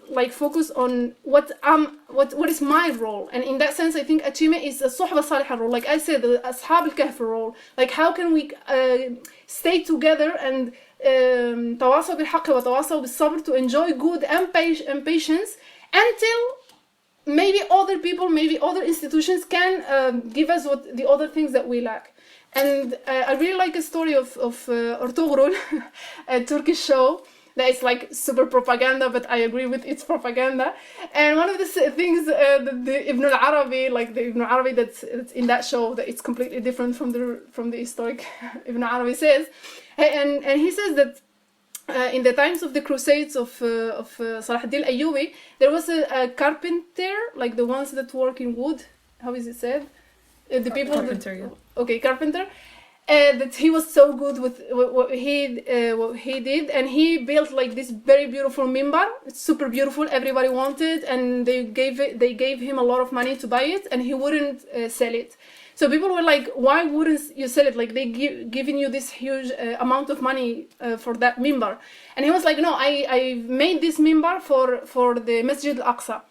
like focus on what is my role. And in that sense, I think ACHIME is a صحبة صالحة role. Like I said, the أصحاب الكهف role. Like how can we stay together and تواصوا بالحق وتواصوا بالصبر, to enjoy good and patience until maybe other people, maybe other institutions can give us what the other things that we lack. And I really like a story of Ertuğrul, a Turkish show that is like super propaganda, but I agree with its propaganda. And one of the things the Ibn al-Arabi, like the Ibn al-Arabi that's in that show, that it's completely different from the historic Ibn al-Arabi says, and he says that in the times of the Crusades of Salah ad-Din Ayyubi, there was a carpenter, like the ones that work in wood. How is it said? The people carpenter, that, yeah. Okay, carpenter. That he was so good with what he did, and he built like this very beautiful mimbar. It's super beautiful. Everybody wanted, and they gave him a lot of money to buy it, and he wouldn't sell it. So people were like, why wouldn't you sell it? Like they giving you this huge amount of money for that mimbar. And he was like, no, I made this mimbar for the Masjid al-Aqsa.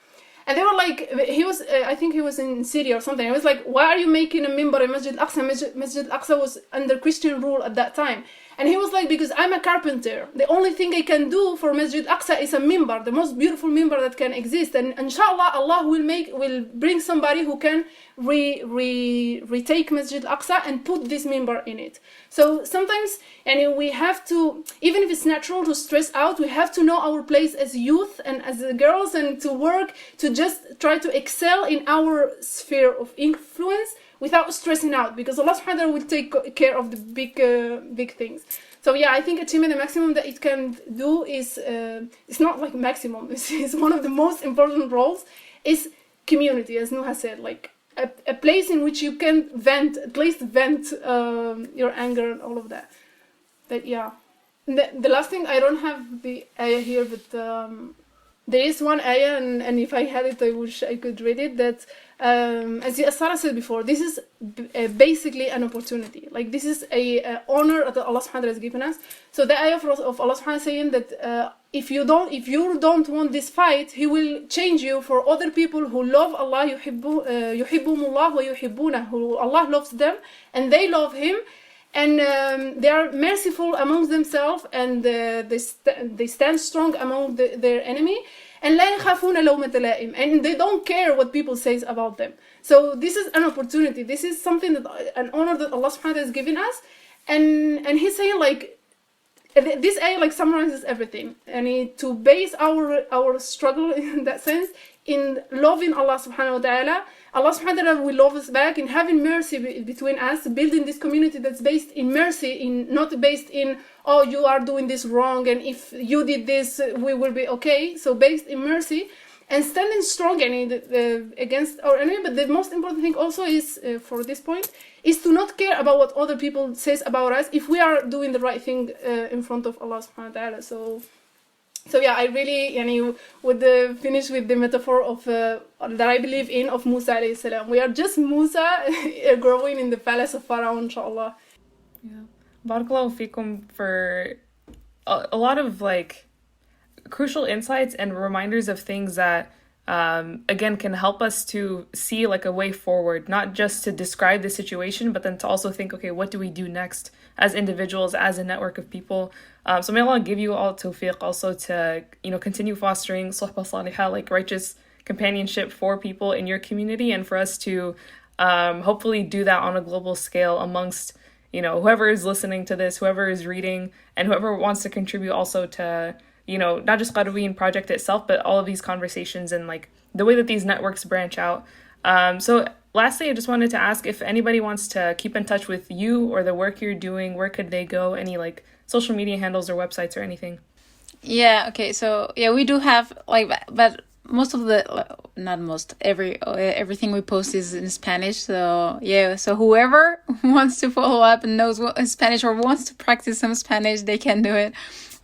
And they were like, I think he was in Syria or something. He was like, why are you making a mimbar in Masjid al-Aqsa? Masjid al-Aqsa was under Christian rule at that time. And he was like, because I'm a carpenter. The only thing I can do for Masjid al-Aqsa is a mimbar, the most beautiful mimbar that can exist. And inshallah, Allah will bring somebody who can retake Masjid al-Aqsa and put this mimbar in it. So sometimes, and we have to, even if it's natural to stress out, we have to know our place as youth and as girls, and to work to just try to excel in our sphere of influence without stressing out, because Allah subhanahu wa ta'ala will take care of the big things. So yeah, I think ACHIME, the maximum that it can do is, it's not like maximum, it's one of the most important roles, is community, as Noha said, like a place in which you can vent, at least vent your anger and all of that. But yeah, the last thing, I don't have the ayah here, but there is one ayah, and if I had it, I wish I could read it, that as Sara said before, this is basically an opportunity. Like this is a honor that Allah subhanahu wa ta'ala has given us. So the ayah of Allah subhanahu wa ta'ala saying that if you don't want this fight, He will change you for other people who love Allah, yuhibbumullah wa yuhibbuna, who Allah loves them and they love Him, and they are merciful amongst themselves, and they stand strong among their enemy. And لا يخافون لومة لائم, and they don't care what people say about them. So this is an opportunity. This is something an honor that Allah subhanahu wa ta'ala has given us. And He's saying like, this ayah like summarizes everything. And to base our struggle in that sense in loving Allah subhanahu wa ta'ala. Allah subhanahu wa ta'ala will love us back, in having mercy between us, building this community that's based in mercy, not based in, oh, you are doing this wrong, and if you did this, we will be okay. So based in mercy and standing strong against our enemy. But the most important thing also is, for this point, is to not care about what other people says about us if we are doing the right thing in front of Allah subhanahu wa ta'ala. So yeah, I really would finish with the metaphor of that I believe in, of Musa alayhi salam. We are just Musa growing in the palace of Pharaoh, inshallah. Yeah. Barakallahu feekum for a lot of like crucial insights and reminders of things that again can help us to see like a way forward, not just to describe the situation, but then to also think, okay, what do we do next as individuals, as a network of people? So may Allah give you all tawfiq also to continue fostering suhbah salihah, like righteous companionship for people in your community, and for us to hopefully do that on a global scale amongst whoever is listening to this, whoever is reading, and whoever wants to contribute also to not just Qarawiyyin project itself, but all of these conversations and like the way that these networks branch out. So lastly, I just wanted to ask if anybody wants to keep in touch with you or the work you're doing, where could they go? Any like social media handles or websites or anything? Yeah, okay, so yeah, we do have like, but most of the, not most, everything we post is in Spanish. So yeah, so whoever wants to follow up and knows what Spanish or wants to practice some Spanish, they can do it.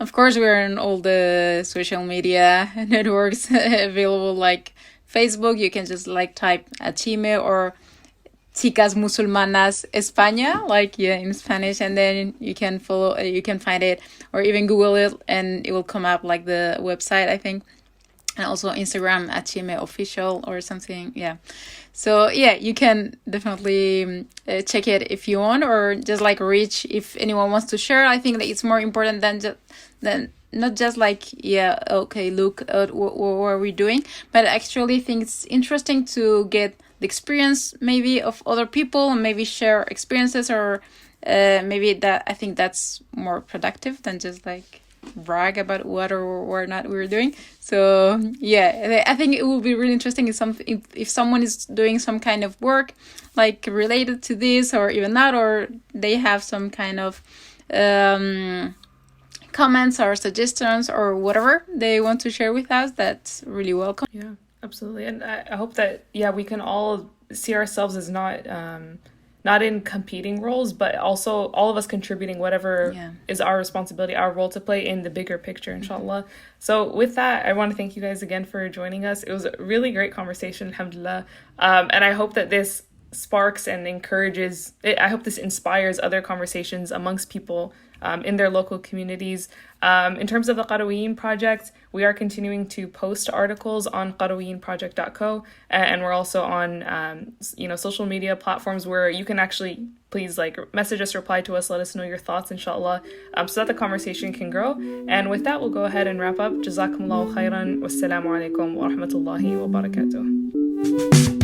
Of course, we're in all the social media networks available, like Facebook. You can just like type ACHIME or Chicas Musulmanas España, like, yeah, in Spanish, and then you can follow, you can find it, or even Google it, and it will come up like the website, I think. And also Instagram, ACHIME official or something, yeah. So yeah, you can definitely check it if you want, or just like reach if anyone wants to share. I think that it's more important than not just like, yeah, okay, look at what are we doing, but I actually think it's interesting to get the experience maybe of other people and maybe share experiences, or maybe that, I think that's more productive than just like brag about what or not we're doing. So yeah, I think it will be really interesting if someone is doing some kind of work like related to this, or even not, or they have some kind of comments or suggestions or whatever they want to share with us. That's really welcome. Yeah, absolutely. And I hope that, yeah, we can all see ourselves as not in competing roles, but also all of us contributing whatever is our responsibility, our role to play in the bigger picture, inshallah. So with that, I want to thank you guys again for joining us. It was a really great conversation, alhamdulillah. And I hope that this sparks and encourages, I hope this inspires other conversations amongst people in their local communities. In terms of the Qarawiyyin project, we are continuing to post articles on qarawiyyinproject.co, and we're also on social media platforms where you can actually please like message us, reply to us, let us know your thoughts, inshallah, so that the conversation can grow. And with that, we'll go ahead and wrap up. Jazakumullahu khairan. Wassalamu alaikum wa rahmatullahi wa barakatuh.